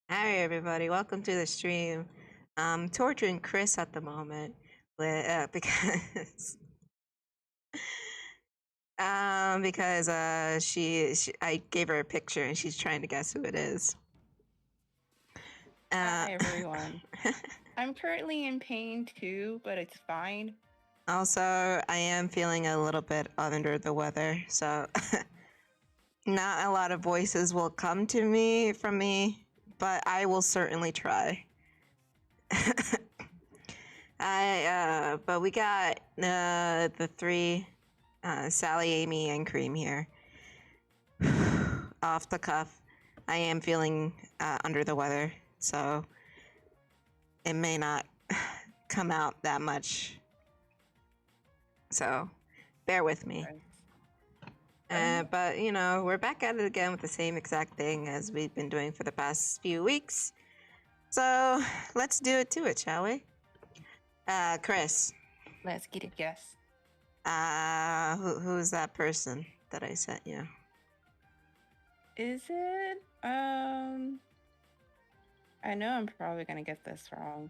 Hi everybody, welcome to the stream. I'm torturing Kris at the moment because she I gave her a picture and she's trying to guess who it is. Hi everyone. I'm currently in pain too, but it's fine. Also, I am feeling a little bit under the weather, so not a lot of voices will come to me from me, but I will certainly try. But we got the three, Sally, Amy, and Cream here. Off the cuff, I am feeling under the weather, so it may not come out that much. So bear with me. But we're back at it again with the same exact thing as we've been doing for the past few weeks. So let's do it to it, shall we? Kris. Let's get a guess. Who's that person that I sent you? Is it? I know I'm probably gonna get this wrong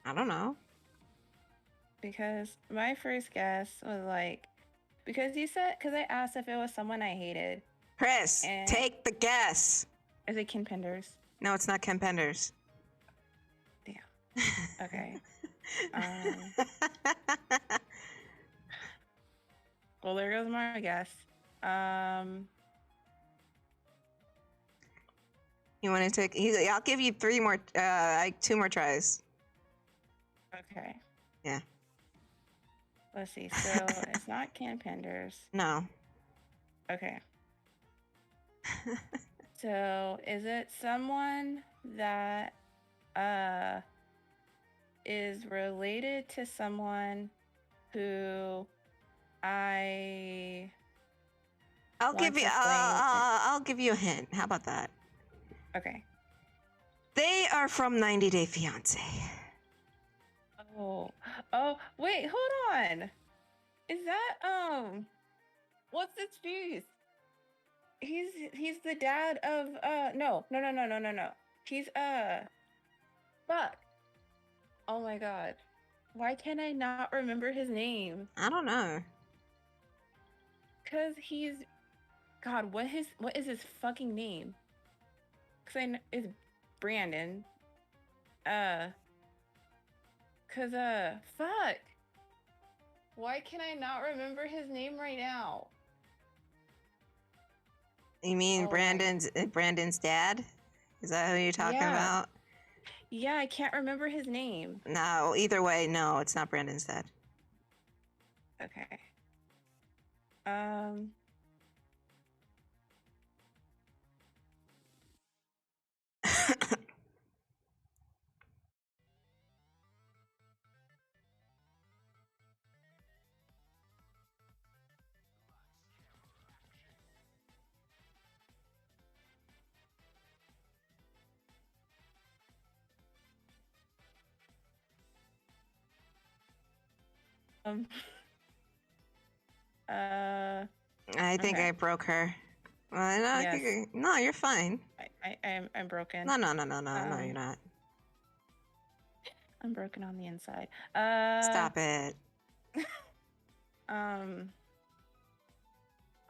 I don't know. because my first guess was because I asked if it was someone I hated. Kris, And take the guess. Is it Ken Penders? No, it's not Ken Penders. Damn. Okay. Well, there goes my guess. You want to take? I'll give you two more tries. Okay. Yeah. Let's see. So it's not Ken Penders. No. Okay. So is it someone that is related to someone who I'll I'll give you a hint. How about that? Okay. They are from 90 Day Fiance. Oh, wait, hold on. Is that what's this piece? He's the dad of no. He's fuck. Oh my god. Why can I not remember his name? I don't know. Cause he's God. What is his fucking name? Cause it's Brandon. Cause fuck. Why can I not remember his name right now? You mean Brandon's dad? Is that who you're talking about? Yeah, I can't remember his name. No, either way, no, it's not Brandon's dad. Okay. I think I broke her. Well, no, yes. no, you're fine. I'm broken. No, you're not. I'm broken on the inside. Stop it. Oh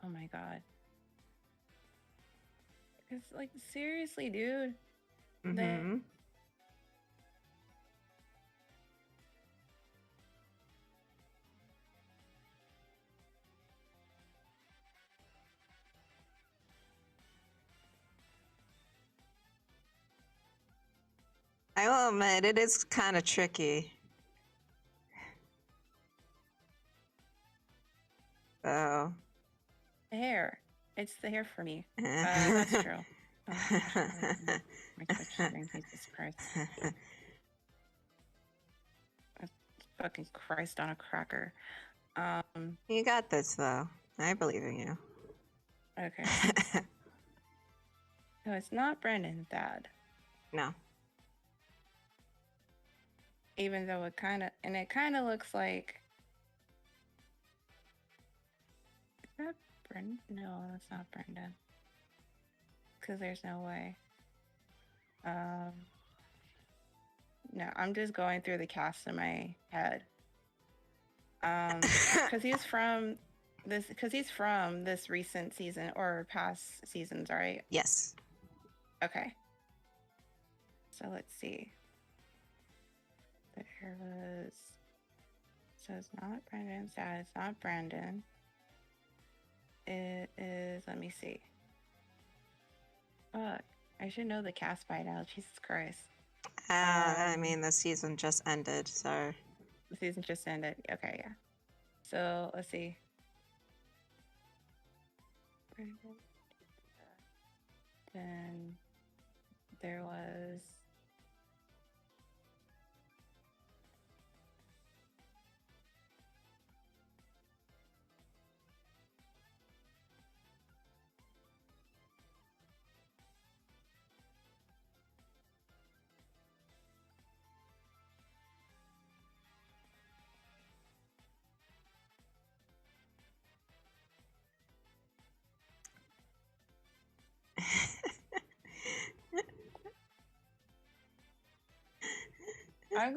my god. It's like seriously, dude. Mm-hmm. I will admit, it is kind of tricky. So. The hair. It's the hair for me. That's true. Oh, my Twitch stream, Jesus Christ. Fucking Christ on a cracker. You got this, though. I believe in you. Okay. No, it's not Brandon's dad. No. Even though it kind of looks like. Is that Brendan? No, that's not Brendan. Because there's no way. Um, no, I'm just going through the cast in my head. Because he's from this recent season or past seasons, right? Yes. Okay. So let's see. There was. So it's not Brandon's dad. It's not Brandon. It is. Let me see. Fuck. I should know the cast by now. Jesus Christ. I mean, the season just ended, so. The season just ended. Okay, yeah. So let's see. Brandon. Then there was. I'm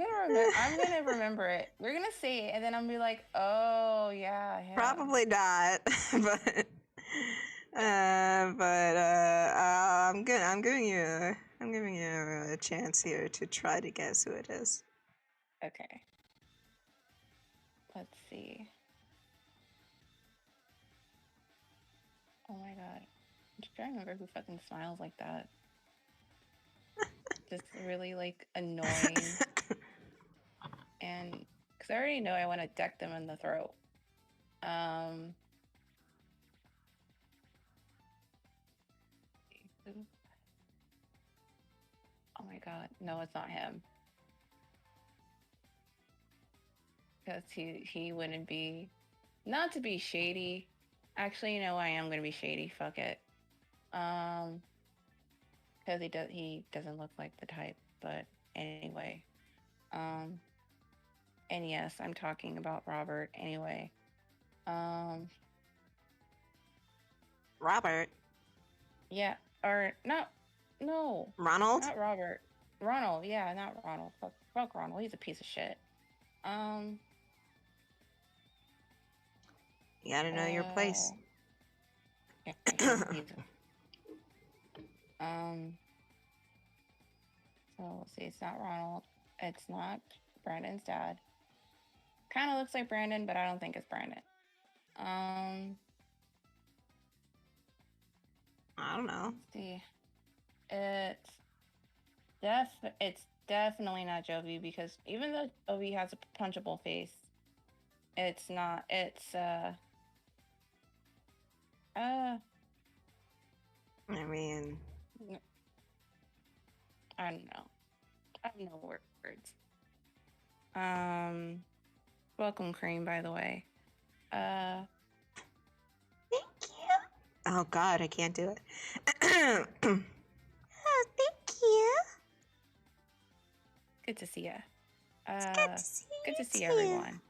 gonna remember it. We're gonna see it, and then I'm gonna be like, "Oh yeah, him." Probably not, but I'm giving you a chance here to try to guess who it is. Okay. Let's see. Oh my god, I'm trying to remember who fucking smiles like that. Just really like annoying, and because I already know I want to deck them in the throat. Oh my god, no, it's not him. Because he wouldn't be, not to be shady. Actually, you know, I am gonna be shady. Fuck it. Because he doesn't look like the type. But anyway, and yes, I'm talking about Robert. Anyway, Robert. yeah, or not. No, Ronald. not Robert. Ronald. Yeah, not Ronald. Fuck Ronald. He's a piece of shit. You gotta know your place. Yeah, so let's see, it's not Ronald. It's not Brandon's dad. Kind of looks like Brandon, but I don't think it's Brandon. I don't know. Let's see. It's definitely not Jovi, because even though Jovi has a punchable face, it's not. It's I mean, I don't know. I have no words. Welcome, Cream, by the way. Thank you. Oh God, I can't do it. Oh, thank you. Good to see ya. It's good to see you. Good to see too. everyone.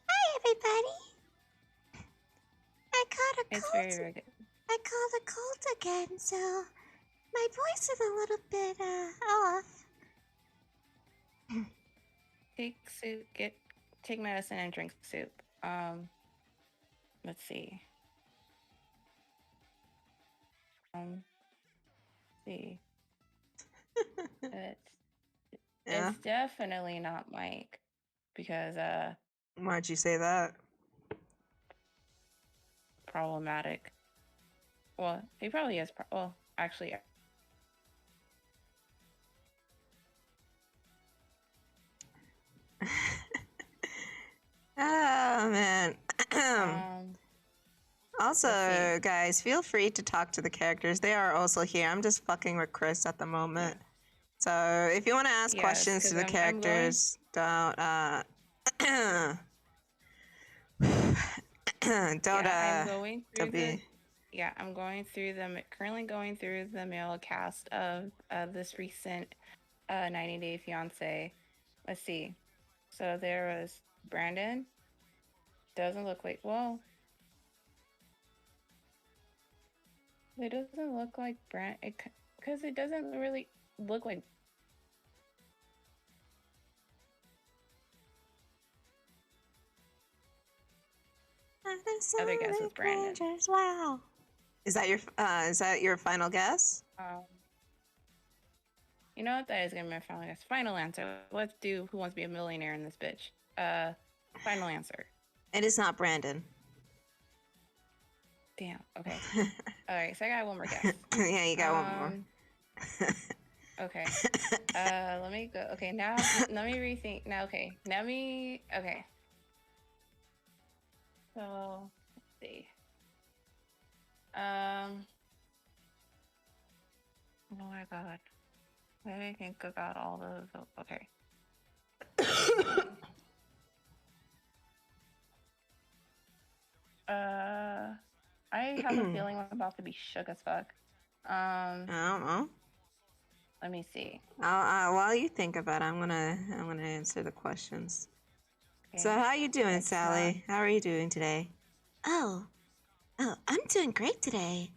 Hi, everybody. I caught a It's cold. very, very good. I caught a cold again, so my voice is a little bit off. Take medicine and drink soup. Let's see. See. It's definitely not Mike, because Why'd you say that? problematic. Well, he probably is. Well, actually, Oh man. Also, guys, feel free to talk to the characters. They are also here. I'm just fucking with Kris at the moment. Yeah. So if you want to ask questions to the characters, don't I'm going through them. Currently going through the male cast of this recent 90 Day Fiance. Let's see. So there was Brandon. Doesn't look like, well, it doesn't look like because it doesn't really, look like. Other guess is Brandon. Wow. Is that your final guess? You know what? That is gonna be my final guess. Final answer. Let's do Who Wants to Be a Millionaire in this bitch. Final answer. It is not Brandon. Damn. Okay. All right. So I got one more guess. Yeah, you got one more. Okay. Let me go. Okay, now let me rethink. Now, okay. Okay. So let's see. Oh my god. Let me think about all those. Okay. I have a feeling I'm about to be shook as fuck. I don't know. Let me see. While you think about it, I'm gonna answer the questions. Okay. So how you doing, It's Sally? How are you doing today? Oh, I'm doing great today.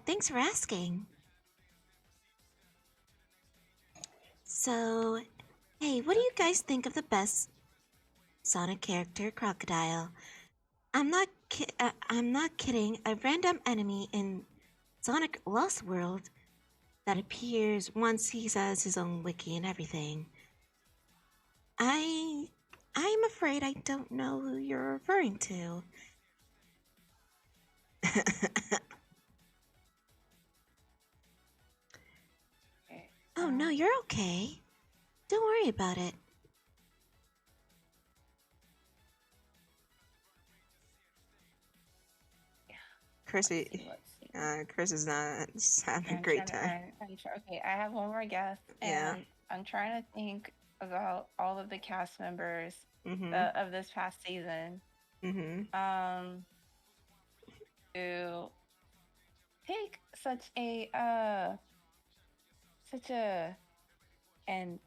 Thanks for asking. So, hey, what do you guys think of the best Sonic character, Crocodile? I'm not kidding. A random enemy in Sonic Lost World that appears once he says his own wiki and everything. I'm afraid I don't know who you're referring to. Okay. Oh no, you're okay. Don't worry about it. Chris is not having a great time. Okay, I have one more guess, and I'm trying to think about all of the cast members of this past season. To take such a and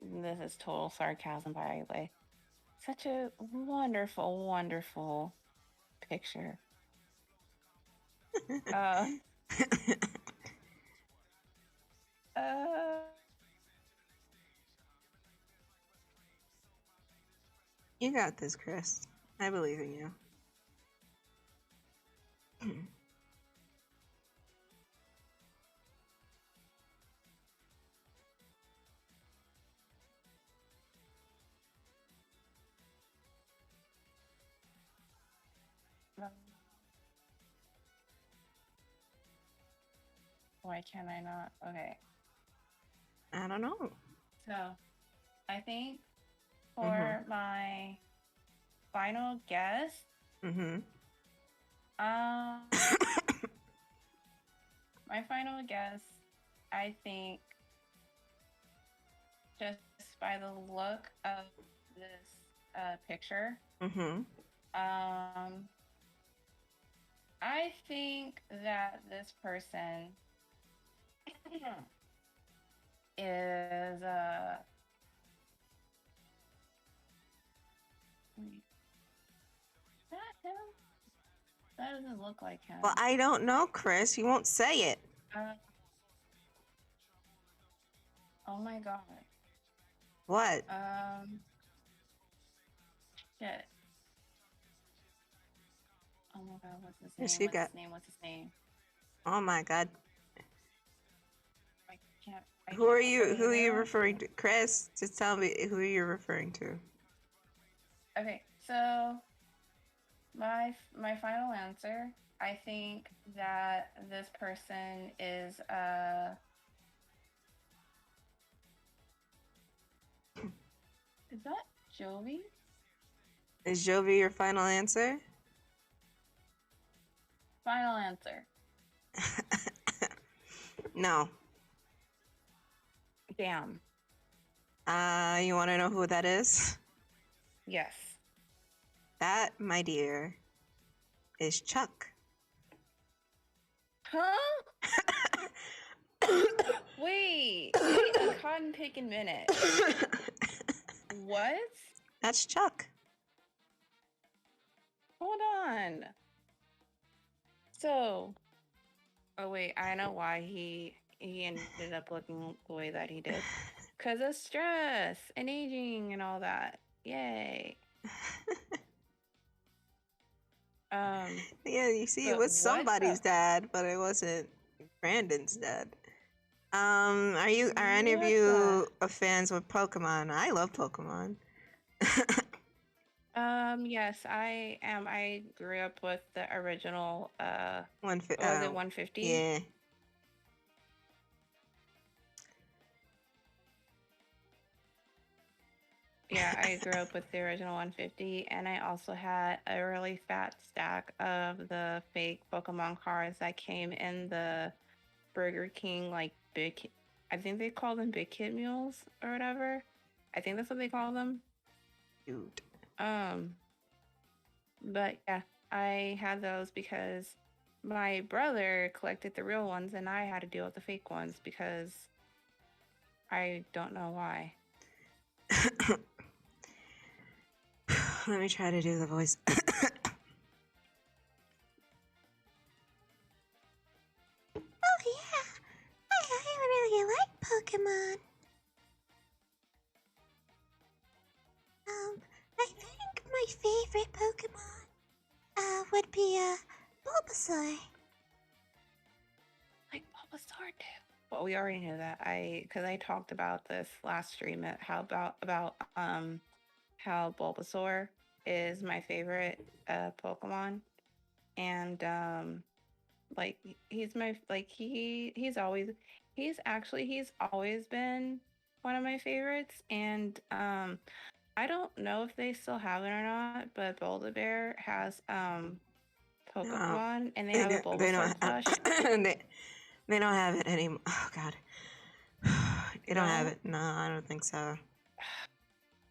this is total sarcasm, by the way, such a wonderful picture. You got this, Chris. I believe in you. Why can I not? Okay. I don't know. So, I think for my final guess, my final guess, I think, just by the look of this picture, I think that this person is wait, is that him? That doesn't look like him. Well, I don't know, Chris. You won't say it. Oh my god. What? Shit. Oh my god, what's his name? Yes, you got. What's his name? Oh my god. Who Who are you referring to? Chris, just tell me who you're referring to. Okay, so my final answer, I think that this person is that Jovi? Is Jovi your final answer? Final answer. No. Damn. You want to know who that is? Yes. That, my dear, is Chuck. Huh? Wait a cotton picking minute. What? That's Chuck. Hold on. So, oh wait, I know why he he ended up looking the way that he did because of stress and aging and all that. Yay. Yeah, you see, it But was what somebody's the dad, but it wasn't Brandon's dad. Are any of what the you fans with Pokemon? I love Pokemon. yes, I am. I grew up with the original One, what was it, 150? yeah. Yeah, I grew up with the original 150, and I also had a really fat stack of the fake Pokemon cards that came in the Burger King, like I think they call them big kid meals or whatever. I think that's what they call them. Dude. But yeah, I had those because my brother collected the real ones, and I had to deal with the fake ones because I don't know why. Let me try to do the voice. Oh yeah, I really like Pokemon. I think my favorite Pokemon would be Bulbasaur. Like Bulbasaur too. Well, we already knew that. Because I talked about this last stream. How about how Bulbasaur is my favorite Pokemon, and like he's my like he's always he's always been one of my favorites, and I don't know if they still have it or not, but Build a Bear has No, Pokemon, and they they have a don't. They Bulbasaur don't. plush. They don't have it anymore. Oh God. They don't have No, it. No, I don't think so.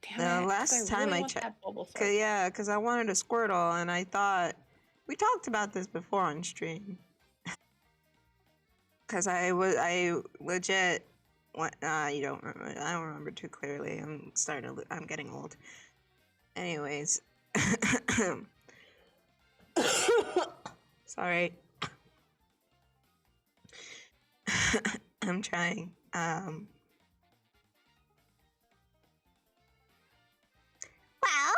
damn The it, because I last time really I want checked, that Bulbasaur. yeah, because I wanted a Squirtle, and I thought we talked about this before on stream. Because I legit. What? You don't remember? I don't remember too clearly. I'm getting old. Anyways, sorry. I'm trying. Well,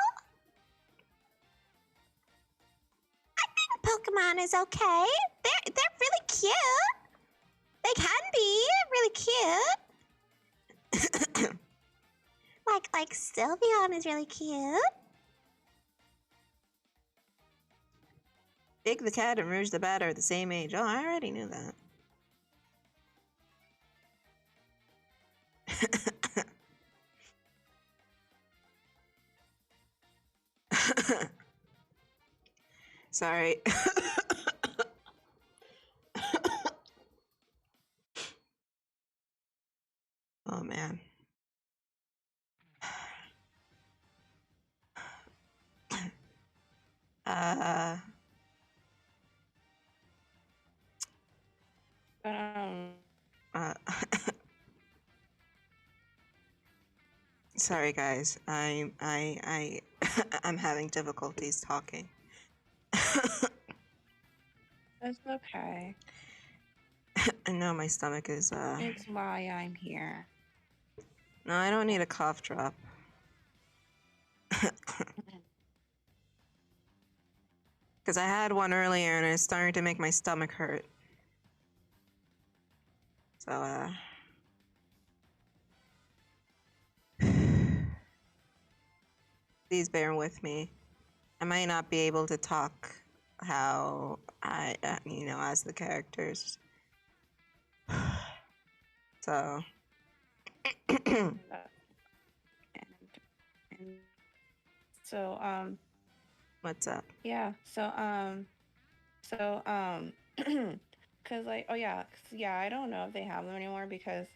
Pokemon is okay. They're really cute. They can be really cute. like Sylveon is really cute. Big the cat and Rouge the bat are the same age. Oh, I already knew that. Sorry. Oh man. Uh, Um, uh sorry guys. I'm having difficulties talking. that's okay. I know my stomach is It's why I'm here. No, I don't need a cough drop. Because I had one earlier and it's starting to make my stomach hurt. So, please bear with me. I might not be able to talk how as the characters. So, and, and so what's up? yeah, because like I don't know if they have them anymore because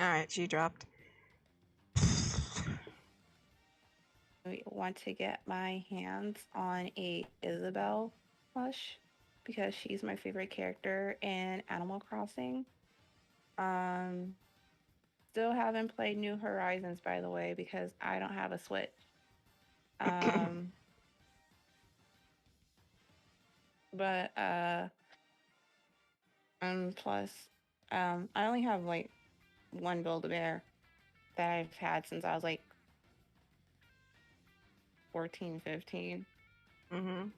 Alright, she dropped. I want to get my hands on a Isabelle plush because she's my favorite character in Animal Crossing. Still haven't played New Horizons, by the way, because I don't have a Switch. Um, but and plus, I only have like one Build-A-Bear that I've had since I was like 14, 15. Mm-hmm.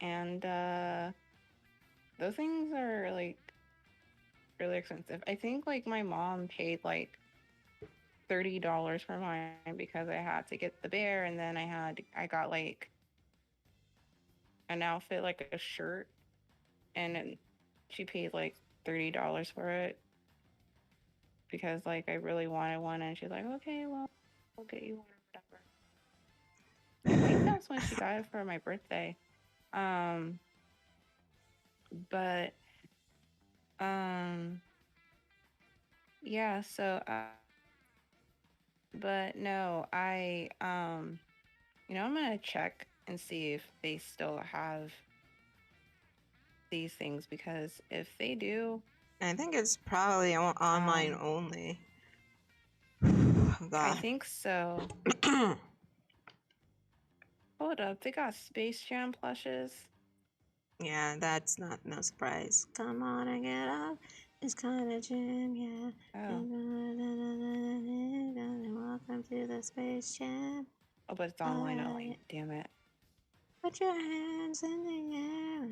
And those things are like really expensive. I think like my mom paid like $30 for mine because I had to get the bear, and then I got like an outfit, like a shirt, and she paid like $30 for it because like I really wanted one, and she's like, okay, well, I'll get you one or whatever. I think that's when she got it for my birthday. Um, but yeah, so but no, I'm gonna check and see if they still have these things, because if they do, I think it's probably online um, only. I God. think so. Hold up, they got Space Jam plushes. Yeah, that's not no surprise. Come on and get up. It's kind of jam, yeah. Oh, Welcome to the Space Jam. oh, but it's online only. Damn it. Put your hands in the air.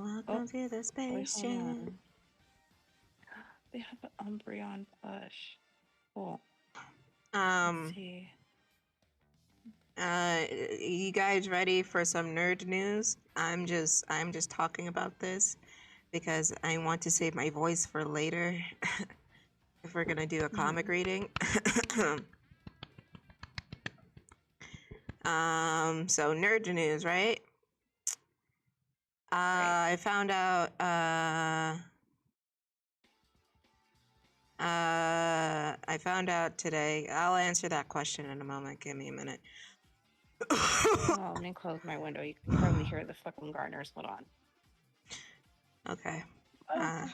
Welcome to the Wait, Space hold Jam. on. They have an Umbreon plush. Cool. Let's see. You guys ready for some nerd news? I'm just talking about this because I want to save my voice for later. If we're gonna do a comic reading. So nerd news, right? Right. I found out today. I'll answer that question in a moment. Give me a minute. Oh, let me close my window. You can probably hear the fucking gardeners. Hold on. Okay. All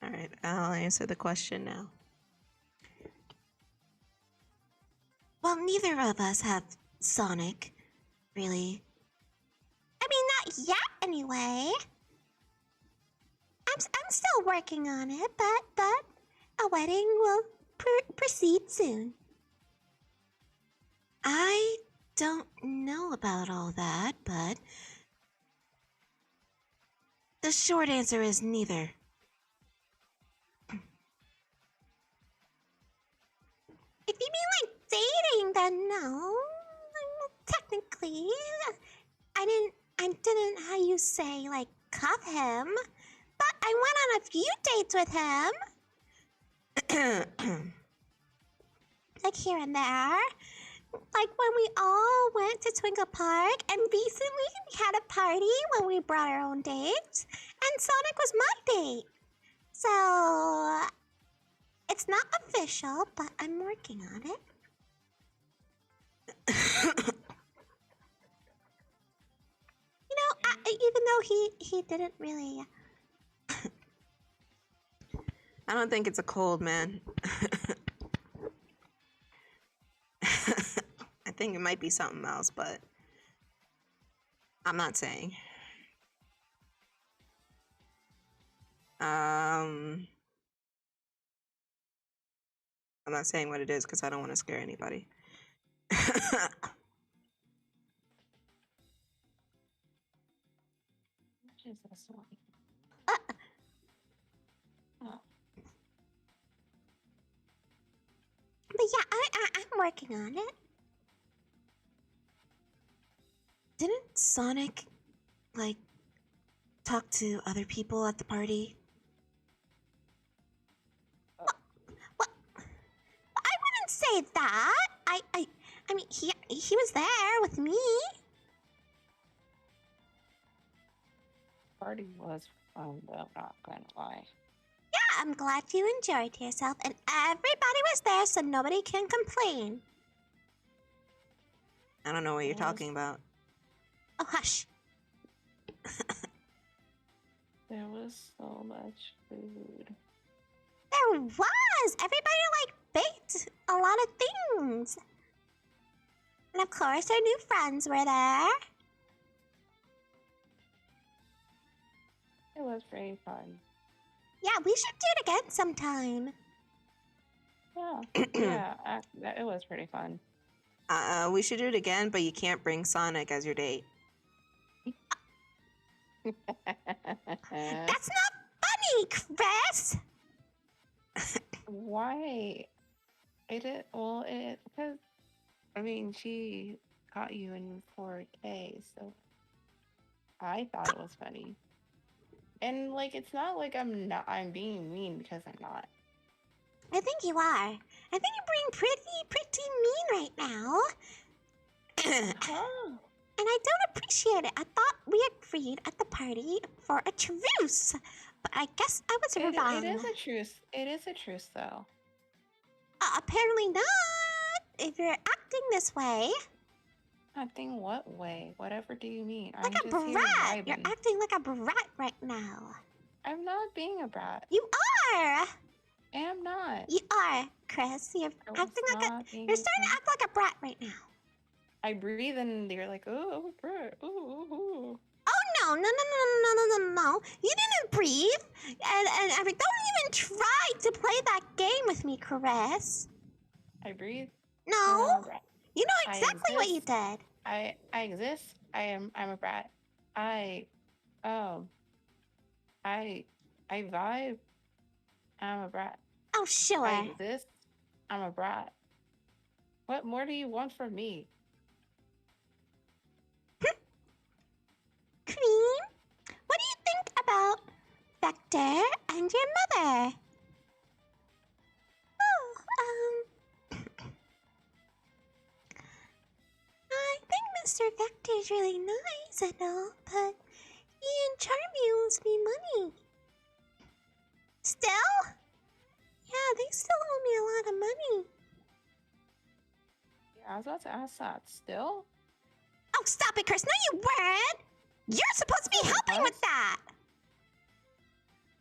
right. I'll answer the question now. Well, neither of us have Sonic, really. I mean, not yet, anyway. I'm still working on it, but a wedding will proceed soon. I don't know about all that, but the short answer is neither. If you mean like dating, then no. Technically, I didn't, how you say, like, cuff him. But I went on a few dates with him. Like here and there. Like when we all went to Twinkle Park, and recently we had a party when we brought our own dates, and Sonic was my date. So, it's not official, but I'm working on it. Even though he didn't really. I don't think it's a cold, man. I think it might be something else, but I'm not saying. I'm not saying what it is because I don't want to scare anybody. What is this one? Oh. But yeah, I'm working on it. Didn't Sonic, like, talk to other people at the party? Well, I wouldn't say that. I mean, he was there with me. Party was fun, though, not gonna lie. Yeah, I'm glad you enjoyed yourself, and everybody was there, so nobody can complain. I don't know what you're talking about. Oh, hush. There was so much food. There was! Everybody, like, baked a lot of things. And of course, our new friends were there. It was pretty fun. Yeah, we should do it again sometime. Yeah, yeah, it was pretty fun. We should do it again, but you can't bring Sonic as your date. That's not funny, Chris. Why? Because, I mean, she caught you in 4K, so I thought it was funny. And, like, it's not like I'm being mean because I'm not. I think you are. I think you're being pretty mean right now. Huh? And I don't appreciate it. I thought we agreed at the party for a truce. But I guess I was wrong. It is a truce. It is a truce, though. Apparently not. If you're acting this way. Acting what way? Whatever do you mean? Like I'm a just here brat. You're vibing. acting like a brat right now. I'm not being a brat. You are. I am not. You are, Chris. You're acting like a. You're starting to act like a brat right now. I breathe and you're like, oh, brat. Ooh. Oh no. You didn't breathe. And I mean, don't even try to play that game with me, Chris. I breathe. No. Brat. You know exactly what you did. I exist. I'm a brat. I vibe. I'm a brat. Oh sure. I exist. I'm a brat. What more do you want from me? Cream, what do you think about Vector and your mother? Oh, I think Mr. Vector's really nice and all, but he and Charmy owes me money. Still? Yeah, they still owe me a lot of money. Yeah, I was about to ask that. Still? Oh, stop it, Chris. No, you weren't. You're supposed to be helping with that.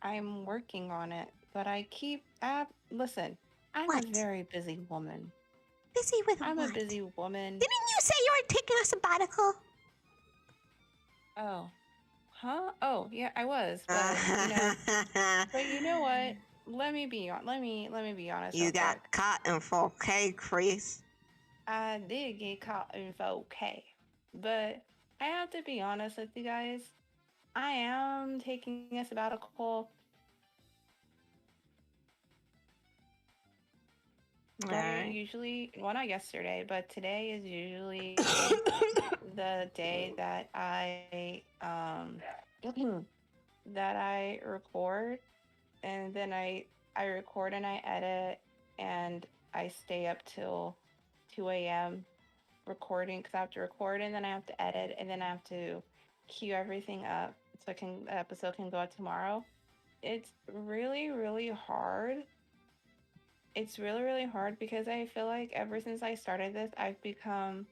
I'm working on it, but I keep... listen, I'm What? a very busy woman. Busy with I'm what? a busy woman. Didn't you say you were taking a sabbatical? Oh. Huh? Oh, yeah, I was, but you know what? Let me be honest. You real got quick. caught in 4K, Chris. I did get caught in 4K, but I have to be honest with you guys. I am taking a sabbatical. Usually, well, not yesterday, but today is usually the day that I that I record, and then I record and I edit, and I stay up till 2 a.m. recording because I have to record and then I have to edit and then I have to queue everything up so the episode can go out tomorrow. It's really, really hard. It's really, really hard because I feel like ever since I started this, I've become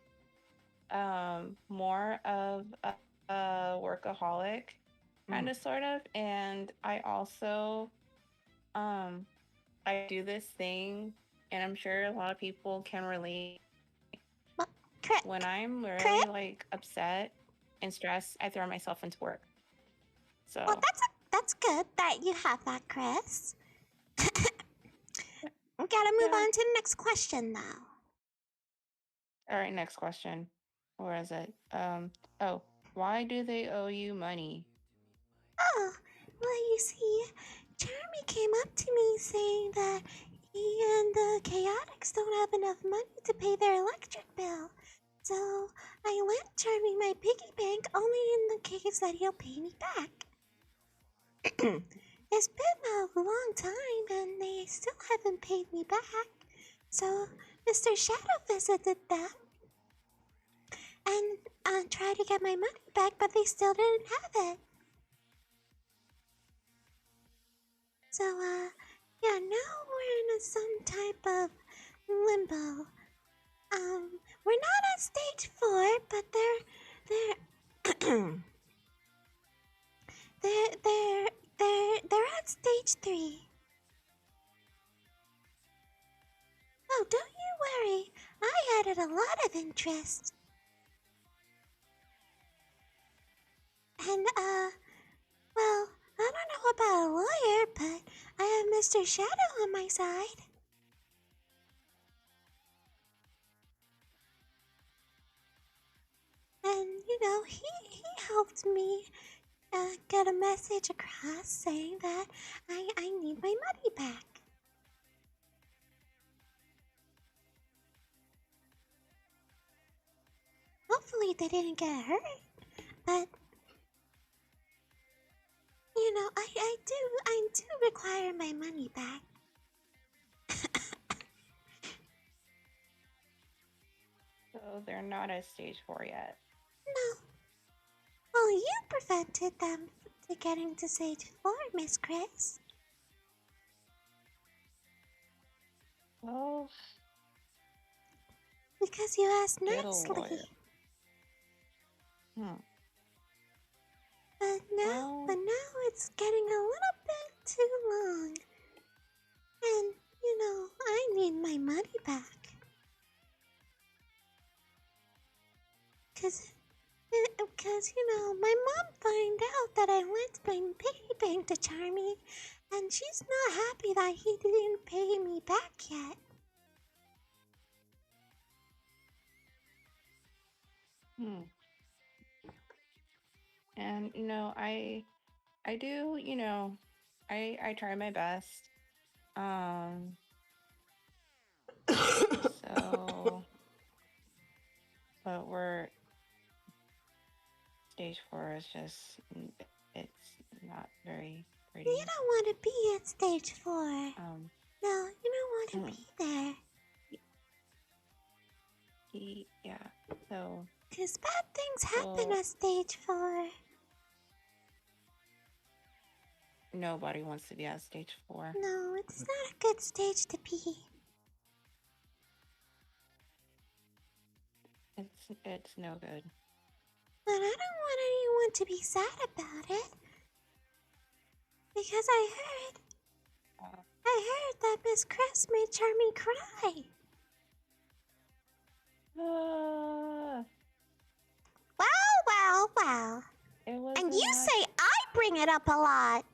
more of a workaholic, kind of, sort of. And I also, I do this thing, and I'm sure a lot of people can relate. When I'm really like upset and stressed, I throw myself into work. So well, that's good that you have that, Chris. We gotta move on to the next question now. All right, next question. Where is it? Oh, why do they owe you money? Oh, well, you see, Jeremy came up to me saying that he and the Chaotix don't have enough money to pay their electric bill. So I lent Jeremy my piggy bank only in the case that he'll pay me back. It's been a long time and they still haven't paid me back. So Mr. Shadow visited them and tried to get my money back, but they still didn't have it. So, yeah, now we're in some type of limbo. We're not at stage 4, but they're at stage 3. Oh, don't you worry. I added a lot of interest. And, well, I don't know about a lawyer, but I have Mr. Shadow on my side. And, he helped me get a message across saying that I need my money back. Hopefully they didn't get hurt, but I do require my money back. So they're not at stage 4 yet. No. Well, you prevented them to getting to stage 4, Miss Kris. Well, Because you asked get a nicely. lawyer. But now it's getting a little bit too long. And, I need my money back. Cause, my mom found out that I lent my piggy bank to Charmy, and she's not happy that he didn't pay me back yet. And I do, I try my best. So, but we're stage 4 is just, it's not very pretty. You don't want to be at stage 4. No, you don't want to be there. Yeah, so. Because bad things happen at stage 4. Nobody wants to be at stage 4. No, it's not a good stage to be. It's no good. But I don't want anyone to be sad about it. Because I heard that Miss Kris made Charmy cry. Well. And you say I bring it up a lot.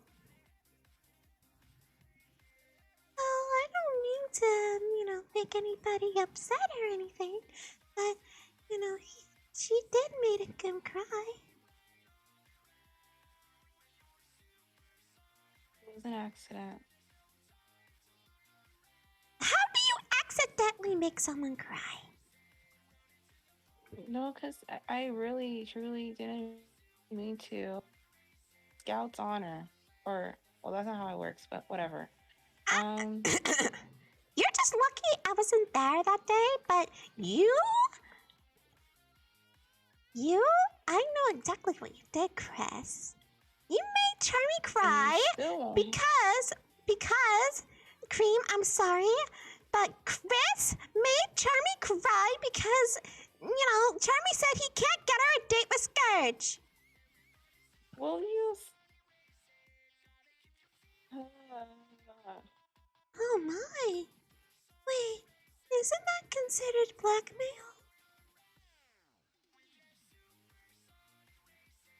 Well, I don't mean to, make anybody upset or anything. But, she did make him cry. It was an accident. How do you accidentally make someone cry? No, because I really, truly didn't mean to. Scout's honor. Or, well, that's not how it works, but whatever. You're just lucky I wasn't there that day, but you, I know exactly what you did, Kris. You made Charmy cry because, Cream, I'm sorry, but Kris made Charmy cry because, Charmy said he can't get her a date with Scourge. Well, you... Oh my. Wait, isn't that considered blackmail?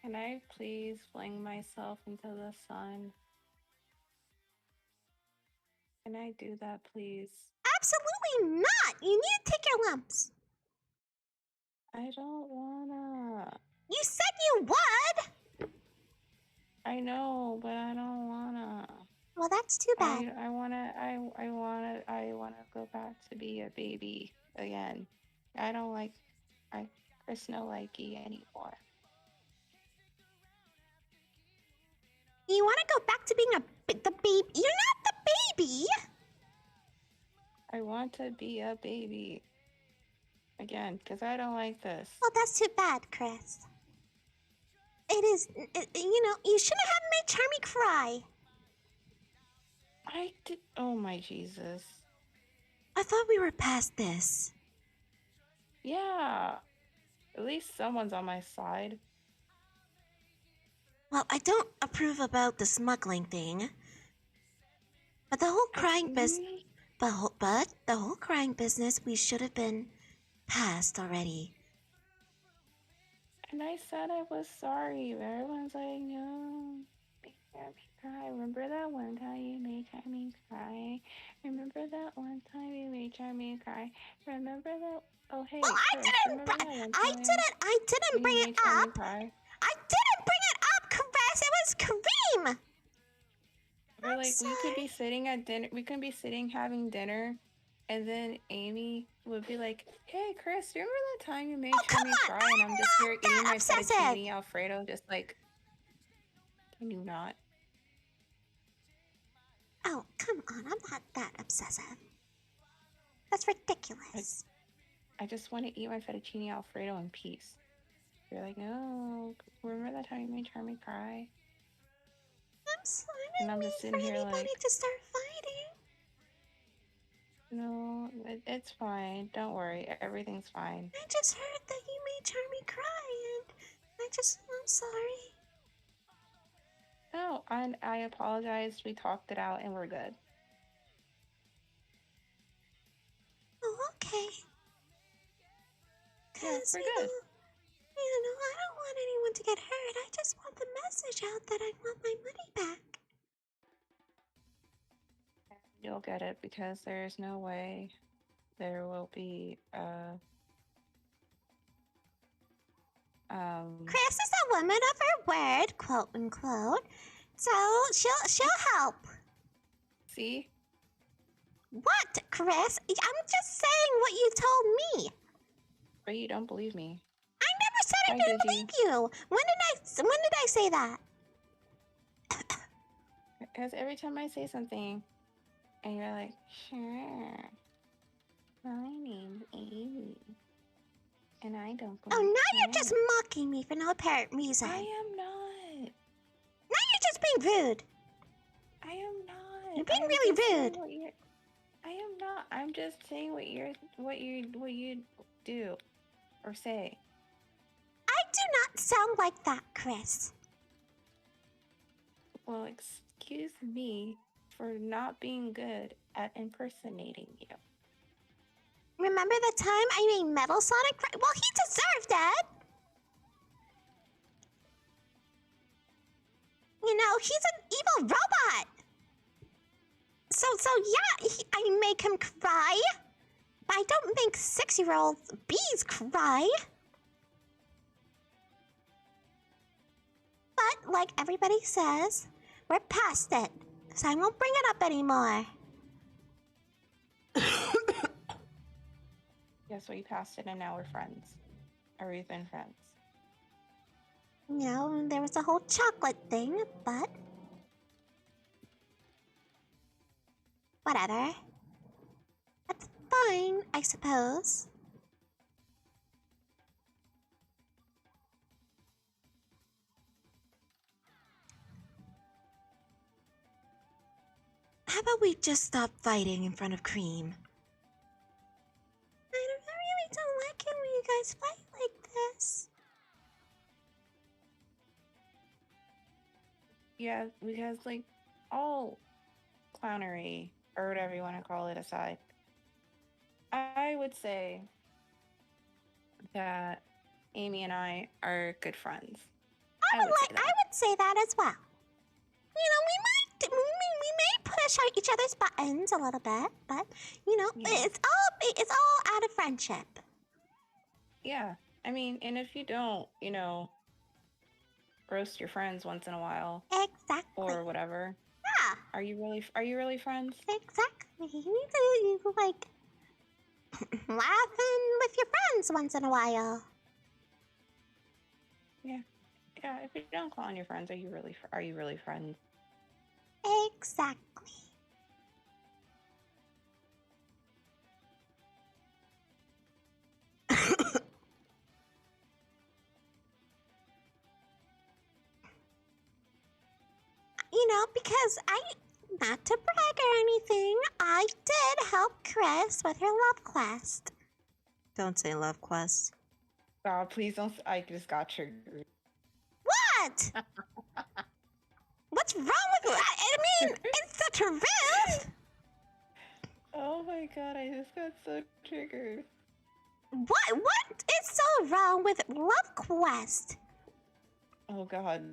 Can I please fling myself into the sun? Can I do that, please? Absolutely not! You need to take your lumps. I don't wanna. You said you would! I know, but I don't wanna. Well, that's too bad. I wanna go back to be a baby again. I don't like Kris no likey anymore. You want to go back to being the baby? You're not the baby! I want to be a baby again, because I don't like this. Well, that's too bad, Kris. It is, you shouldn't have made Charmy cry. I did. Oh my Jesus. I thought we were past this. Yeah. At least someone's on my side. Well, I don't approve about the smuggling thing. But the whole crying But the whole crying business, we should have been past already. And I said I was sorry, but everyone's like, no, you can't make me cry. Remember that one time you made Charmy cry? Remember that one time you made Charmy cry? Remember that? Oh, hey, Well, Chris, remember that one I time didn't you bring it made Charmy up. cry? I didn't bring it up, Caress. It was Kareem. Or I'm like we could be sorry. sitting at dinner, we could be sitting having dinner, and then Amy would be like, "Hey, Chris, do you remember that time you made Oh, come Charmy on. cry?" And I'm just here I'm eating not my that obsessive. fettuccine Alfredo, just like, can you not? Oh, come on. I'm not that obsessive. That's ridiculous. I just want to eat my fettuccine Alfredo in peace. You're like, no, remember that time you made Charmy cry? I'm sorry. I And didn't I'm mean just for sitting here anybody like, to start fighting. no, it's fine. Don't worry, everything's fine. I just heard that you made Charmy cry, and I'm sorry. No, I apologize. We talked it out, and we're good. Oh, okay. Yeah, Because, we're you good. know, I don't want anyone to get hurt. I just want the message out that I want my money back. You'll get it because there's no way there will be Kris is a woman of her word, quote unquote. So she'll help. see? What, Kris? I'm just saying what you told me. But you don't believe me. I never said I Why didn't did believe you. When did I say that? Because every time I say something and you're like, sure, my name's Amy. And I don't Oh, believe now you're her." just mocking me for no apparent reason. I am not. Now you're just being rude. I am not. You're being I'm really just saying rude. what you're- I am not. I'm just saying what you do or say. I do not sound like that, Kris. Well, excuse me for not being good at impersonating you. Remember the time I made Metal Sonic cry? Well, he deserved it. You know, he's an evil robot. So yeah, I make him cry. But I don't make 6-year-old bees cry. But like everybody says, we're past it. So I won't bring it up anymore. Yes, we passed it and now we're friends. Or we've been friends. You know, there was a whole chocolate thing, but whatever. That's fine, I suppose. How about we just stop fighting in front of Cream? I really don't like it when you guys fight like this. Yeah, because like all clownery or whatever you want to call it aside, I would say that Amy and I are good friends. I would say that as well. You know, we may push each other's buttons a little bit, but you know, Yeah. it's all out of friendship. Yeah, I mean, and if you don't, you know, roast your friends once in a while Exactly. or whatever, Yeah. are you really friends? Exactly. You need to like laughing with your friends once in a while. Yeah, if you don't call on your friends, are you really friends? Exactly. You know, because not to brag or anything, I did help Kris with her love quest. Don't say love quest. God, please don't. I just got triggered. What? What's wrong with that? I mean, it's the truth. Oh just got so triggered. What is so wrong with Love Quest? Oh god.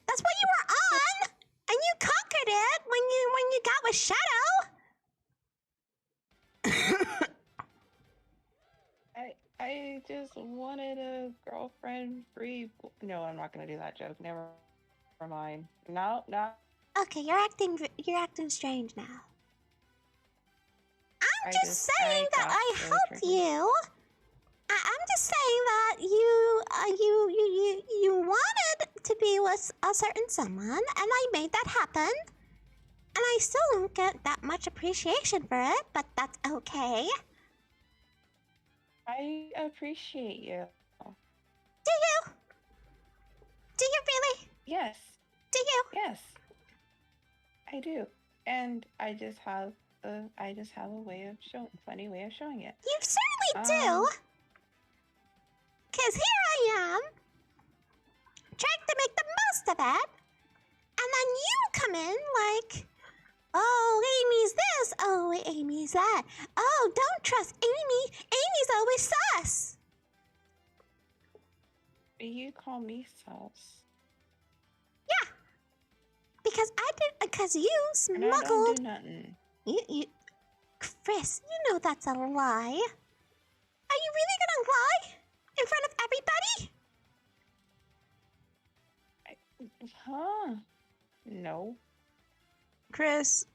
That's what you were on, and you conquered it when you got with Shadow. I just wanted a girlfriend free. No, I'm not gonna do that joke. Never mind. No. Okay, you're acting strange now. I'm just saying that I helped you. I'm just saying that you wanted to be with a certain someone, and I made that happen. And I still don't get that much appreciation for it, but that's okay. I appreciate you. Do you? Do you really? Yes. Do you? Yes. I do. And I just have a funny way of showing it. You certainly do. Cause here I am, trying to make the most of it, and then you come in like, oh, Amy's this, oh, Amy's that. Oh, don't trust Amy. Amy's always sus. You call me sus. Yeah, because you And I don't smuggled. do nothing. You, Kris, you know that's a lie. Are you really gonna lie in front of everybody? Huh? No. Kris,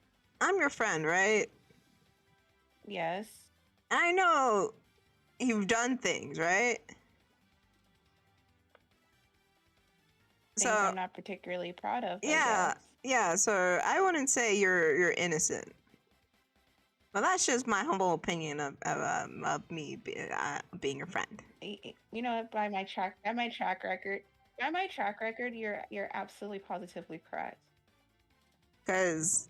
I'm your friend, right? Yes. I know you've done things, right? Things I'm not particularly proud of. Yeah, so I wouldn't say you're innocent. Well, that's just my humble opinion of me being your friend. You know, by my track record, you're absolutely positively correct. Because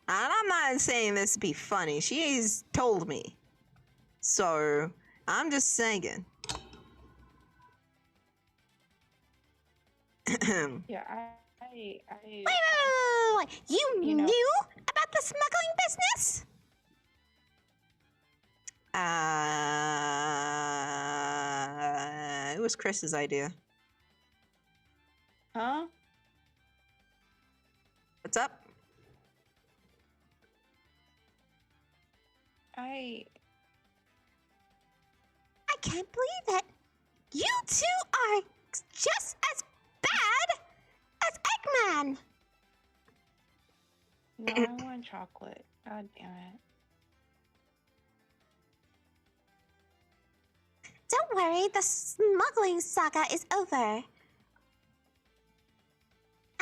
I'm not saying this to be funny. She's told me. So I'm just saying. Yeah, Wait. You know. knew about the smuggling business? It was Kris's idea. Huh? What's up? I can't believe it. You two are just as bad as Eggman. No, I want chocolate. God damn it. Don't worry, the smuggling saga is over.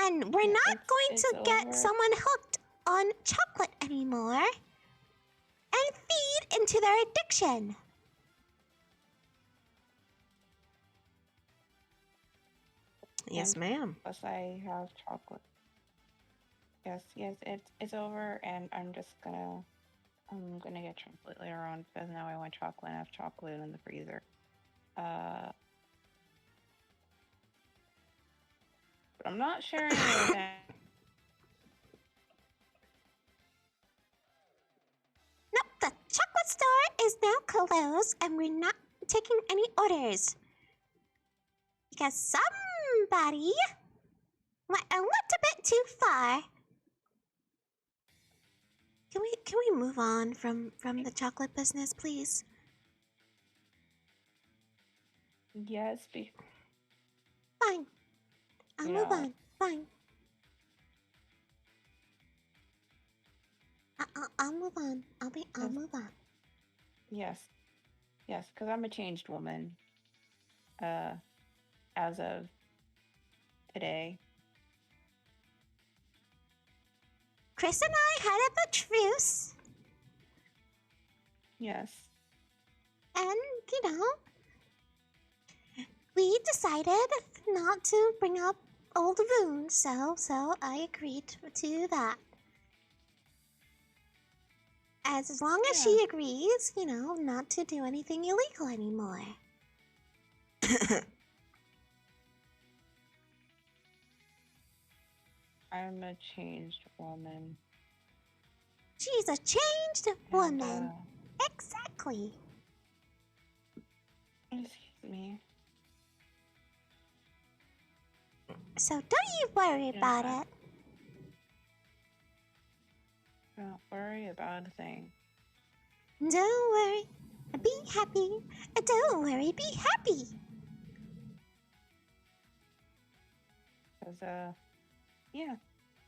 And we're not going to get someone hooked on chocolate anymore and feed into their addiction. Yes, ma'am. Plus, I have chocolate. Yes, it's over, and I'm gonna get chocolate later on because now I want chocolate and I have chocolate in the freezer. But I'm not sharing it with them. Nope, the chocolate store is now closed and we're not taking any orders. Because somebody went a little bit too far. Can we move on from the chocolate business, please? Yes, Fine. I'll move on. Fine. I'll move on. I'll move on. Yes, because I'm a changed woman. As of today. Kris and I had a truce. Yes. And, we decided not to bring up old wounds, so I agreed to that. As long as she agrees, not to do anything illegal anymore. I'm a changed woman. She's a changed woman. Exactly. Excuse me. So don't you worry Yeah. about it. Don't worry about a thing. Don't worry. Be happy. Don't worry. Be happy. Cause yeah,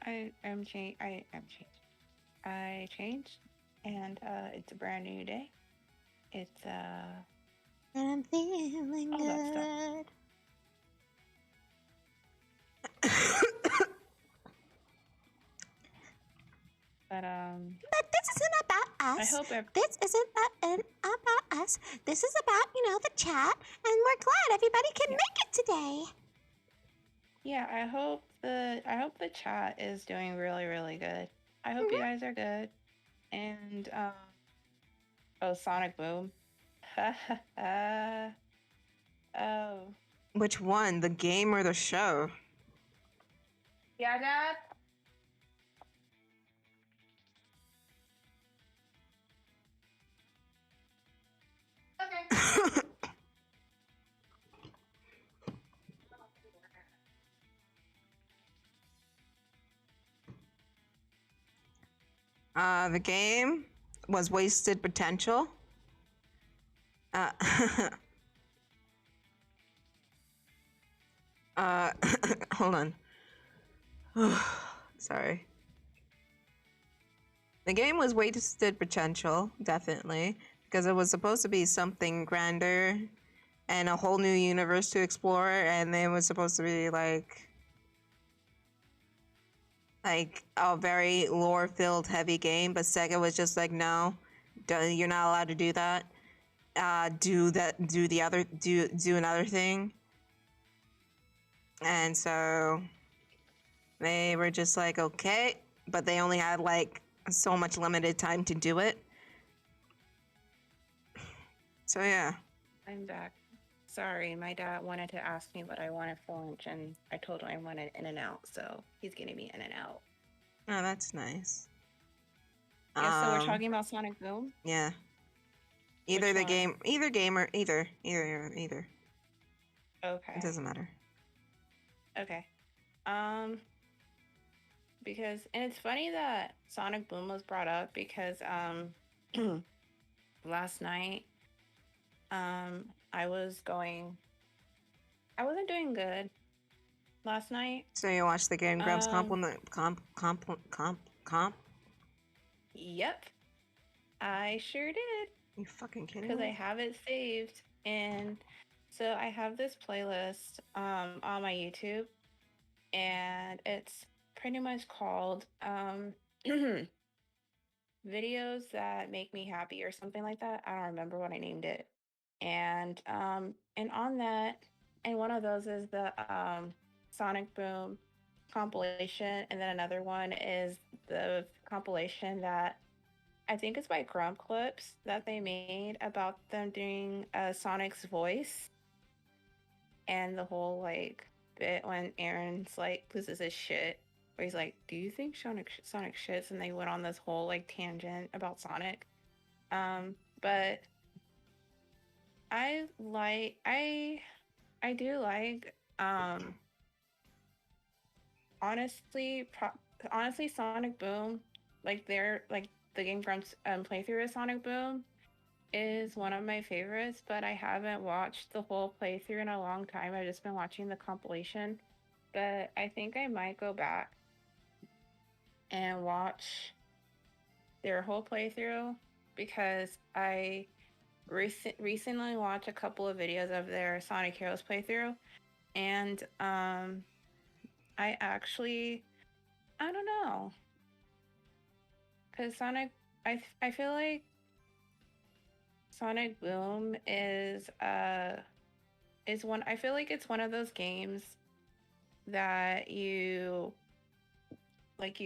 I am changed. I am changed. I changed, and it's a brand new day. It's And I'm feeling all that stuff. good. But But this isn't about I us. hope This isn't about us. This is about, the chat. And we're glad everybody can Yeah. make it today. yeah, I hope the chat is doing really, really good. I hope you guys are good. And oh, Sonic Boom. Oh. Which one? The game or the show? Yeah, Dad? Okay. The game was wasted potential. Uh, hold on. Sorry. The game was wasted potential, definitely, because it was supposed to be something grander and a whole new universe to explore, and it was supposed to be like a very lore-filled, heavy game. But Sega was just like, no, you're not allowed to do that. Do another thing. And so they were just like, okay, but they only had like so much limited time to do it. So yeah. I'm back. Sorry, my dad wanted to ask me what I wanted for lunch, and I told him I wanted In-N-Out, so he's getting me In-N-Out. Oh, that's nice. Yeah, so we're talking about Sonic Boom? Yeah. Either Which the one? game, either game, or either. Okay. It doesn't matter. Okay. Because, and it's funny that Sonic Boom was brought up because last night I wasn't doing good last night. So you watched the Game Grumps comp? Yep, I sure did. You fucking kidding Because I me? have it saved, and so I have this playlist on my YouTube, and it's pretty much called videos that make me happy or something like that. I don't remember what I named it. And on that, and one of those is the Sonic Boom compilation, and then another one is the compilation that I think it's by Grump Clips that they made about them doing Sonic's voice, and the whole like bit when Aaron's like loses his shit, where he's like, "Do you think Sonic shits?" And they went on this whole like tangent about Sonic. But I do like honestly honestly Sonic Boom, like the Game Grumps playthrough of Sonic Boom is one of my favorites, but I haven't watched the whole playthrough in a long time. I've just been watching the compilation. But I think I might go back and watch their whole playthrough because I recently watched a couple of videos of their Sonic Heroes playthrough, and I actually I don't know, because I feel like Sonic Boom is one. I feel like it's one of those games that you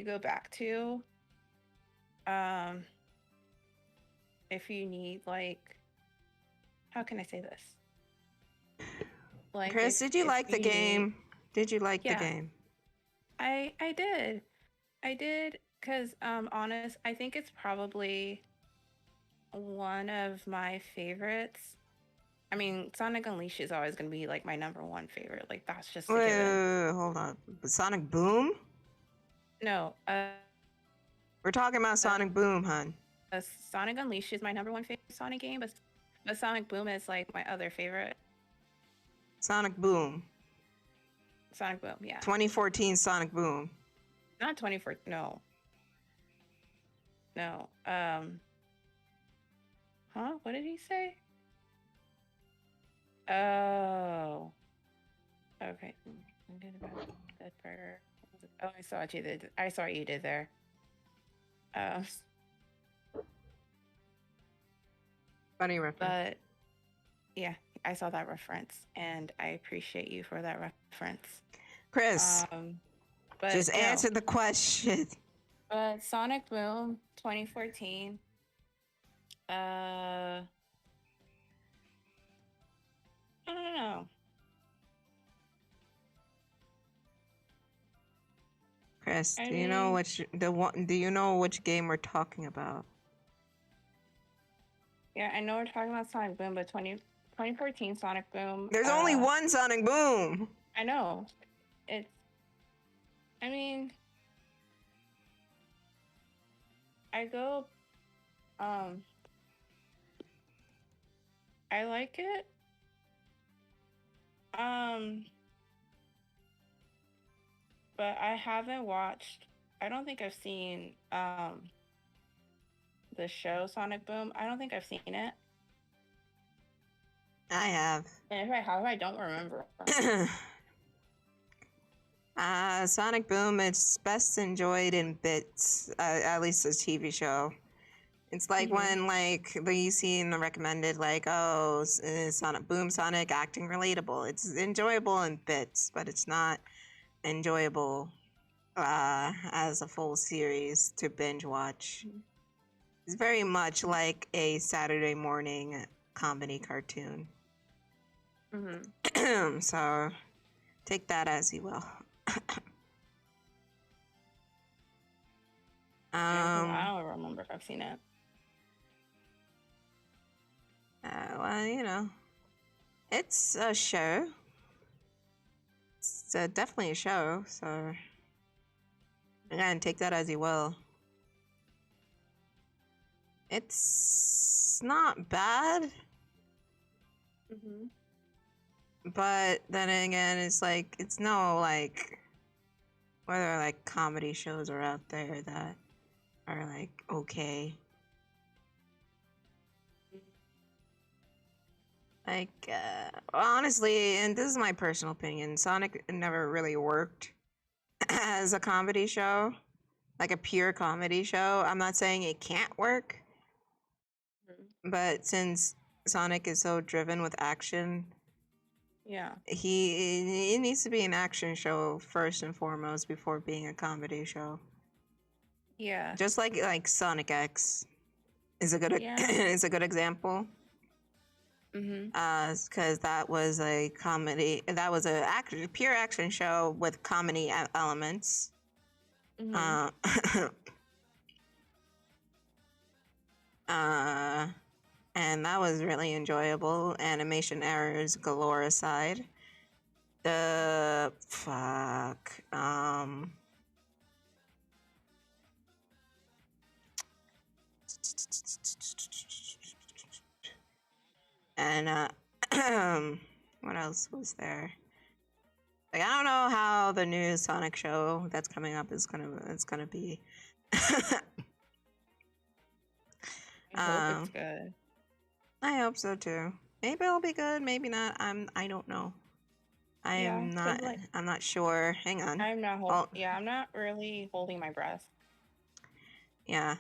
go back to if you need, like, how can I say this? Like, Chris, did you like the game? Did you like the game? I did. I did, because I think it's probably one of my favorites. I mean, Sonic Unleashed is always going to be like my number one favorite. Like that's just a given. Wait, hold on. Sonic Boom? No, We're talking about Sonic Boom, hun. Sonic Unleashed is my number one favorite Sonic game, but Sonic Boom is like my other favorite. Sonic Boom. Sonic Boom, yeah. 2014 Sonic Boom. Not 24. No. No. Huh? What did he say? Oh. Okay. I'm good about that burger. Oh, I saw what you did. I saw what you did there. Funny reference. But yeah, I saw that reference, and I appreciate you for that reference. Kris, But just answer the question. Sonic Boom 2014. I don't know. Kris, I do you know mean- do you know which game we're talking about? Yeah, I know we're talking about Sonic Boom, but 2014 Sonic Boom. There's only one Sonic Boom. I know. I mean, I go. I like it. But I haven't watched. I don't think I've seen the show Sonic Boom. I don't think I've seen it. I have. And if I have, I don't remember. Sonic Boom, it's best enjoyed in bits, at least the TV show. It's like when, like, you see in the recommended, like, oh, Sonic Boom, Sonic acting relatable. It's enjoyable in bits, but it's not enjoyable as a full series to binge watch. It's very much like a Saturday morning comedy cartoon. So, take that as you will. I don't remember if I've seen it. Well, you know, it's a show. It's definitely a show, so again, take that as you will. It's not bad, but then again, it's like, it's no, like, whether like comedy shows are out there that are like okay. Like, honestly, and this is my personal opinion, Sonic never really worked as a comedy show, like a pure comedy show. I'm not saying it can't work, but since Sonic is so driven with action, Yeah. it needs to be an action show first and foremost before being a comedy show. Yeah. Just like Sonic X is a good is a good example. Because that was a comedy. That was a pure action show with comedy elements. And that was really enjoyable. Animation errors galore aside. The fuck. And what else was there? Like, I don't know how the new Sonic show that's coming up is gonna be. I hope it's good. I hope so too. Maybe it'll be good. Maybe not. I don't know. I'm not sure. Hang on. I'm not. I'm not really holding my breath. Yeah.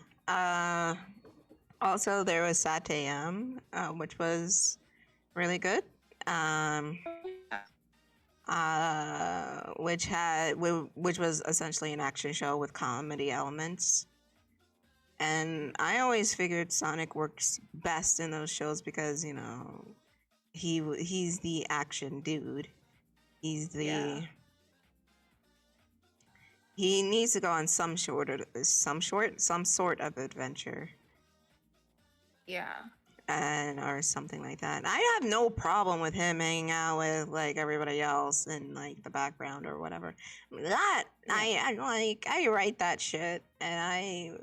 Also, there was Satayam, which was really good. Which was essentially an action show with comedy elements. And I always figured Sonic works best in those shows because, you know, he's the action dude. He's the he needs to go on some sort of adventure. Yeah. and or something like that. I have no problem with him hanging out with like everybody else in like the background or whatever. That Yeah. I like I write that shit and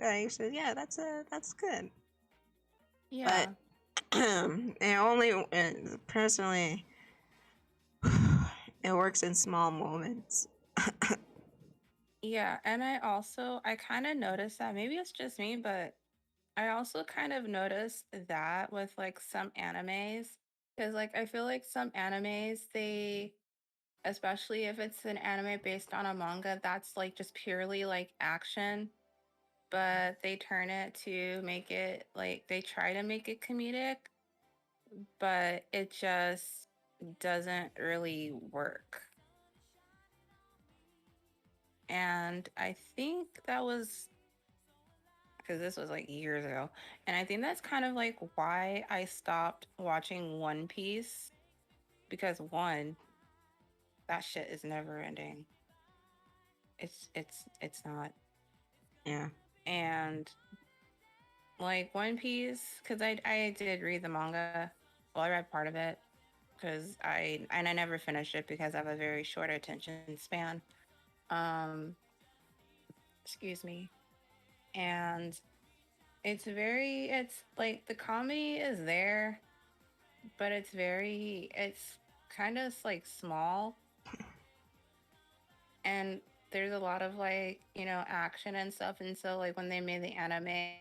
I said yeah that's good. But Yeah. it only personally it works in small moments. Yeah. And I kind of noticed that maybe it's just me, but I also kind of noticed that with like some animes. Because like I feel like some animes, they, especially if it's an anime based on a manga, that's like just purely like action, but they turn it to make it like they try to make it comedic, but it just doesn't really work. And I think that was because this was like years ago. And I think that's kind of like why I stopped watching One Piece because one, that shit is never ending. It's not. Yeah. And like One Piece, because I did read the manga. Well, I read part of it because I never finished it because I have a very short attention span. Um, excuse me. And it's like the comedy is there, but it's kind of like small, and there's a lot of like action and stuff, and so like when they made the anime.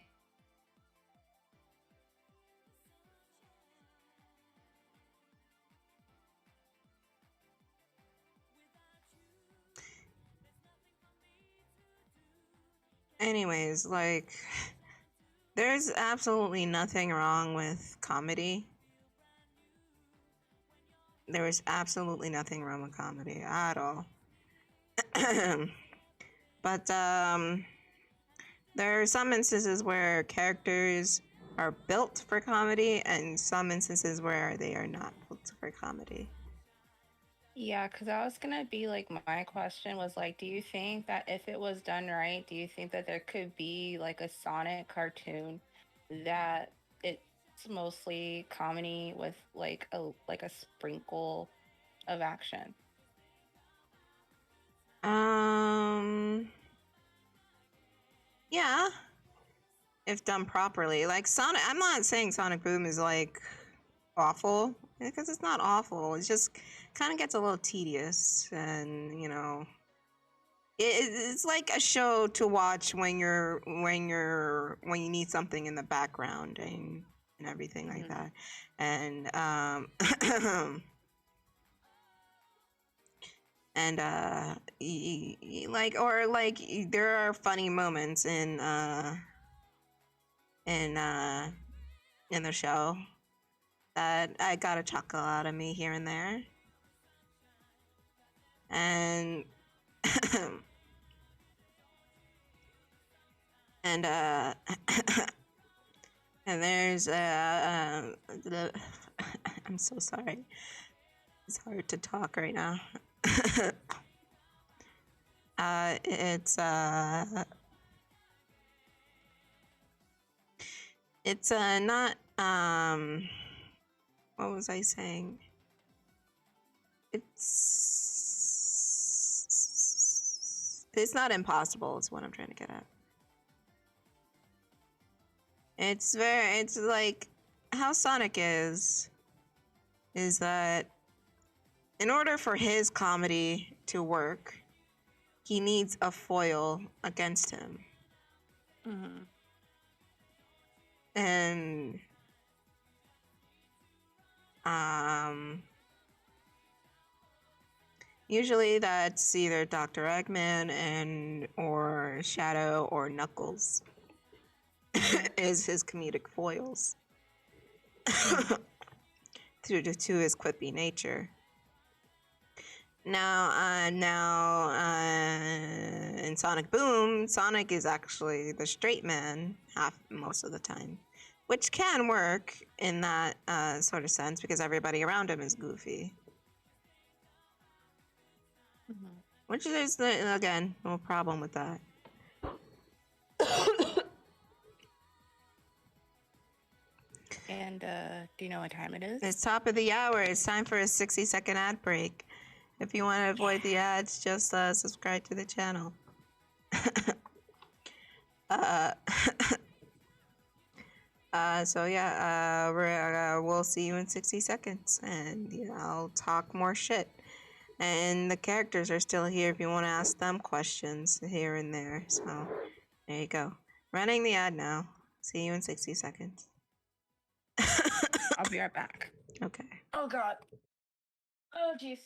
Anyways, like there's absolutely nothing wrong with comedy. There is absolutely nothing wrong with comedy at all. But there are some instances where characters are built for comedy and some instances where they are not built for comedy. Yeah, because that was gonna be like my question was like, do you think that if it was done right, do you think that there could be like a Sonic cartoon that it's mostly comedy with like a sprinkle of action? Um yeah, if done properly. Like Sonic, I'm not saying Sonic Boom is like awful because it's not awful. It just kind of gets a little tedious, and it's like a show to watch when you need something in the background and everything like Mm-hmm. that, and and like or like there are funny moments in uh in the show that I got a chuckle out of me here and there. And and and there's I'm so sorry. It's hard to talk right now. It's not what was I saying? It's not impossible is what I'm trying to get at. It's like how Sonic is that in order for his comedy to work, he needs a foil against him. Mm-hmm. And usually that's either Dr. Eggman and or Shadow or Knuckles is his comedic foils due to his quippy nature. Now, in Sonic Boom, Sonic is actually the straight man most of the time, which can work in that sort of sense because everybody around him is goofy. Mm-hmm. Which is again no problem with that. And do you know what time it is? It's top of the hour. It's time for a 60-second ad break. If you want to avoid the ads, just subscribe to the channel. So yeah, we'll see you in 60 seconds, and I'll talk more shit. And the characters are still here if you want to ask them questions here and there. So there you go. Running the ad now. See you in 60 seconds. I'll be right back. Okay. Oh God. Oh jeez.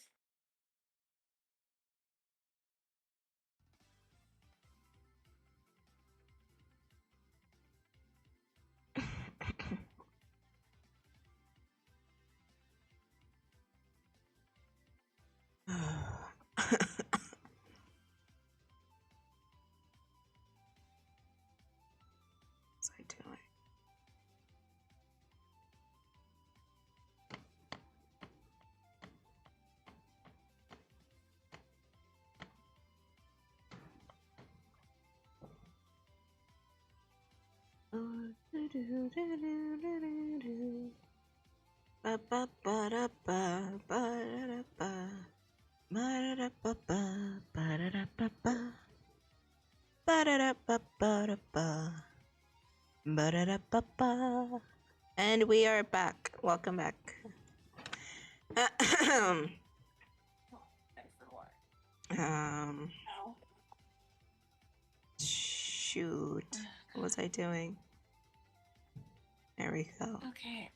What's I doing? Ba ba ba da ba ba da ba ba da ba ba ba da ba ba ba da ba ba da ba ba da ba ba. And we are back. Welcome back. Ow. Shoot. What was I doing? There we go. Okay.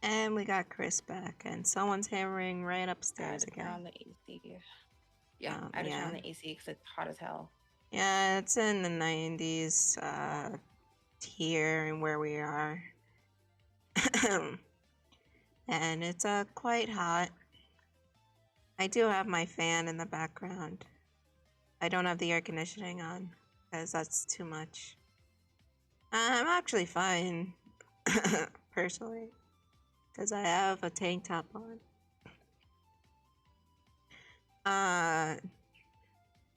And we got Kris back, and someone's hammering right upstairs Turn on again. the AC. Yeah, I had to turn on the AC because it's hot as hell. Yeah, it's in the 90s here and where we are. And it's quite hot. I do have my fan in the background. I don't have the air conditioning on because that's too much. I'm actually fine, personally, because I have a tank top on.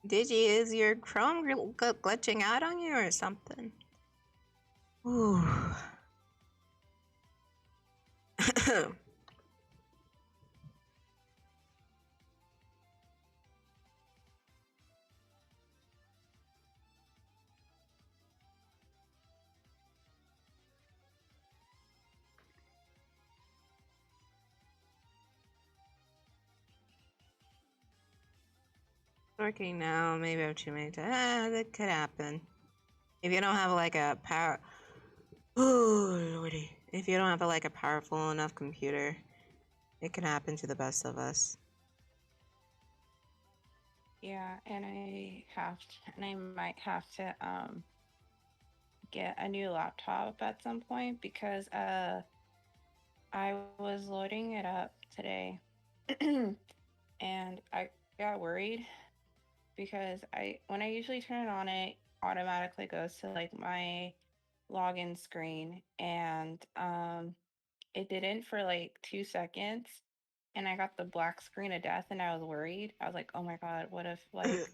Digi, is your Chrome glitching out on you or something? Ooh. Working now, maybe I'm too many times. That could happen. If you don't have like a power, oh lordy, if you don't have like a powerful enough computer, it can happen to the best of us. Yeah, and I might have to get a new laptop at some point because I was loading it up today and I got worried because when I usually turn it on, it automatically goes to like my login screen, and it didn't for like 2 seconds, and I got the black screen of death, and I was worried. I was like, oh my God, what if like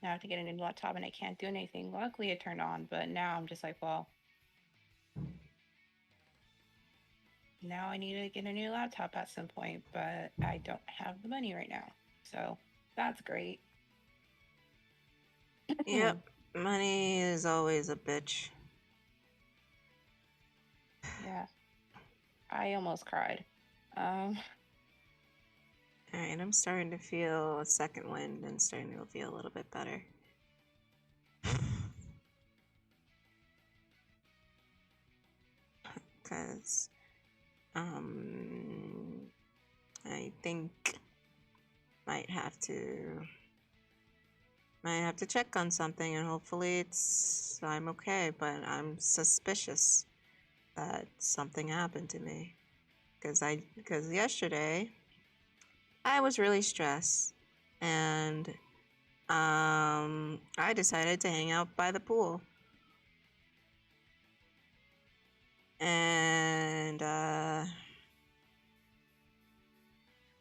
now I have to get a new laptop and I can't do anything? Luckily it turned on, but now I'm just like, well, now I need to get a new laptop at some point, but I don't have the money right now. So that's great. Yep, money is always a bitch. Yeah. I almost cried. Alright, I'm starting to feel a second wind and starting to feel a little bit better. Because, I think might have to check on something, and hopefully I'm okay, but I'm suspicious that something happened to me because yesterday I was really stressed, and I decided to hang out by the pool, and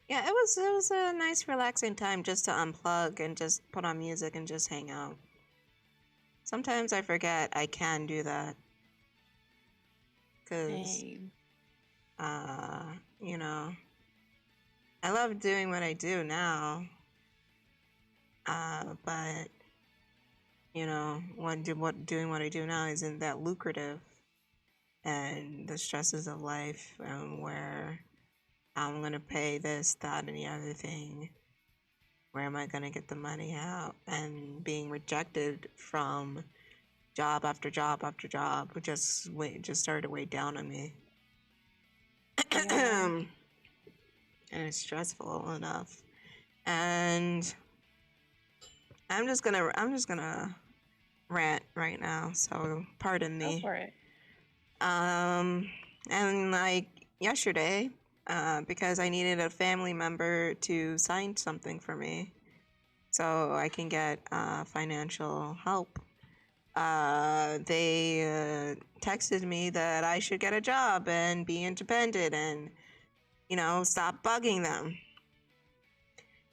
yeah, it was a nice relaxing time just to unplug and just put on music and just hang out. Sometimes I forget I can do that because Same. you know, I love doing what I do now, but you know, doing what I do now isn't that lucrative, and the stresses of life, where I'm gonna pay this, that, and the other thing. Where am I gonna get the money out? And being rejected from job after job after job just started to weigh down on me. Yeah. And it's stressful enough. And I'm just gonna rant right now, so pardon Go me. for it. And like yesterday, because I needed a family member to sign something for me so I can get financial help. They texted me that I should get a job and be independent and, you know, stop bugging them.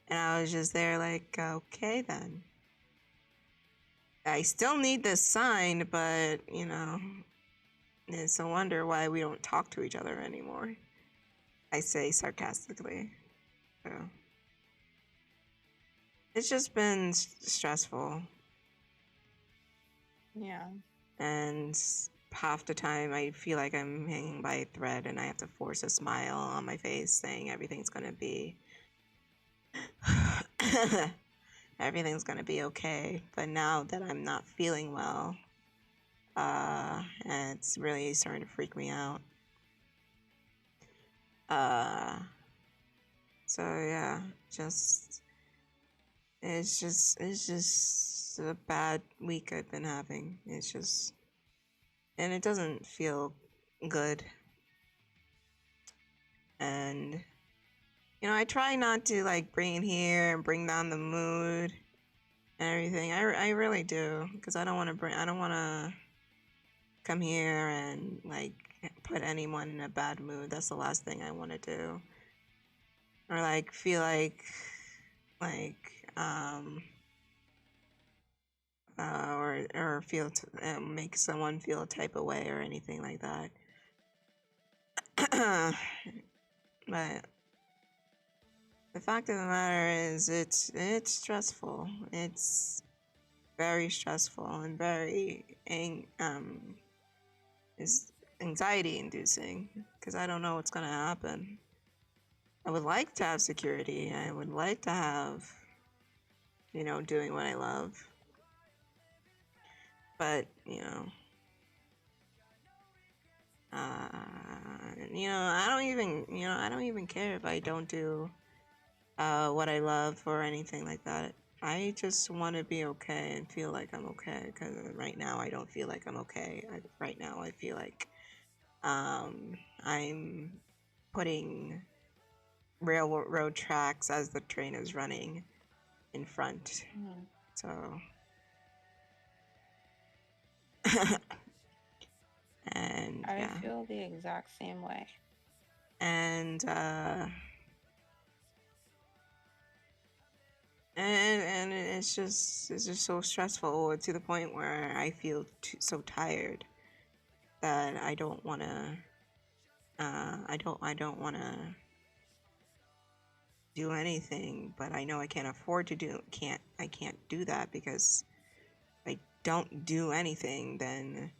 And I was just there like, okay then. I still need this signed, but, you know, it's a wonder why we don't talk to each other anymore. I say sarcastically. So. It's just been stressful. Yeah. And half the time I feel like I'm hanging by a thread and I have to force a smile on my face saying everything's gonna be everything's gonna be okay. But now that I'm not feeling well, and it's really starting to freak me out. So yeah, it's just a bad week I've been having. And it doesn't feel good. And you know, I try not to like bring it here and bring down the mood and everything. I really do, because I don't want to come here and like put anyone in a bad mood. That's the last thing I want to do. Or like feel like or feel make someone feel a type of way or anything like that. But the fact of the matter is, it's stressful. It's very stressful and very is anxiety inducing, because I don't know what's gonna happen. I would like to have security. I would like to have, you know, doing what I love. But you know, I don't even care if I don't do what I love or anything like that. I just want to be okay and feel like I'm okay, because right now I don't feel like I'm okay. Right now I feel like I'm putting railroad tracks as the train is running in front. Mhm. So and I yeah, feel the exact same way. and and it's just so stressful to the point where I feel so tired that I don't want to I don't want to do anything, but I know I can't afford to I can't do that, because if I don't do anything, then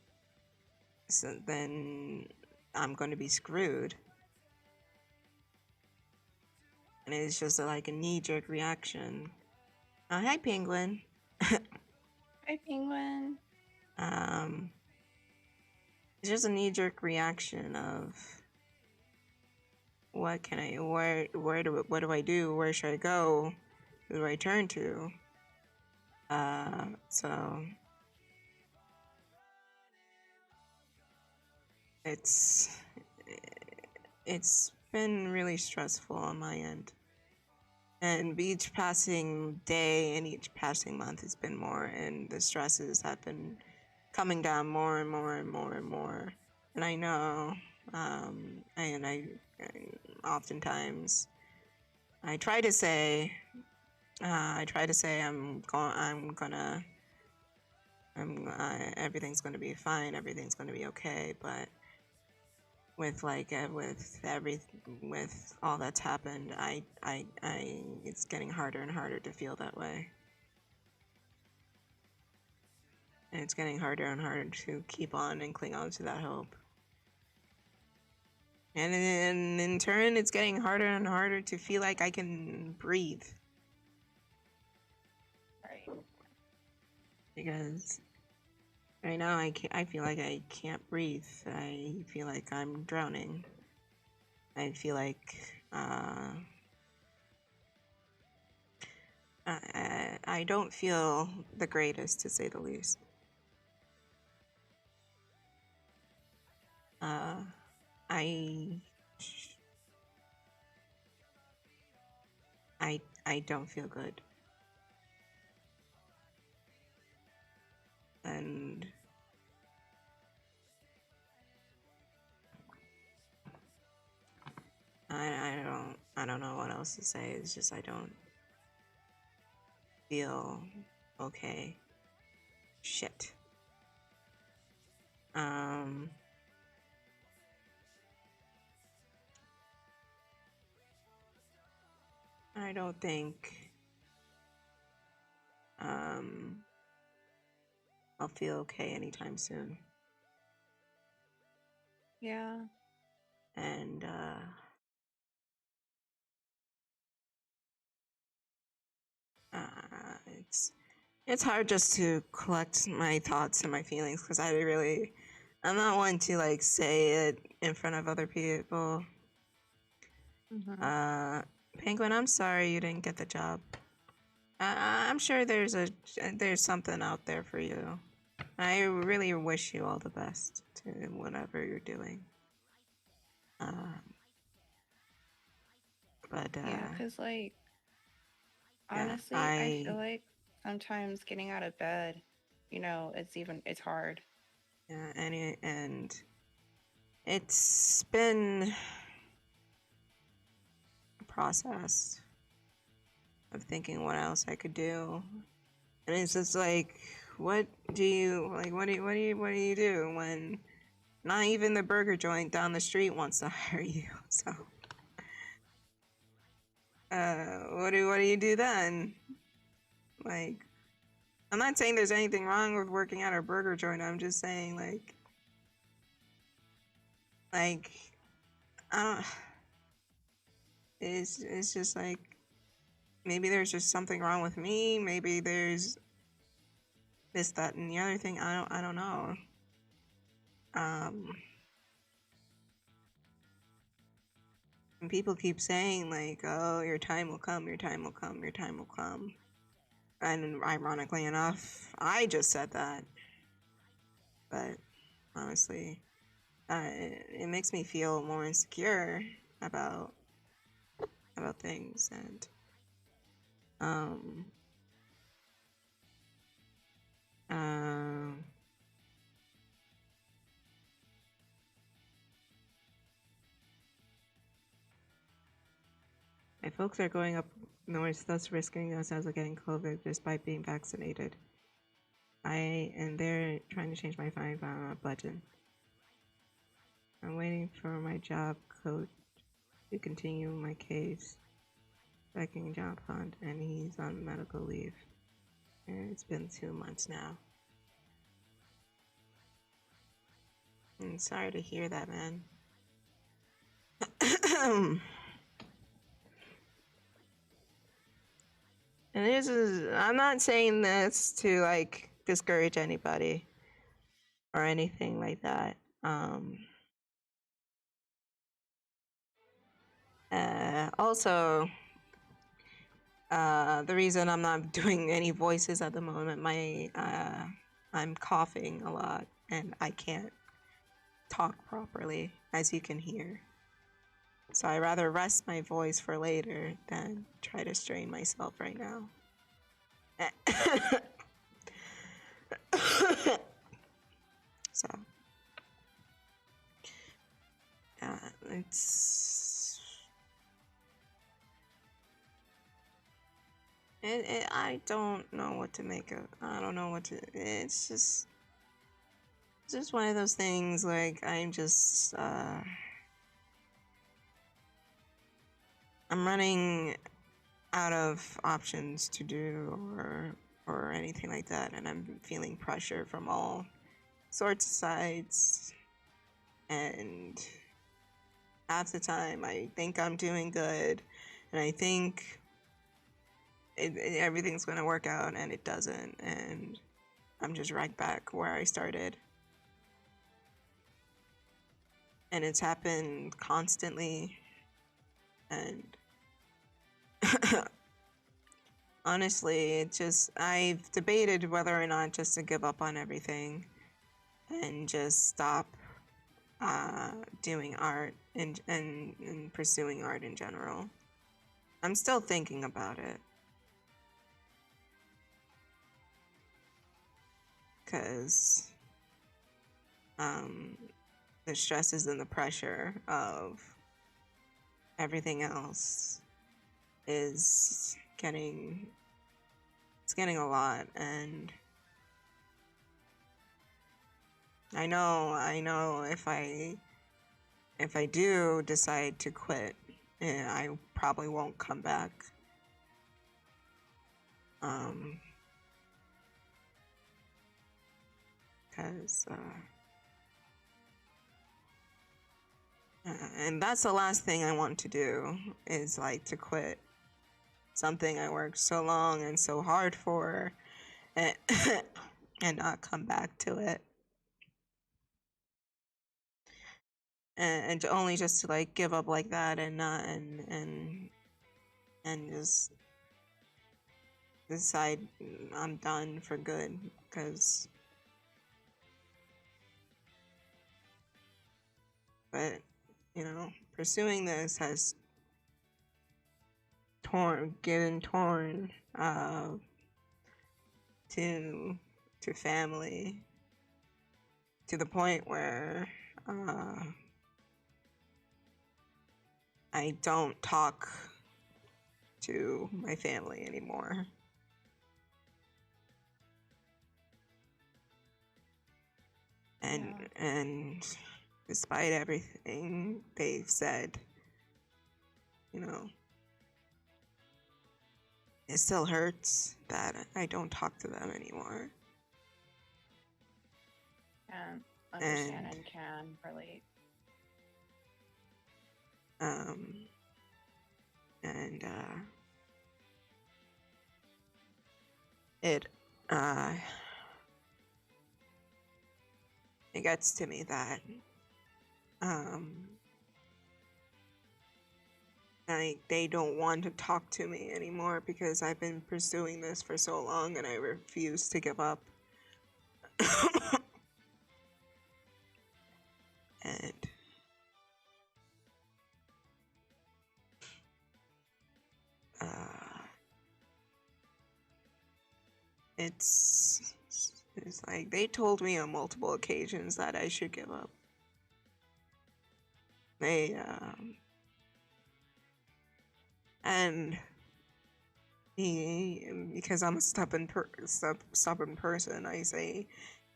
I'm going to be screwed. And it's just like a knee-jerk reaction. Hi, Penguin. Hi, Penguin. It's just a knee-jerk reaction of what do I do? Where should I go? Who do I turn to? So it's been really stressful on my end. And each passing day and each passing month has been more, and the stresses have been coming down more and more and more and more. And I know, I oftentimes I try to say, everything's gonna be fine, everything's gonna be okay, but with with all that's happened, it's getting harder and harder to feel that way. And it's getting harder and harder to keep on and cling on to that hope. And in turn, it's getting harder and harder to feel like I can breathe. Right. Because right now I feel like I can't breathe. I feel like I'm drowning. I feel like I don't feel the greatest, to say the least. I don't feel good. And I don't know what else to say. It's just I don't feel okay. Shit. I don't think I'll feel okay anytime soon. Yeah. And it's hard just to collect my thoughts and my feelings because I'm not one to like say it in front of other people. Mm-hmm. Penguin, I'm sorry you didn't get the job. I'm sure there's something out there for you. I really wish you all the best to whatever you're doing. But Yeah, because like yeah, honestly, I feel like sometimes getting out of bed, it's hard. Yeah, and it's been a process of thinking what else I could do, and it's just like, what do you do when not even the burger joint down the street wants to hire you? So, what do you do then? Like, I'm not saying there's anything wrong with working at a burger joint. I'm just saying like I don't. It's just like maybe there's just something wrong with me. Maybe there's this, that, and the other thing. I don't know. And people keep saying like, "Oh, your time will come. Your time will come. Your time will come." And ironically enough, I just said that. But honestly, it makes me feel more insecure about things, and um um my folks are going up north, thus risking themselves of getting COVID despite being vaccinated. And they're trying to change my fine, but I'm not budging. I'm waiting for my job coach to continue my case, checking job hunt, and he's on medical leave. And it's been 2 months now. I'm sorry to hear that, man. And I'm not saying this to like discourage anybody or anything like that. Also, the reason I'm not doing any voices at the moment, I'm coughing a lot and I can't talk properly, as you can hear. So I rather rest my voice for later than try to strain myself right now. So, it's I don't know what to make of. I don't know what to. It's just one of those things. Like I'm just I'm running out of options to do or anything like that, and I'm feeling pressure from all sorts of sides, and half the time I think I'm doing good and I think everything's gonna work out, and it doesn't, and I'm just right back where I started. And it's happened constantly, and honestly, I've debated whether or not just to give up on everything and just stop doing art and pursuing art in general. I'm still thinking about it. Because the stresses and the pressure of everything else is getting a lot, and I know if I do decide to quit, I probably won't come back. Because and that's the last thing I want to do, is like to quit something I worked so long and so hard for, and, and not come back to it. And only just to like give up like that and not and just decide I'm done for good. Because but you know, pursuing this has given torn to family, to the point where I don't talk to my family anymore. And despite everything they've said, you know, it still hurts that I don't talk to them anymore. Can understand and can relate. It gets to me that like they don't want to talk to me anymore because I've been pursuing this for so long and I refuse to give up. And it's like they told me on multiple occasions that I should give up. And because I'm a stubborn person, I say,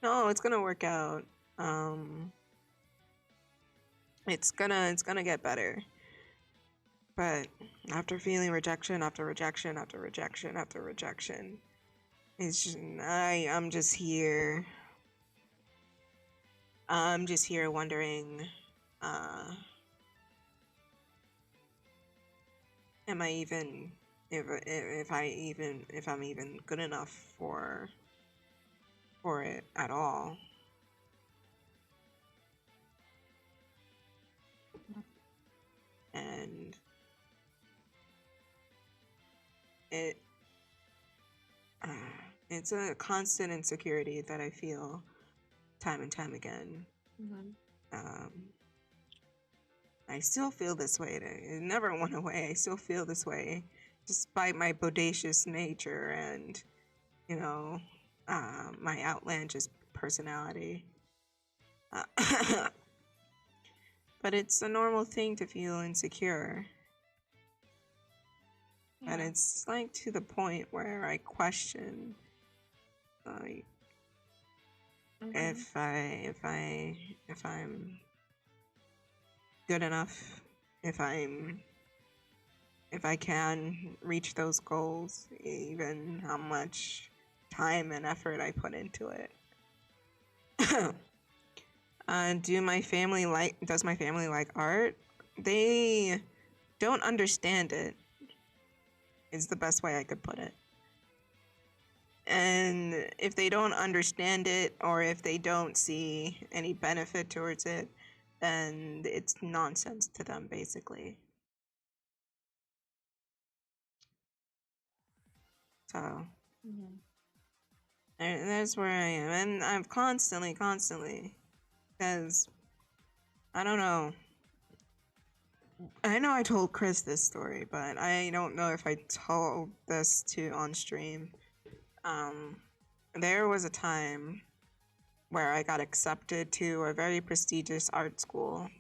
no, it's gonna work out. It's gonna get better. But after feeling rejection after rejection after rejection after rejection, it's just, I'm just here. I'm just here wondering, am I even, if I'm even good enough for it at all? And it's a constant insecurity that I feel time and time again. I still feel this way. It never went away. I still feel this way, despite my bodacious nature and, you know, my outlandish personality. But it's a normal thing to feel insecure. And it's like to the point where I question, like, if I'm good enough, if I'm if I can reach those goals, even how much time and effort I put into it. Does my family like art? They don't understand it, is the best way I could put it. And if they don't understand it, or if they don't see any benefit towards it, then it's nonsense to them, basically. So that's where I am, and I'm constantly, because I don't know. I know I told Kris this story, but I don't know if I told this on stream. There was a time where I got accepted to a very prestigious art school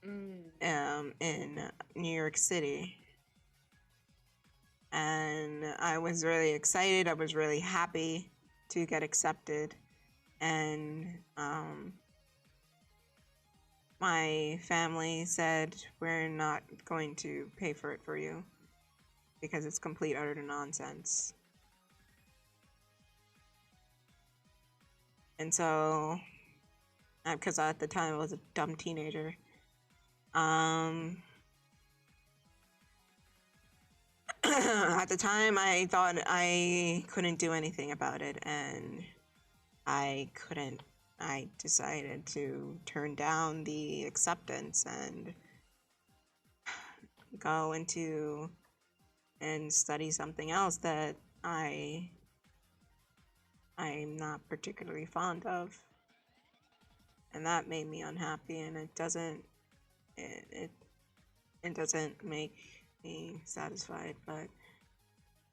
in New York City. And I was really excited. I was really happy to get accepted. And my family said, we're not going to pay for it for you because it's complete utter nonsense. And so, because at the time I was a dumb teenager, at the time I thought I couldn't do anything about it, and I decided to turn down the acceptance and go into and study something else that I'm not particularly fond of. And that made me unhappy, and it doesn't make me satisfied. But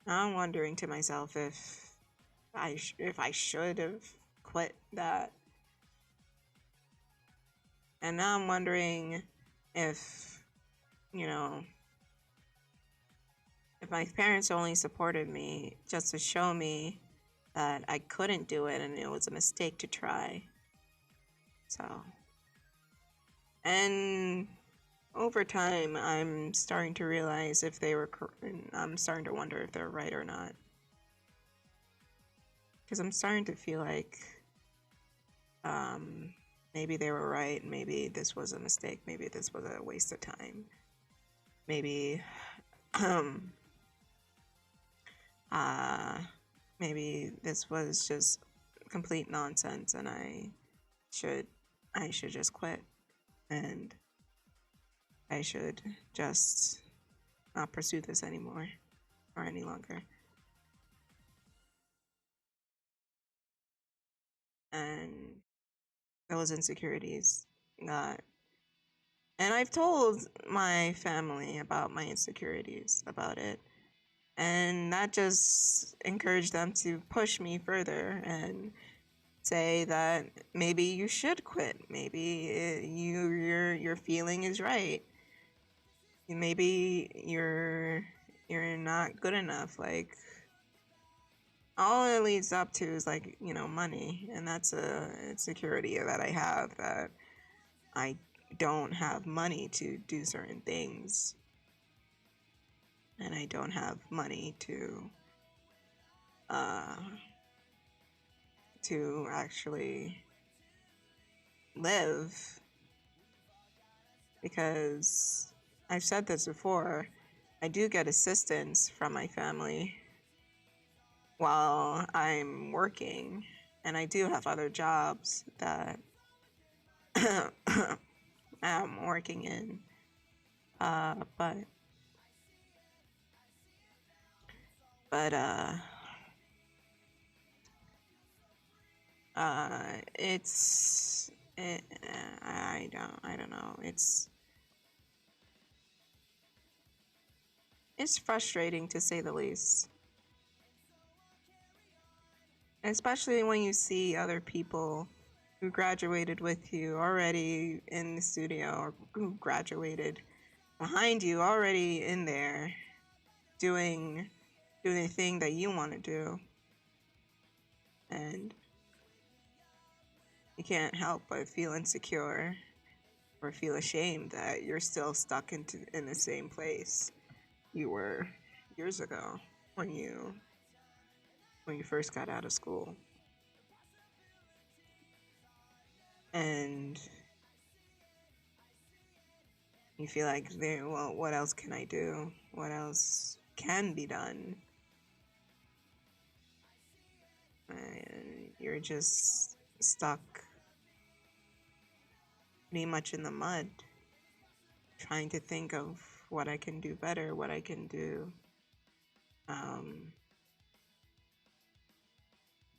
now I'm wondering to myself if I should have quit that. And now I'm wondering if, if my parents only supported me just to show me that I couldn't do it and it was a mistake to try. So, and over time, I'm starting to realize if they were, I'm starting to wonder if they're right or not. Because I'm starting to feel like maybe they were right, maybe this was a mistake, maybe this was a waste of time. Maybe, maybe this was just complete nonsense and I should just quit, and I should just not pursue this anymore or any longer. And those insecurities got, and I've told my family about my insecurities about it, and that just encouraged them to push me further and say that maybe you should quit. Maybe your feeling is right. Maybe you're not good enough. Like, all it leads up to is like, money, and that's a insecurity that I have, that I don't have money to do certain things, and I don't have money to actually live, because I've said this before, I do get assistance from my family while I'm working, and I do have other jobs that I'm working in, but I don't know, it's frustrating, to say the least, especially when you see other people who graduated with you already in the studio, or who graduated behind you already in there doing the thing that you want to do, and you can't help but feel insecure or feel ashamed that you're still stuck in the same place you were years ago when you first got out of school. And you feel like, well, what else can I do? What else can be done? And you're just stuck pretty much in the mud, trying to think of what I can do better, what I can do,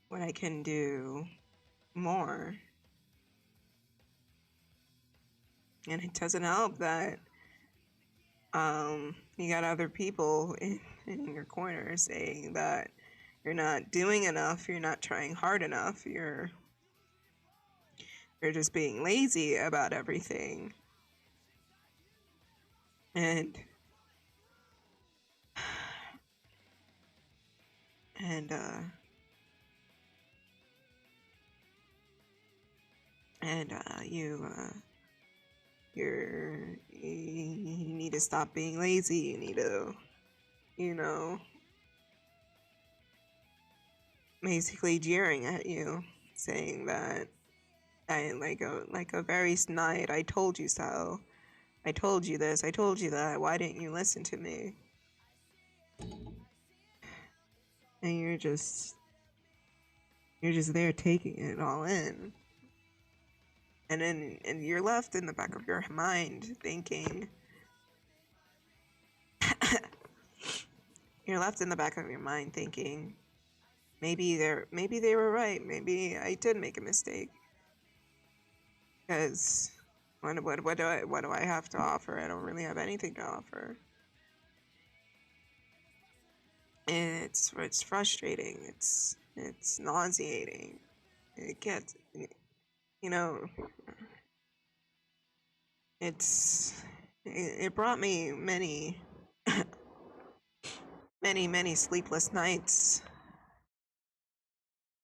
what I can do more. And it doesn't help that you got other people in your corner saying that you're not doing enough, you're not trying hard enough, you're just being lazy about everything. And you need to stop being lazy. You need to, basically jeering at you, saying that like a very snide, I told you so, I told you this, I told you that, why didn't you listen to me? And you're just there taking it all in. And then you're left in the back of your mind thinking, you're left in the back of your mind thinking, maybe they were right. Maybe I did make a mistake. Because what do I have to offer? I don't really have anything to offer. And it's frustrating. It's nauseating. It gets, it brought me many many sleepless nights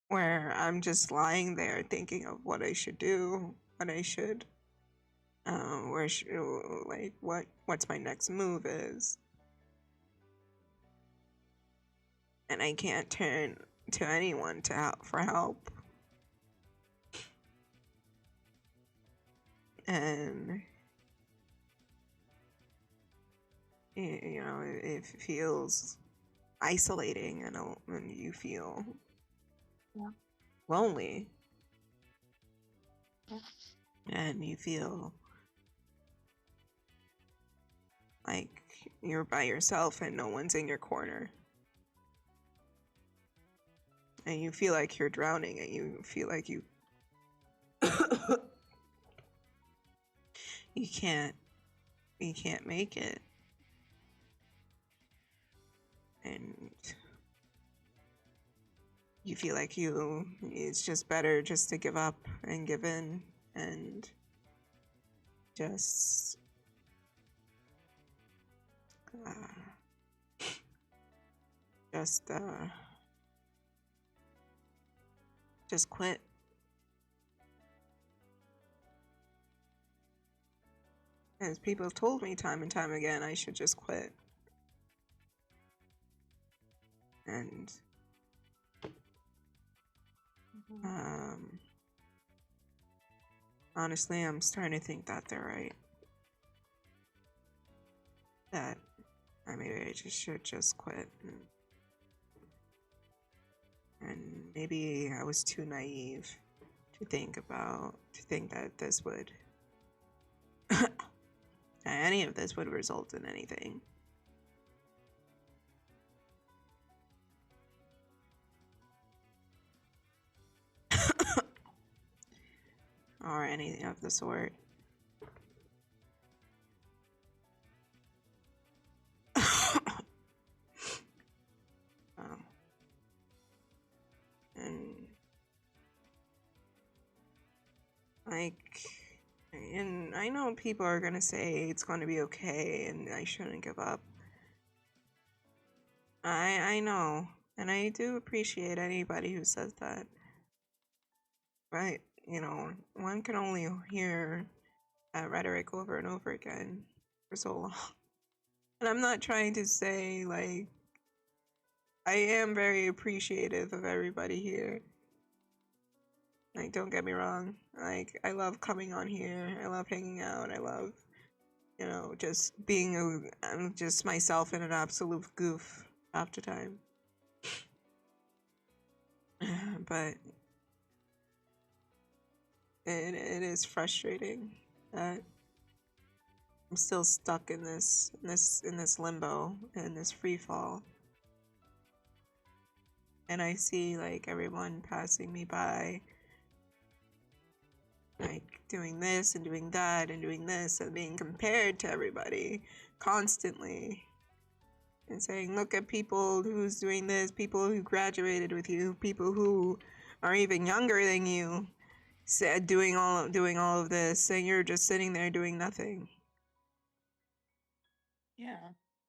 where I'm just lying there thinking of what I should do, what I should, what's my next move is. And I can't turn to anyone for help. And it feels isolating, and you feel lonely. Yeah. And you feel like you're by yourself and no one's in your corner. And you feel like you're drowning, and you feel like you you can't make it. And you feel like it's just better just to give up and give in and just quit. As people have told me time and time again, I should just quit. And honestly, I'm starting to think that they're right. That maybe I should just quit. And maybe I was too naive to think that this would any of this would result in anything. Or anything of the sort. And I know people are gonna say it's gonna be okay and I shouldn't give up. I know, and I do appreciate anybody who says that. But, one can only hear that rhetoric over and over again for so long. And I'm not trying to say, like, I am very appreciative of everybody here. Like, don't get me wrong. Like, I love coming on here. I love hanging out. I love, you know, just being I'm just myself in an absolute goof half the time. But it is frustrating that I'm still stuck in this limbo, in this free fall. And I see like everyone passing me by, like doing this and doing that and doing this and being compared to everybody constantly. And saying, look at people who's doing this, people who graduated with you, people who are even younger than you, doing all of this, and you're just sitting there doing nothing. Yeah.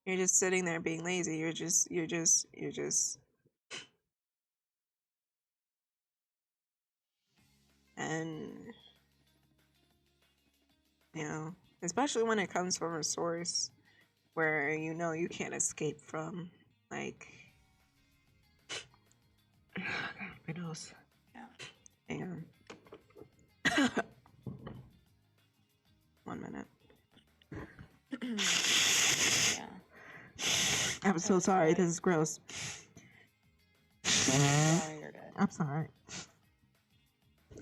You're just sitting there being lazy. You're just and you know, especially when it comes from a source where you know you can't escape from, like my nose. Yeah. Hang on. 1 minute. Yeah. I'm so sorry. This is gross. Sorry, you're good. I'm sorry.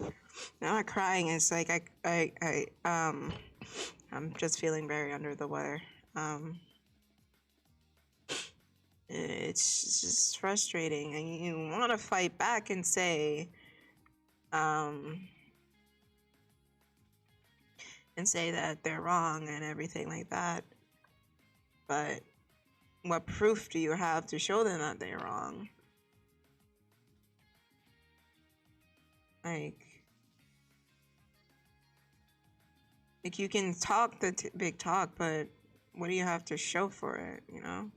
I'm not crying. It's like I'm just feeling very under the weather. It's just frustrating, and you want to fight back and say, that they're wrong and everything like that. But what proof do you have to show them that they're wrong? Like you can talk the big talk, but what do you have to show for it, you know?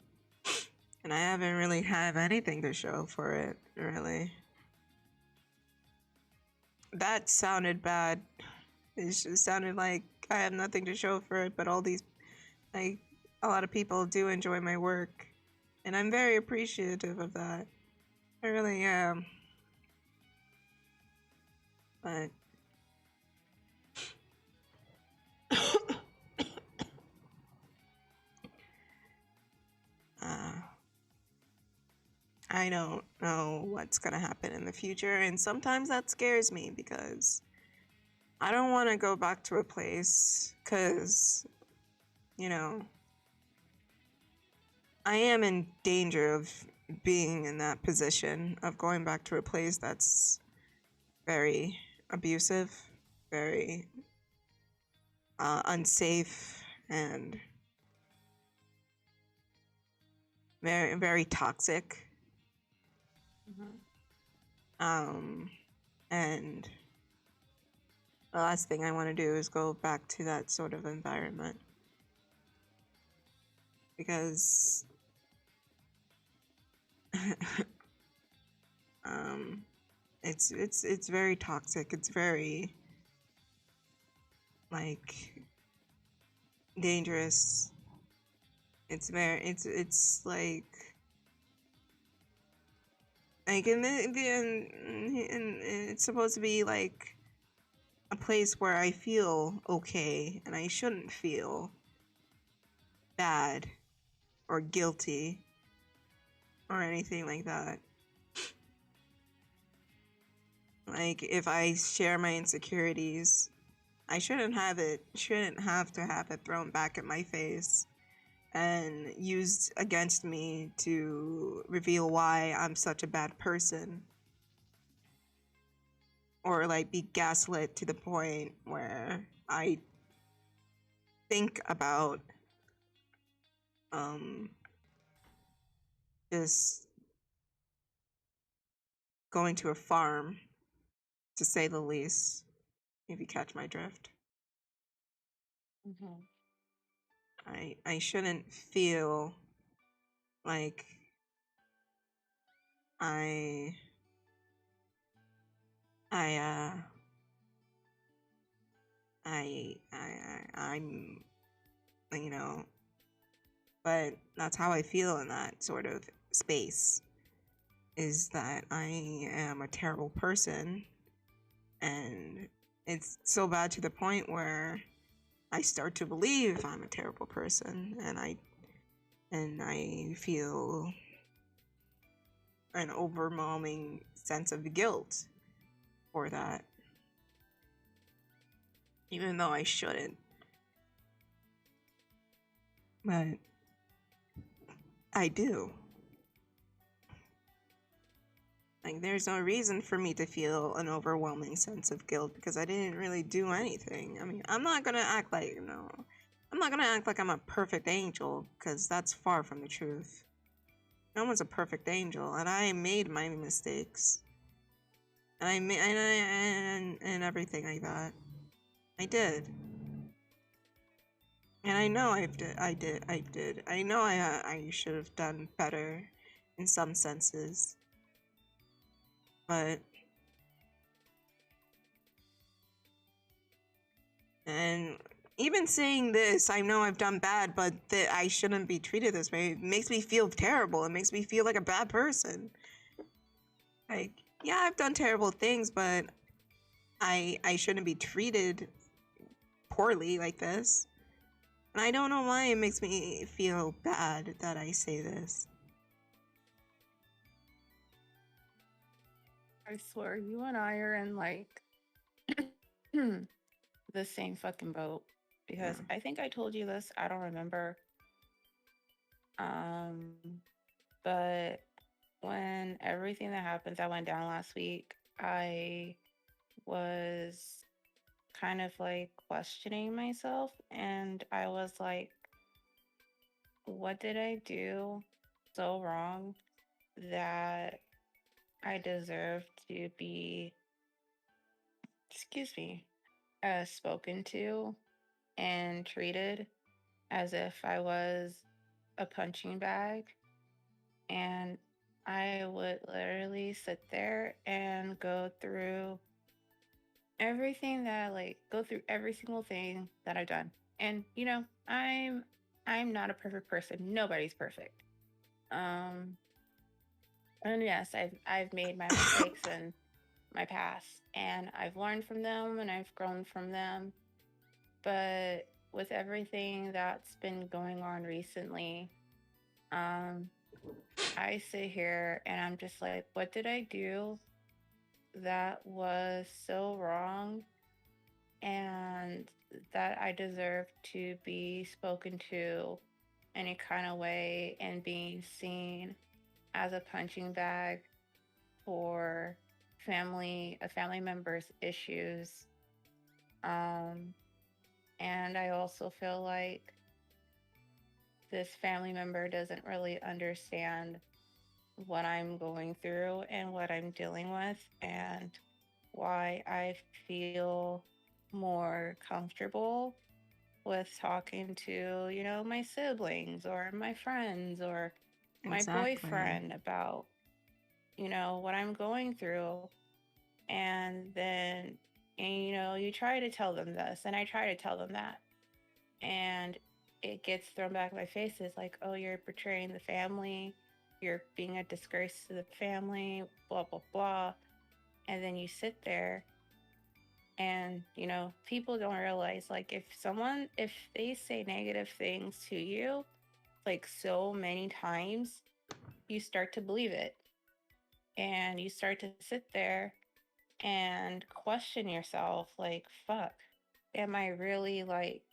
And I haven't really have anything to show for it, really. That sounded bad. It just sounded like I have nothing to show for it, but all these, like, a lot of people do enjoy my work. And I'm very appreciative of that. I really am. But I don't know what's gonna happen in the future, and sometimes that scares me because I don't want to go back to a place, because, you know, I am in danger of being in that position of going back to a place that's very abusive, very unsafe, and very, very toxic. And the last thing I want to do is go back to that sort of environment, because it's very toxic. It's very, like, dangerous. It's like in it's supposed to be like a place where I feel okay, and I shouldn't feel bad or guilty or anything like that. Like, if I share my insecurities, I shouldn't have to have it thrown back at my face and used against me to reveal why I'm such a bad person, or like be gaslit to the point where I think about just going to a farm, to say the least, if you catch my drift. I shouldn't feel like I'm, you know, But that's how I feel in that sort of space, is that I am a terrible person, and it's so bad to the point where I start to believe I'm a terrible person, and I feel an overwhelming sense of guilt for that, even though I shouldn't. But I do. Like, there's no reason for me to feel an overwhelming sense of guilt because I didn't really do anything. I mean, I'm not gonna act like, I'm not gonna act like I'm a perfect angel, because that's far from the truth. No one's a perfect angel, and I made my mistakes. And I made, and everything like that. I did. And I know I did. I know I should have done better in some senses. But and even saying this, I know I've done bad, but that I shouldn't be treated this way. It makes me feel terrible. It makes me feel like a bad person. Like, yeah, I've done terrible things, but I shouldn't be treated poorly like this. And I don't know why it makes me feel bad that I say this. I swear, you and I are in like the same fucking boat. Because Yeah. I think I told you this, I don't remember. But when everything that happened that went down last week, I was kind of like questioning myself, and I was like, what did I do so wrong that I deserve to be, excuse me, spoken to and treated as if I was a punching bag? And I would literally sit there and go through everything that go through every single thing that I've done. And I'm not a perfect person. Nobody's perfect. Um and yes, I've made my mistakes in my past, and I've learned from them and I've grown from them. But with everything that's been going on recently, I sit here and I'm just like, what did I do that was so wrong and that I deserve to be spoken to any kind of way and being seen as a punching bag for a family member's issues? And I also feel like this family member doesn't really understand what I'm going through and what I'm dealing with, and why I feel more comfortable with talking to, my siblings or my friends or my Exactly. boyfriend about, what I'm going through. And then, you try to tell them this, and I try to tell them that. And it gets thrown back in my face. It's like, oh, you're betraying the family. You're being a disgrace to the family, blah, blah, blah. And then you sit there and, people don't realize, like, if they say negative things to you, like, so many times, you start to believe it. And you start to sit there and question yourself, like, fuck, am I really like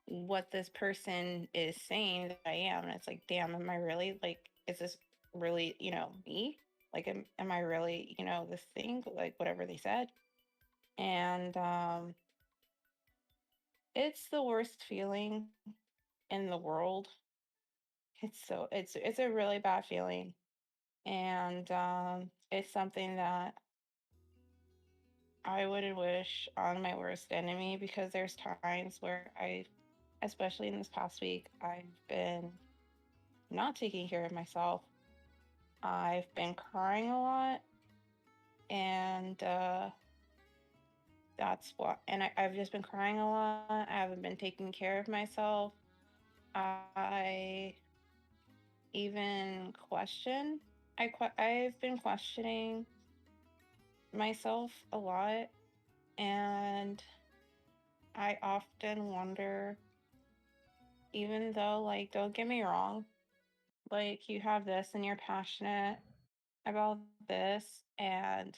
what this person is saying that I am? And it's like, damn, am I really like, is this really, me? Like, am I really, this thing, like whatever they said? And it's the worst feeling in the world. It's a really bad feeling. And it's something that I wouldn't wish on my worst enemy, because there's times where especially in this past week, I've been not taking care of myself. I've been crying a lot, and I've just been crying a lot. I haven't been taking care of myself. I even question. I've been questioning myself a lot, and I often wonder, even though, like, don't get me wrong, like, you have this and you're passionate about this, and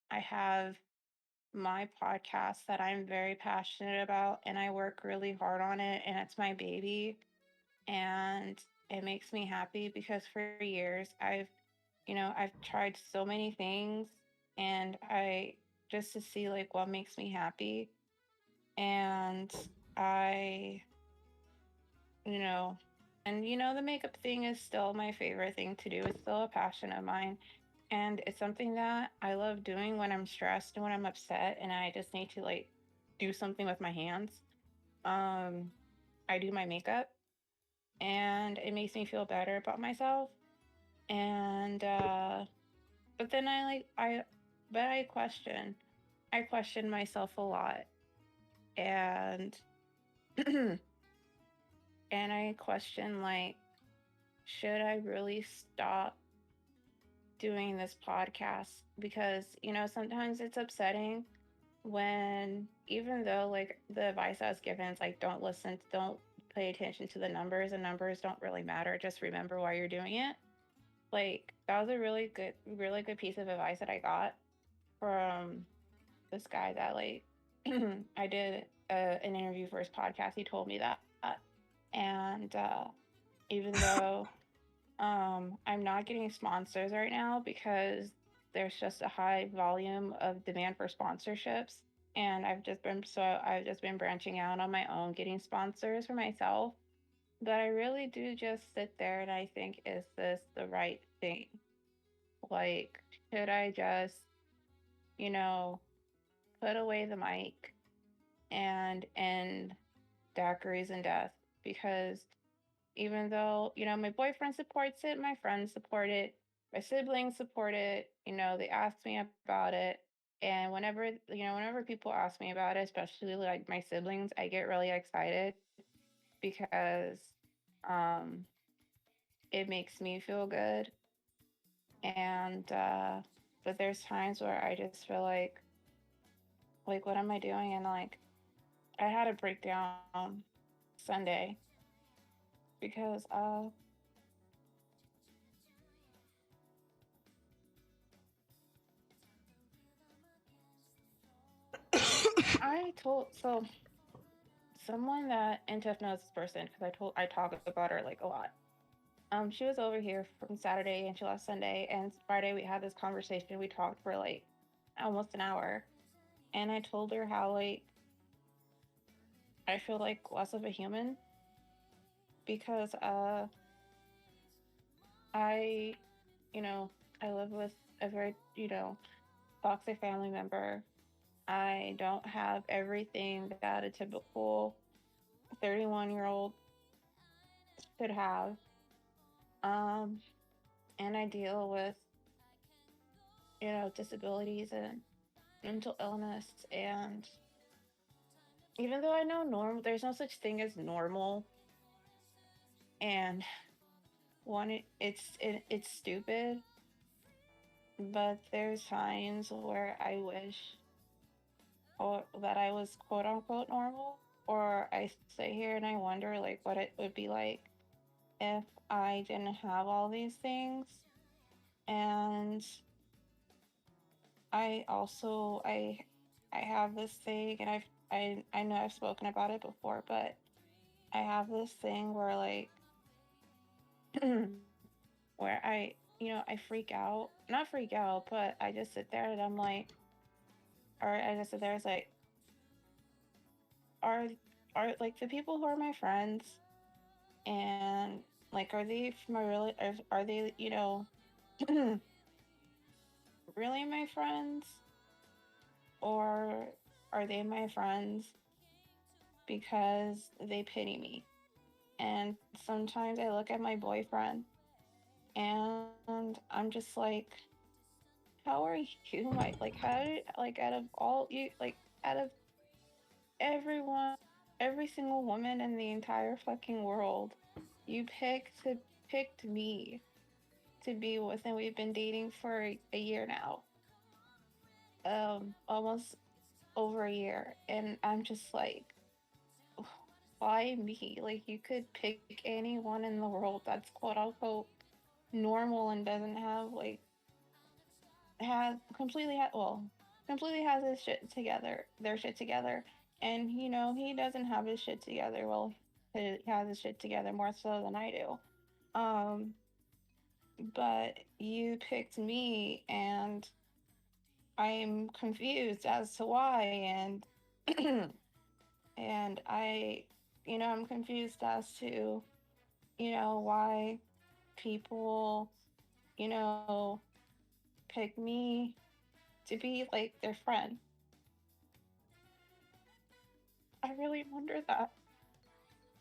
I have my podcast that I'm very passionate about, and I work really hard on it, and it's my baby, and it makes me happy because for years I've tried so many things, and I just to see like what makes me happy, and I you know and the makeup thing is still my favorite thing to do. It's still a passion of mine, and it's something that I love doing when I'm stressed and when I'm upset and I just need to like do something with my hands. um I do my makeup, and it makes me feel better about myself. And but then I question myself a lot, and and I question, like, should I really stop doing this podcast? Because sometimes it's upsetting when, even though like the advice I was given is like, don't pay attention to the numbers, and numbers don't really matter, just remember why you're doing it. Like, that was a really good piece of advice that I got from this guy that, like, I did an interview for his podcast. He told me that. And even though I'm not getting sponsors right now because there's just a high volume of demand for sponsorships, and I've just been branching out on my own, getting sponsors for myself. But I really do just sit there and I think, is this the right thing? Like, should I just, you know, put away the mic and end daiquiris and death? Because even though, my boyfriend supports it, my friends support it, my siblings support it, they ask me about it. And whenever people ask me about it, especially like my siblings, I get really excited because um, it makes me feel good. And but there's times where I just feel like, what am I doing? And like, I had a breakdown Sunday because I told so someone that, and Tiff knows this person because I talk about her like a lot. She was over here from Saturday and she left Sunday, and Friday we had this conversation. We talked for like almost an hour, and I told her how, like, I feel like less of a human because I you know I live with a very toxic family member. I don't have everything that a typical 31-year-old should have. Um, and I deal with, disabilities and mental illness. And even though I know there's no such thing as normal, and it's stupid, but there's times where I wish or that I was quote unquote normal, or I sit here and I wonder like what it would be like if I didn't have all these things. And I also I have this thing, and I know I've spoken about it before, but I have this thing where like where I freak out. Not freak out, but I just sit there and I'm like, or I just sit there, it's like, are are like the people who are my friends, and like, are they from a really are they, really my friends, or are they my friends because they pity me? And sometimes I look at my boyfriend and I'm just like, how are you like, how did, like, out of all you, like, out of everyone every single woman in the entire fucking world. You picked me to be with, and we've been dating for a year now. Almost over a year, and I'm just like, why me? Like, you could pick anyone in the world that's quote unquote normal and doesn't have like has completely completely has his shit together, their shit together, and he doesn't have his shit together. Well, he has his shit together more so than I do. But you picked me, and I'm confused as to why, and and I'm confused as to why people you know pick me to be like their friend. I really wonder that.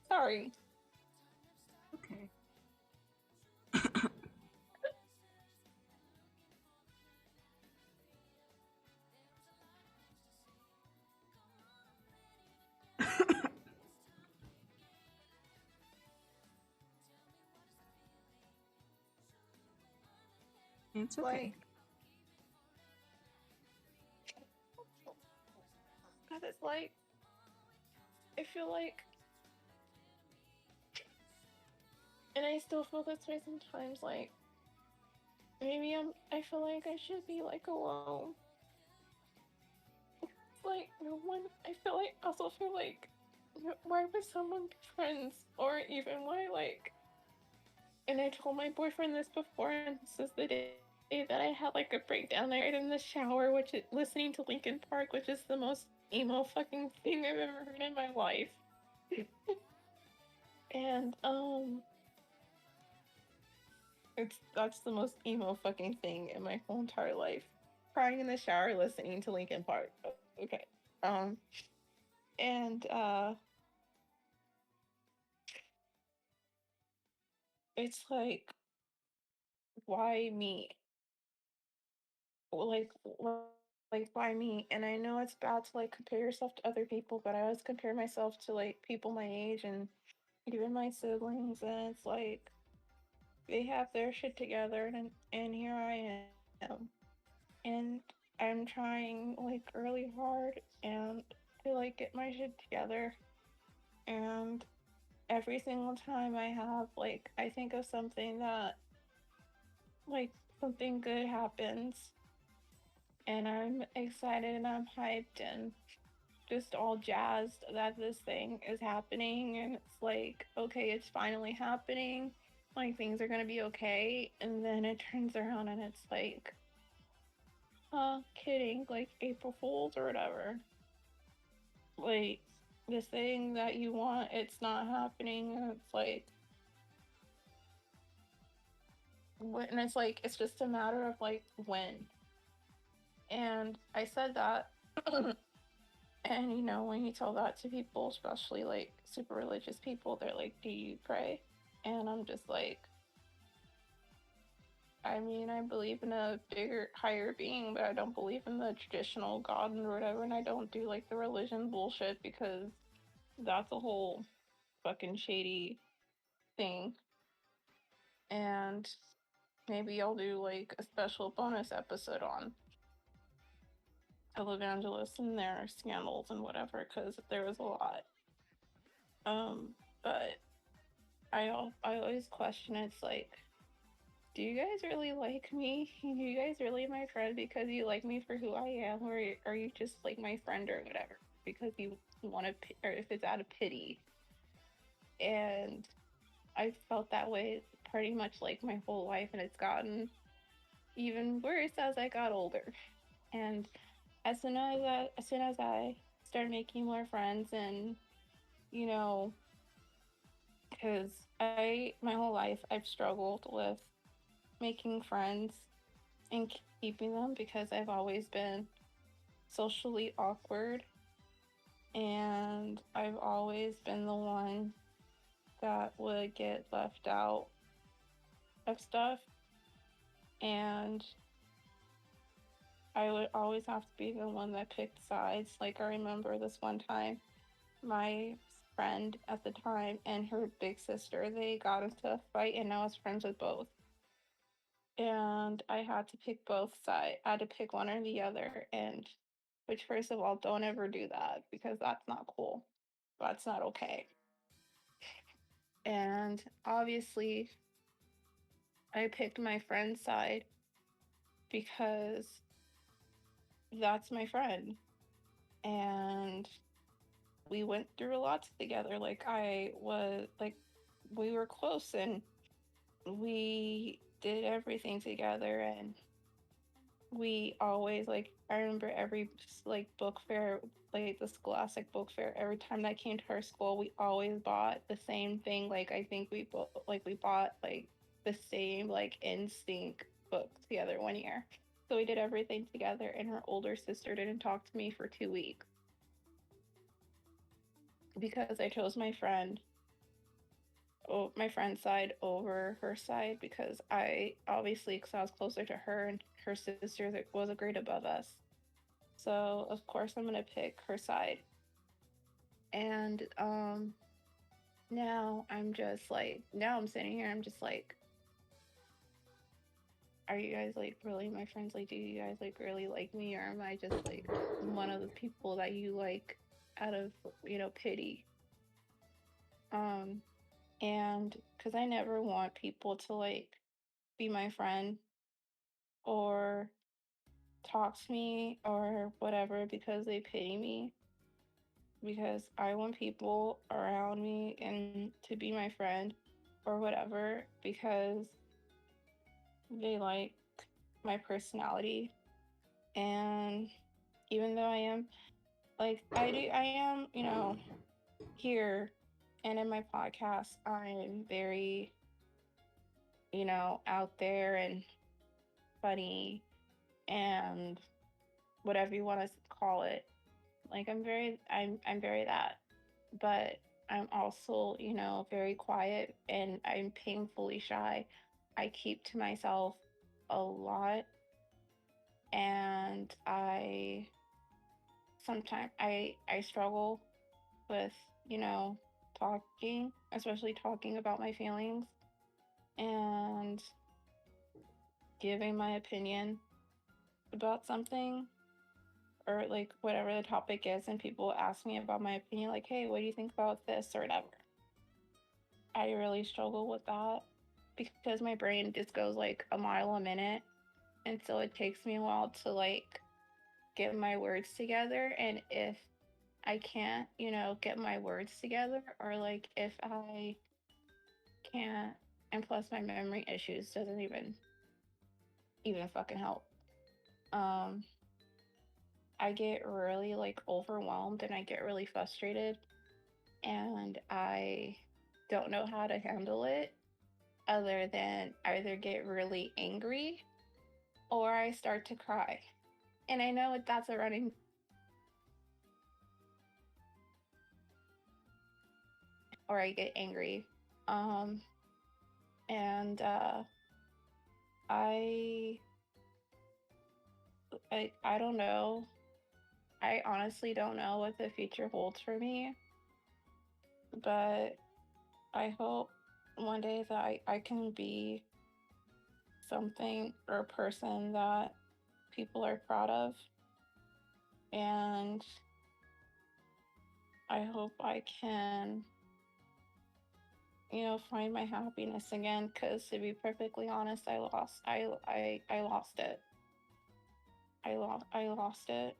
Sorry. Okay. It's okay. Like, because it's like, I feel like, and I still feel this way sometimes, like, maybe I feel like I should be, like, alone. It's like, no one, I feel like, also feel like, why would someone be friends? Or even why, like, and I told my boyfriend this before, and this is the day that I had, like, a breakdown. I cried in the shower, listening to Linkin Park, which is the most emo fucking thing I've ever heard in my life. And that's the most emo fucking thing in my whole entire life. Crying in the shower listening to Linkin Park. Okay. And it's like, why me? Like why me? And I know it's bad to like compare yourself to other people, but I always compare myself to like people my age and even my siblings, and it's like they have their shit together, and here I am, and I'm trying like really hard and to like get my shit together, and every single time I think of something that like something good happens, and I'm excited and I'm hyped and just all jazzed that this thing is happening, and it's like, okay, it's finally happening, like things are gonna be okay, and then it turns around and it's like, kidding, like April Fools or whatever. Like, this thing that you want, it's not happening, and it's like, and it's like, it's just a matter of like when. And I said that, and when you tell that to people, especially like super religious people, they're like, do you pray? And I'm just like, I mean, I believe in a bigger, higher being, but I don't believe in the traditional God or whatever, and I don't do like the religion bullshit because that's a whole fucking shady thing. And maybe I'll do like a special bonus episode on televangelists and their scandals and whatever, because there was a lot. But I always question, it's like, do you guys really like me? Do you guys really my friend because you like me for who I am, or are you just like my friend or whatever because you want to, or if it's out of pity? And I felt that way pretty much like my whole life, and it's gotten even worse as I got older. And as soon as I started making more friends, and you know, because my whole life I've struggled with making friends and keeping them because I've always been socially awkward, and I've always been the one that would get left out of stuff, and I would always have to be the one that picked sides. Like, I remember this one time my friend at the time and her big sister, they got into a fight, and I was friends with both. And I had to pick both sides. I had to pick one or the other. And which, first of all, don't ever do that because that's not cool. That's not okay. And obviously, I picked my friend's side because that's my friend. And we went through a lot together. We were close and we did everything together. And we always, like, I remember every, like, book fair, like the scholastic book fair, every time that came to our school, we always bought the same thing. Like, I think we bought like the same, like, instinct book together one year. So we did everything together, and her older sister didn't talk to me for 2 weeks because I chose my friend's side over her side, because because I was closer to her, and her sister that was a grade above us. So of course I'm gonna pick her side. And now I'm sitting here, I'm just like, are you guys like really my friends? Like, do you guys like really like me, or am I just like one of the people that you like out of, pity? Um and because I never want people to like be my friend or talk to me or whatever because they pity me, because I want people around me and to be my friend or whatever because they like my personality. And even though I am like I am, here and in my podcast, I'm very, out there and funny and whatever you want to call it. Like I'm very that. But I'm also, very quiet and I'm painfully shy. I keep to myself a lot, and I struggle with, talking, especially talking about my feelings and giving my opinion about something, or like whatever the topic is, and people ask me about my opinion, like, hey, what do you think about this or whatever. I really struggle with that because my brain just goes like a mile a minute. And so it takes me a while to like get my words together. And if I can't, get my words together, or like if I can't, and plus my memory issues doesn't even fucking help. Um, I get really like overwhelmed and I get really frustrated, and I don't know how to handle it other than either get really angry or I start to cry. And I know that's a running, or I get angry. Um, and I, I don't know. I honestly don't know what the future holds for me, but I hope one day that I can be something or a person that people are proud of. And I hope I can, find my happiness again. Because to be perfectly honest, I lost it. I lost it.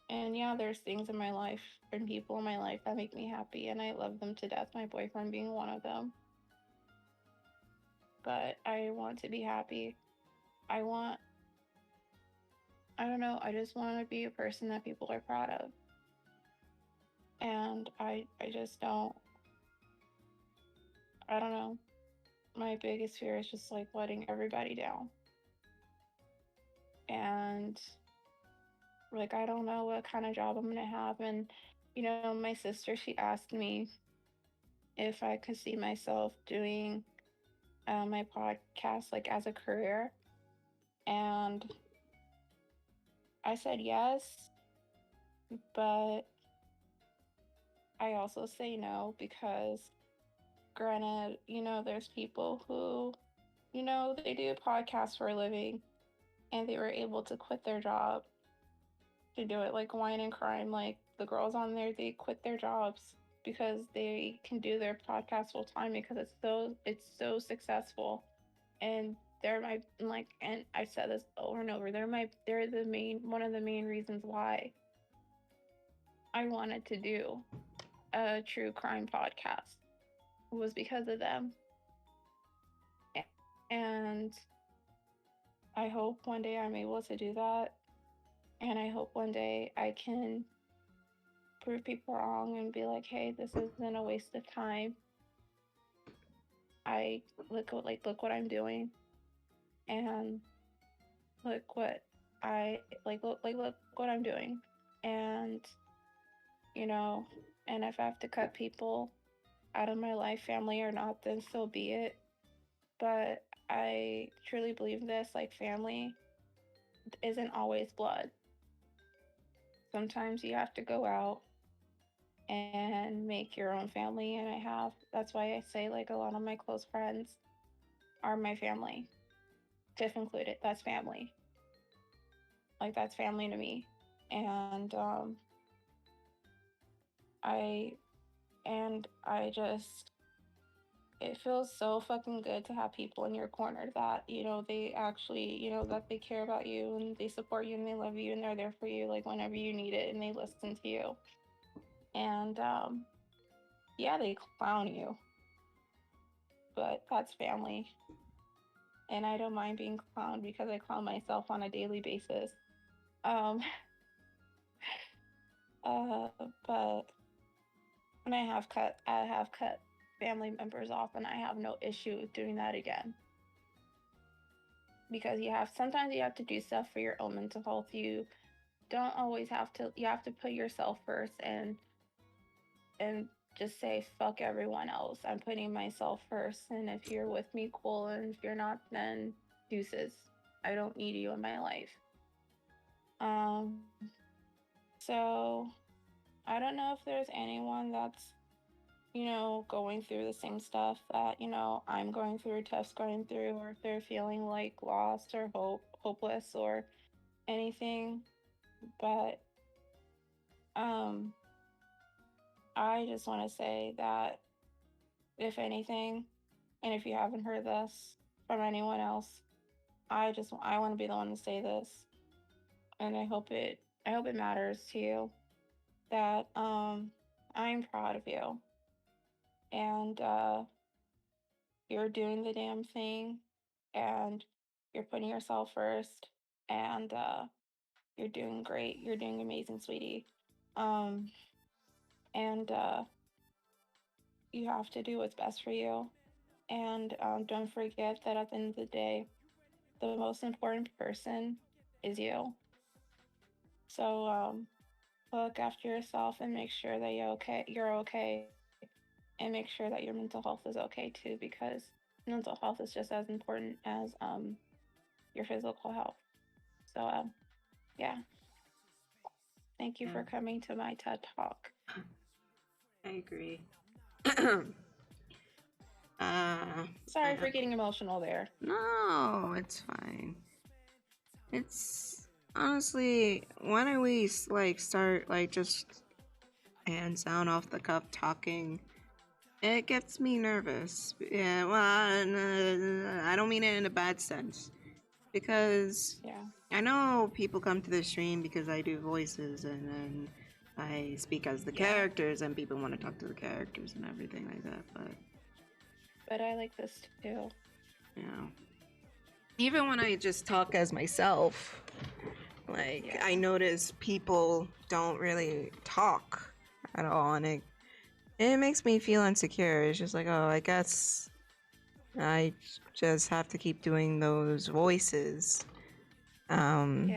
And yeah, there's things in my life and people in my life that make me happy, and I love them to death. My boyfriend being one of them. But I want to be happy. I want. I don't know. I just want to be a person that people are proud of. And I just don't. I don't know. My biggest fear is just like letting everybody down. And like, I don't know what kind of job I'm going to have. And, my sister, she asked me if I could see myself doing my podcast like as a career. And I said yes, but I also say no because, granted, there's people who, they do podcasts for a living and they were able to quit their job to do it, like wine and crime. Like the girls on there, they quit their jobs because they can do their podcast full time because it's so successful. And they're my like, and I've said this over and over. They're the main one of the main reasons why I wanted to do a true crime podcast was because of them. And I hope one day I'm able to do that. And I hope one day I can prove people wrong and be like, hey, this isn't a waste of time. I look what I'm doing, and look what I look what I'm doing, and you know, and if I have to cut people out of my life, family or not, then so be it. But I truly believe this, like family isn't always blood. Sometimes you have to go out and make your own family, and that's why I say like a lot of my close friends are my family, Tiff included. That's family. Like that's family to me. And I I just, it feels so fucking good to have people in your corner that they actually that they care about you and they support you and they love you and they're there for you like whenever you need it and they listen to you. And yeah, they clown you, but that's family. And I don't mind being clowned because I clown myself on a daily basis. Um, but when I have cut family members off, and I have no issue with doing that again. Because sometimes you have to do stuff for your own mental health. You don't always have to. You have to put yourself first and just say fuck everyone else. I'm putting myself first, and if you're with me, cool, and if you're not, then deuces. I don't need you in my life. Um, so I don't know if there's anyone that's, going through the same stuff that, I'm going through, Teff's going through, or if they're feeling like lost or hopeless or anything. But I just want to say that if anything, and if you haven't heard this from anyone else, I want to be the one to say this, and I hope it matters to you that I'm proud of you, and you're doing the damn thing, and you're putting yourself first, and you're doing great. You're doing amazing, sweetie. Um, and you have to do what's best for you. And don't forget that at the end of the day, the most important person is you. So look after yourself and make sure that you're okay, and make sure that your mental health is okay too, because mental health is just as important as your physical health. So yeah, thank you Yeah, for coming to my TED Talk. I agree. Sorry for getting emotional there. No, it's fine. It's honestly, why don't we like start like just hands down off the cuff talking? It gets me nervous. Yeah, well, I don't mean it in a bad sense, because Yeah. I know people come to the stream because I do voices and then I speak as the characters and people want to talk to the characters and everything like that, But I like this too. Even when I just talk as myself, like I notice people don't really talk at all, and it makes me feel insecure. It's just like, oh, I guess I just have to keep doing those voices, and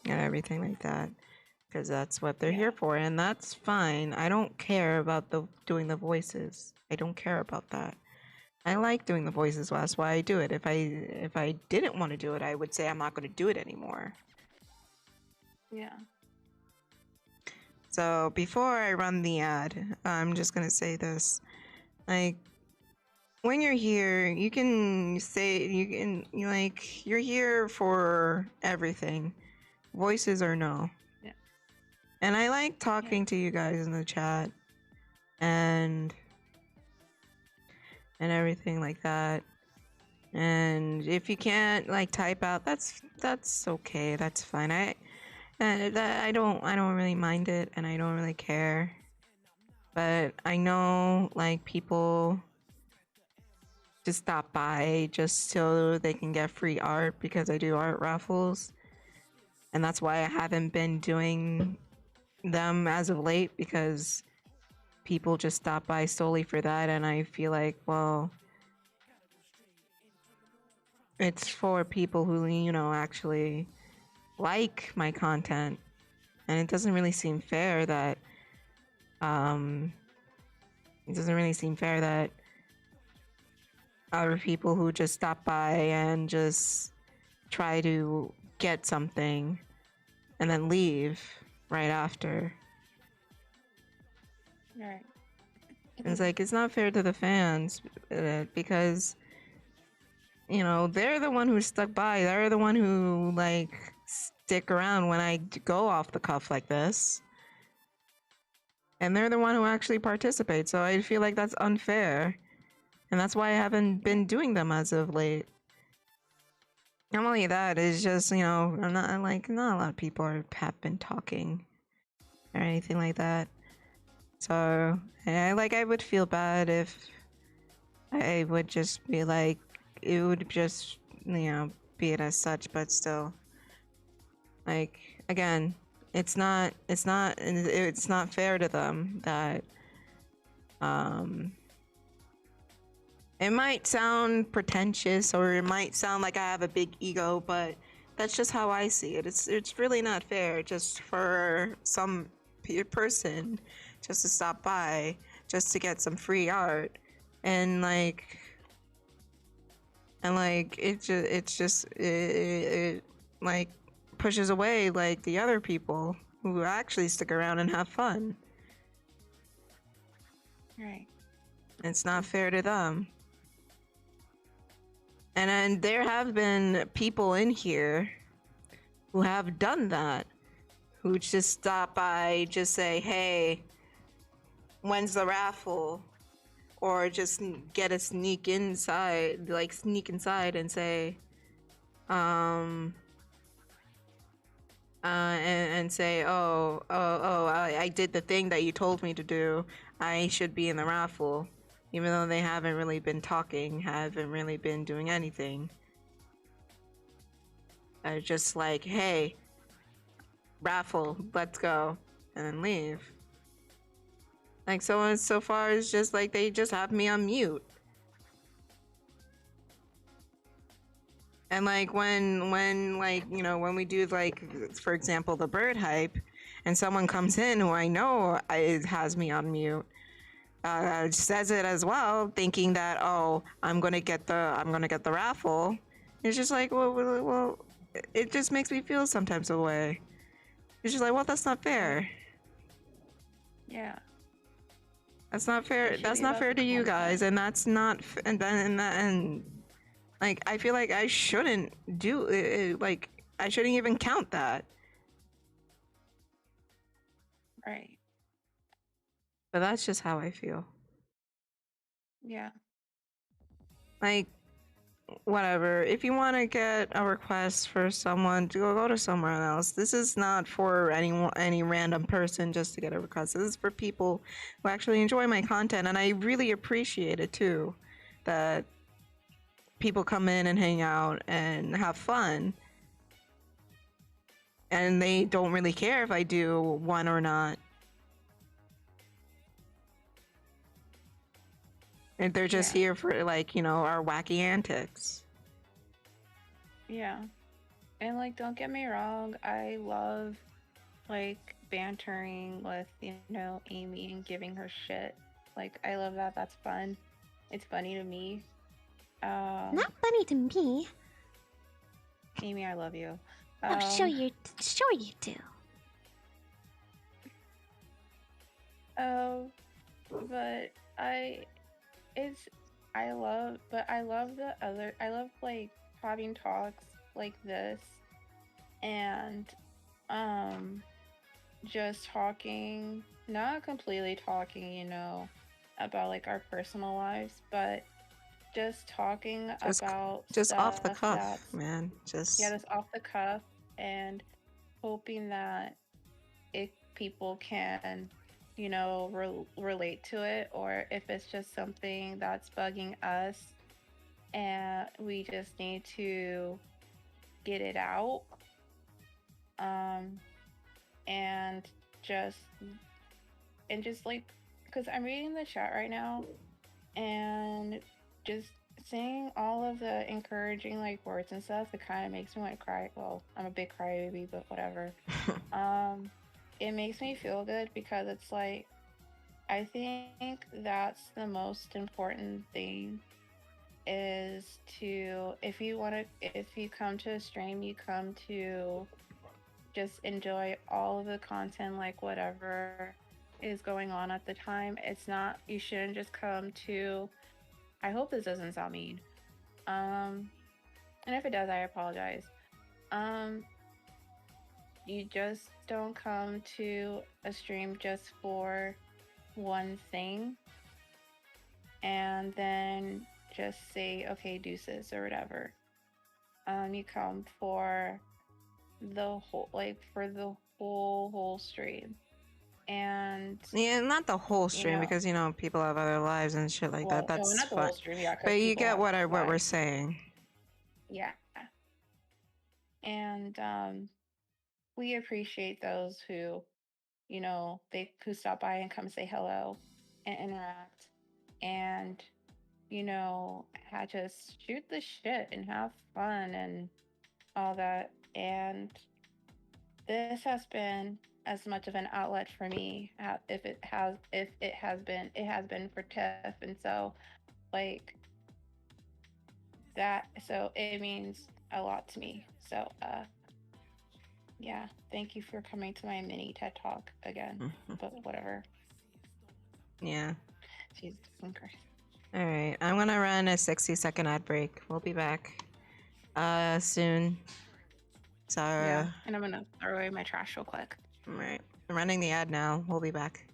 everything like that, because that's what they're here for, and that's fine. I don't care about doing the voices. I don't care about that. I like doing the voices. That's why I do it. If I didn't want to do it, I would say I'm not going to do it anymore. Yeah. So before I run the ad, I'm just gonna say this. Like, when you're here, you can say, you're here for everything. Voices or no. Yeah. And I like talking to you guys in the chat and everything like that. And if you can't like type out, that's okay. That's fine. I don't really mind it, and I don't really care. But I know like people just stop by just so they can get free art because I do art raffles. And that's why I haven't been doing them as of late, because people just stop by solely for that, and I feel like, well, it's for people who, actually like my content. And it doesn't really seem fair that other people who just stop by and just try to get something and then leave right after. Right. It's like, it's not fair to the fans, because they're the one who stuck by. They're the one who like stick around when I go off the cuff like this, and they're the one who actually participates. So I feel like that's unfair, and that's why I haven't been doing them as of late. Not only that, it's just not a lot of people have been talking or anything like that. So I would feel bad if I would just be like, it would just be it as such. But still, like, again, it's not fair to them that it might sound pretentious, or it might sound like I have a big ego, but that's just how I see it. It's really not fair just for some person just to stop by just to get some free art, and it like pushes away like the other people who actually stick around and have fun. Right. It's not fair to them. And then there have been people in here who have done that, who just stop by, just say, hey, when's the raffle? Or just get a sneak inside and say, and say, I did the thing that you told me to do. I should be in the raffle. Even though they haven't really been talking, haven't really been doing anything. Just like, hey, raffle, let's go, and then leave. Like, so far it's just like they just have me on mute. And like when we do, like, for example, the bird hype, and someone comes in who I know has me on mute, says it as well, thinking that, oh, I'm gonna get the raffle. It's just like, well, it just makes me feel sometimes a way. It's just like, well, that's not fair. Yeah. That's not fair. That's not fair to you guys, and that's not. And like, I feel like I shouldn't do it. Like, I shouldn't even count that. Right. But that's just how I feel. Yeah. Like, whatever. If you want to get a request for someone to go to somewhere else, this is not for any random person just to get a request. This is for people who actually enjoy my content, and I really appreciate it too, that people come in and hang out and have fun, and they don't really care if I do one or not. And they're just here for, like, our wacky antics. Yeah. And, like, don't get me wrong, I love, like, bantering with, Amy and giving her shit. Like, I love that. That's fun. It's funny to me. Not funny to me. Amy, I love you. Oh, sure you do. But it's I love like having talks like this and um just talking, not completely talking, about like our personal lives, but just talking Just about just off the stuff cuff, that's, man. yeah, Just that's off the cuff, and hoping that if people can, relate to it, or if it's just something that's bugging us and we just need to get it out, um and just just like, because I'm reading the chat right now and just seeing all of the encouraging like words and stuff, it kind of makes me want to cry. Well, I'm a big crybaby, but whatever. It makes me feel good because it's like, I think that's the most important thing, is to, if you come to a stream, you come to just enjoy all of the content, like whatever is going on at the time. It's not, you shouldn't just come to, I hope this doesn't sound mean. And if it does, I apologize. You just don't come to a stream just for one thing and then just say, okay, deuces or whatever. You come for the whole stream. And yeah, not the whole you stream know, because people have other lives and shit like that. well, no, That's not the fine. whole stream, yeah, But because you people get have what we're lives. saying. Yeah. And we appreciate those who, who stop by and come say hello and interact and, just shoot the shit and have fun and all that. And this has been as much of an outlet for me, it has been for Tiff. And so, like, that, so it means a lot to me. So yeah, thank you for coming to my mini TED Talk again. But whatever. Yeah. Jesus Christ. All right. I'm gonna run a 60-second ad break. We'll be back soon. So Yeah, and I'm gonna throw away my trash real quick. all right. I'm running the ad now. We'll be back.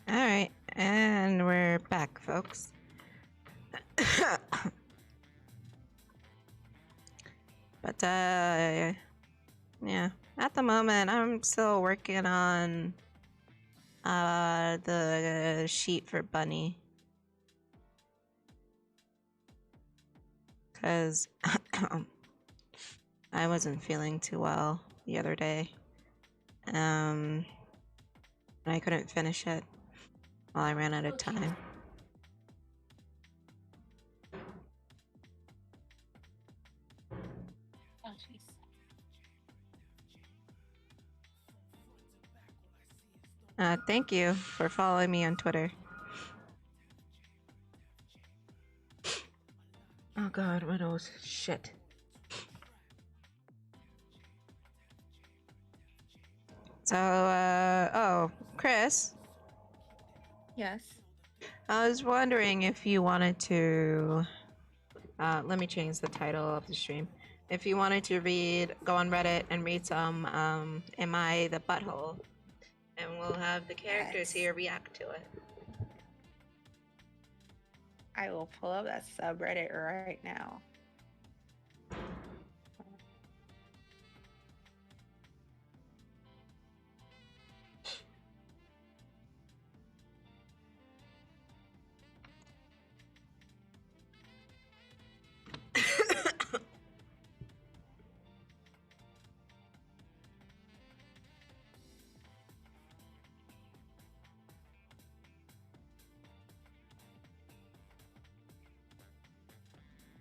All right, and we're back, folks. But yeah, at the moment I'm still working on the sheet for Bunny, because I wasn't feeling too well the other day, and I couldn't finish it while I ran out of time. Oh, jeez. Thank you for following me on Twitter. Oh god, my nose. Shit. So, oh, Kris? Yes. I was wondering if you wanted to, let me change the title of the stream. If you wanted to go on Reddit and read some, Am I the Butthole? And we'll have the characters Yes. here react to it. I will pull up that subreddit right now.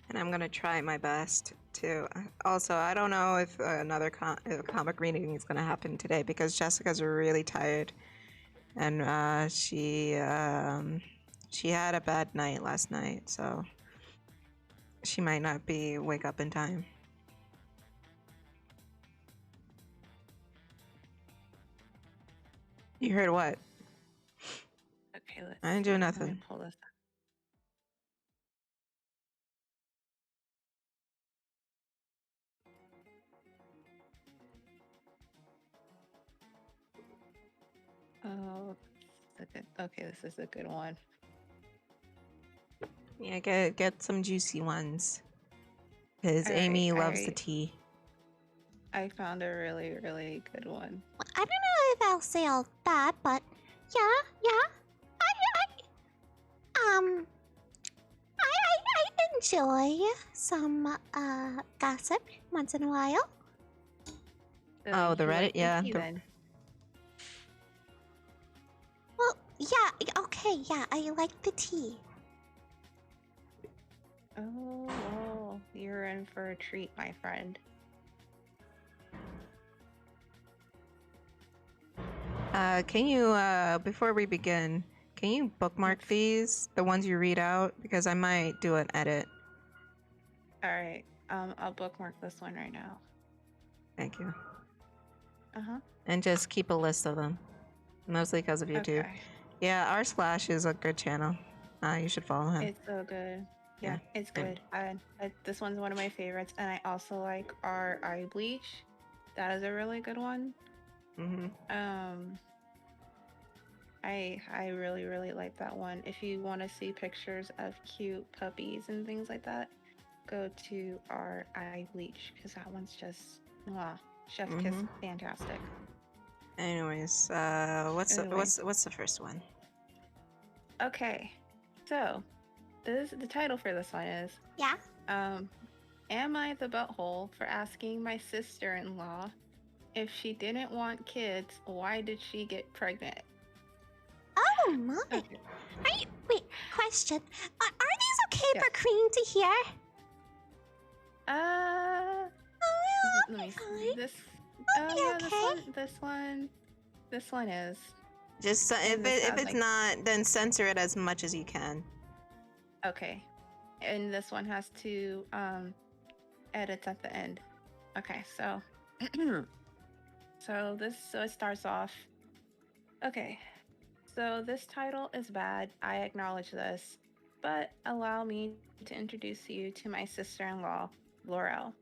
And I'm gonna try my best to. Also, I don't know if another comic reading is gonna happen today because Jessica's really tired, and she had a bad night last night, so she might not wake up in time. You heard what? Okay, let's. I didn't do see. Let me nothing. pull this up. Oh, okay, this is a good one. Yeah, get some juicy ones. Because All Amy right, loves the tea. I found a really, really good one. I don't know if I'll say all that, but yeah. I enjoy some gossip once in a while. So Oh, the you Reddit? like the Yeah, tea the- then. Well, yeah, okay, yeah, I like the tea. Oh, well, you're in for a treat, my friend. Can you, before we begin, can you bookmark Yes. these, the ones you read out? Because I might do an edit. All right, I'll bookmark this one right now. Thank you. Uh-huh. And just keep a list of them. Mostly because of YouTube. Okay. Yeah, r/slash is a good channel. You should follow him. It's so good. Yeah, Yeah, it's and- good. This one's one of my favorites, and I also like our eye bleach. That is a really good one. I really, really like that one. If you want to see pictures of cute puppies and things like that, go to our eye bleach because that one's just chef kiss, fantastic. Anyways, what's the first one? Okay, so the title for this one is Yeah? Am I the butthole for asking my sister-in-law if she didn't want kids, why did she get pregnant? Oh my. Okay. Wait, question. Are these okay Yes. for Cream to hear? Let me see. fine. This. It'll be Yeah, okay. This one is. Just And this if has, it's like- not, then censor it as much as you can. Okay. And this one has two edits at the end. Okay, so so it starts off. Okay. So this title is bad. I acknowledge this. But allow me to introduce you to my sister-in-law, Laurel.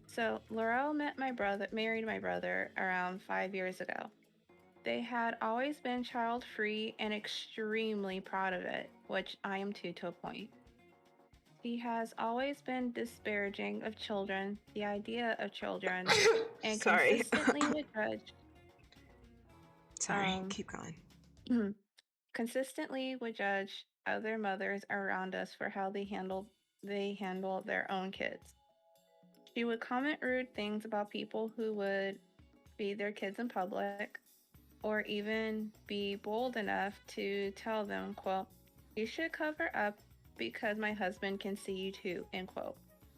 So Laurel married my brother around 5 years ago. They had always been child-free and extremely proud of it, which I am too to a point. He has always been disparaging of children, the idea of children, and Sorry. consistently would judge. Sorry, keep going. Consistently would judge other mothers around us for how they handle their own kids. She would comment rude things about people who would feed their kids in public, or even be bold enough to tell them, quote, "You should cover up because my husband can see you too," end quote.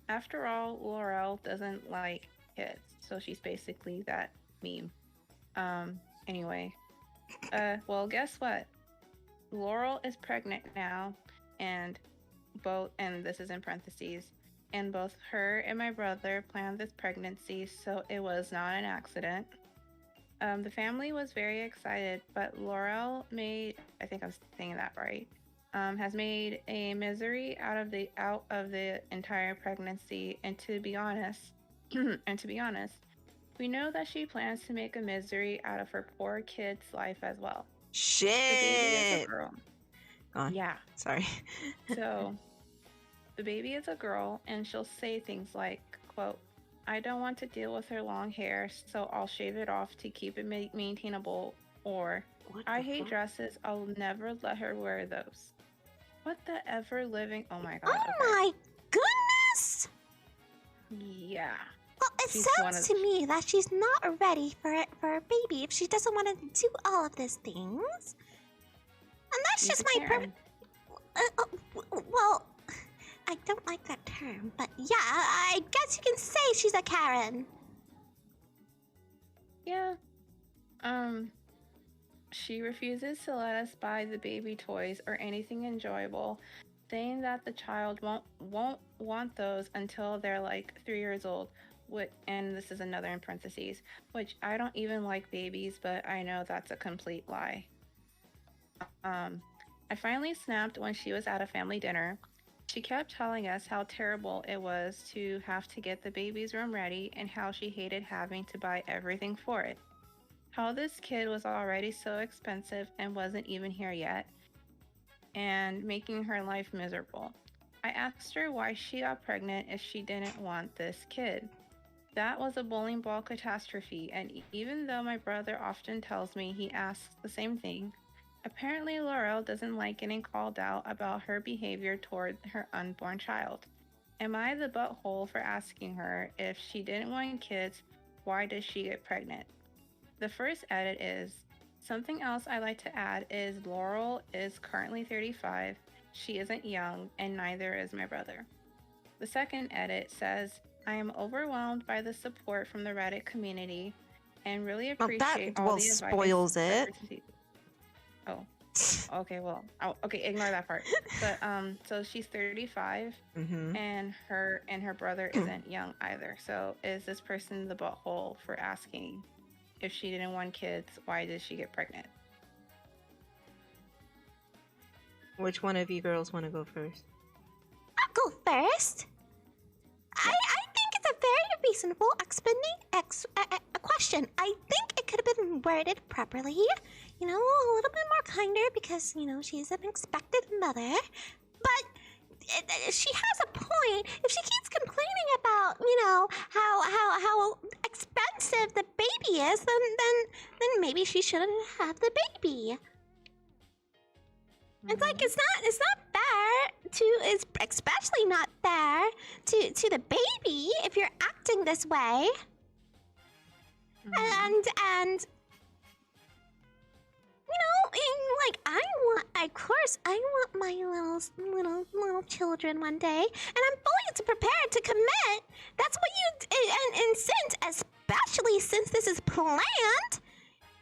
After all, Laurel doesn't like kids, so she's basically that meme. Anyway. Well, guess what? Laurel is pregnant now, and this is in parentheses, and both her and my brother planned this pregnancy, so it was not an accident. The family was very excited, but Laurel I think I'm saying that right, has made a misery out of the entire pregnancy, and to be honest, We know that she plans to make a misery out of her poor kid's life as well. The baby is a Shit. girl. Go on. Yeah. Sorry. So, the baby is a girl, and she'll say things like, quote, I don't want to deal with her long hair, so I'll shave it off to keep it maintainable, or What I the hate fuck? dresses, I'll never let her wear those. What the ever living? Oh my god. Oh Okay. my goodness! Yeah. Well, it She's one sounds of- to me that she's not ready for a baby if she doesn't want to do all of these things. And that's She's just a my Karen. well, I don't like that term, but yeah, I guess you can say she's a Karen. Yeah. She refuses to let us buy the baby toys or anything enjoyable, saying that the child won't want those until they're like 3 years old. And this is another in parentheses, which I don't even like babies, but I know that's a complete lie. I finally snapped when she was at a family dinner. She kept telling us how terrible it was to have to get the baby's room ready and how she hated having to buy everything for it. How this kid was already so expensive and wasn't even here yet, and making her life miserable. I asked her why she got pregnant if she didn't want this kid. That was a bowling ball catastrophe, and even though my brother often tells me he asks the same thing, apparently Laurel doesn't like getting called out about her behavior toward her unborn child. Am I the butthole for asking her if she didn't want kids, why does she get pregnant? The first edit is, something else I like to add is Laurel is currently 35, she isn't young, and neither is my brother. The second edit says, I am overwhelmed by the support from the Reddit community and really Well, appreciate that all well the advice. spoils I've it. received." Oh, okay, well, okay, ignore that part. But so she's 35, Mm-hmm. and her brother isn't young either. So is this person the butthole for asking if she didn't want kids, why did she get pregnant? Which one of you girls want to go first? I'll go first. I think it's a very reasonable question. I think it could have been worded properly, you know, a little bit more kinder because, you know, she's an expected mother. But she has a point. If she keeps complaining about, you know, how expensive the baby is, then maybe she shouldn't have the baby. It's like it's not fair to, it's especially not fair to the baby if you're acting this way. And you know, like of course I want my little children one day, and I'm fully prepared to commit. That's what you and since, especially since this is planned,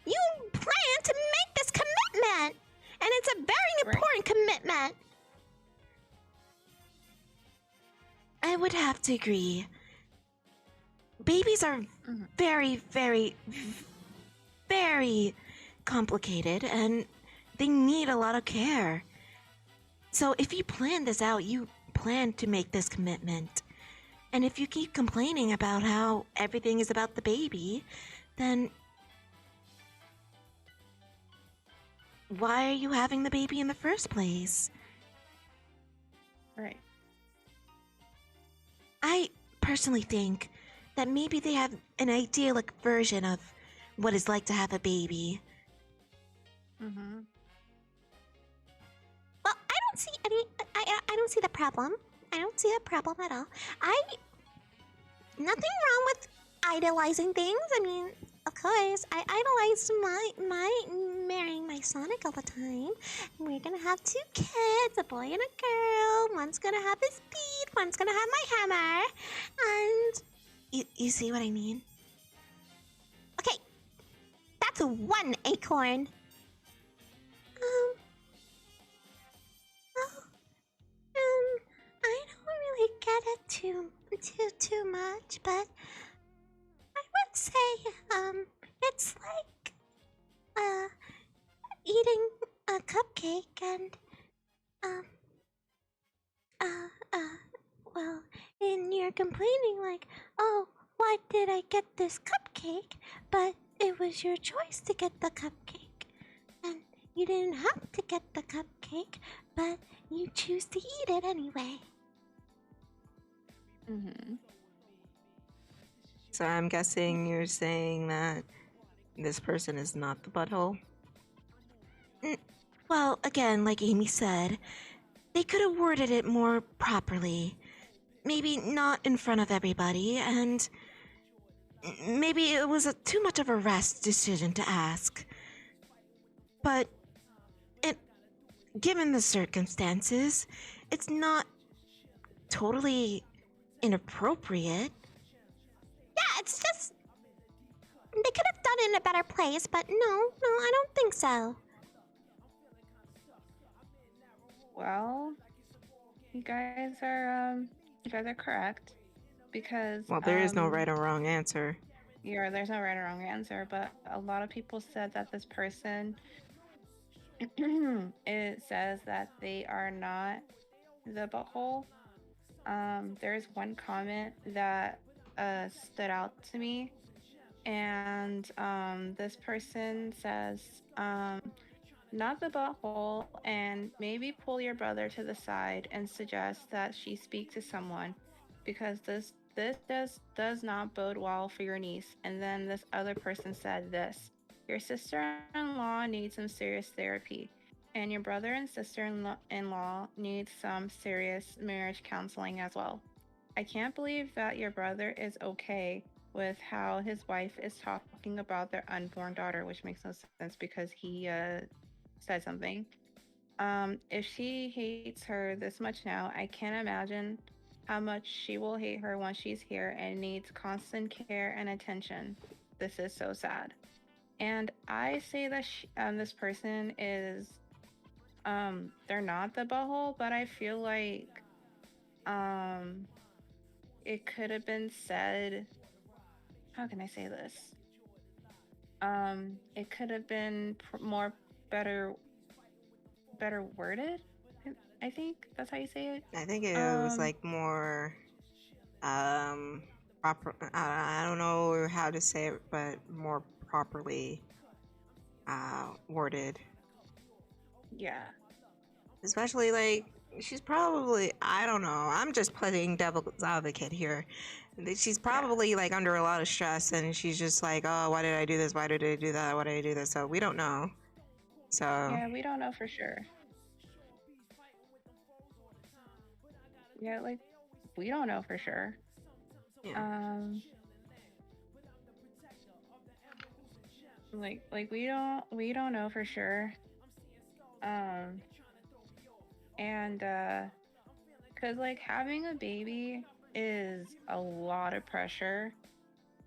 you plan to make this commitment. And it's a very important commitment. I would have to agree. Babies are very, very, very complicated and they need a lot of care. So if you plan this out, you plan to make this commitment. And if you keep complaining about how everything is about the baby, then why are you having the baby in the first place? Right. I personally think that maybe they have an idyllic version of what it's like to have a baby. Mm-hmm. Well, I don't see I don't see the problem. I don't see a problem at all. Nothing wrong with idolizing things. I mean, of course, I idolized my marrying my Sonic all the time. We're gonna have 2 kids, a boy and a girl. One's gonna have his speed, one's gonna have my hammer. And You see what I mean? okay, that's 1 acorn. I don't really get it too much, but I would say, it's like, eating a cupcake and, well, and you're complaining like, oh, why did I get this cupcake? But it was your choice to get the cupcake. And you didn't have to get the cupcake, but you choose to eat it anyway. Mm-hmm. So I'm guessing you're saying that this person is not the butthole? Well, again, like Amy said, they could have worded it more properly. Maybe not in front of everybody, and maybe it was too much of a rash decision to ask. But given the circumstances, it's not totally inappropriate. Yeah, it's just they could have done it in a better place, but no, I don't think so. Well, you guys are correct because Well, there is no right or wrong answer. yeah, there's no right or wrong answer, but a lot of people said that this person it says that they are not the butthole. There's one comment that stood out to me, and this person says, not the butthole, and maybe pull your brother to the side and suggest that she speak to someone, because this does not bode well for your niece. And then this other person said this: your sister-in-law needs some serious therapy, and your brother and sister-in-law need some serious marriage counseling as well. I can't believe that your brother is okay with how his wife is talking about their unborn daughter, which makes no sense because he said something. If she hates her this much now, I can't imagine how much she will hate her once she's here and needs constant care and attention. This is so sad. And I say that this person is, they're not the butthole, but I feel like, it could have been said. How can I say this? It could have been better worded. I think that's how you say it. I think it was like more proper. I don't know how to say it, but more properly worded. Yeah. Especially like she's probably, I don't know. I'm just playing devil's advocate here. She's probably like under a lot of stress, and she's just like, oh, why did I do this? Why did I do that? Why did I do this? So we don't know. So yeah, we don't know for sure. Yeah, like we don't know for sure. yeah. Like we don't know for sure. And cuz like having a baby is a lot of pressure,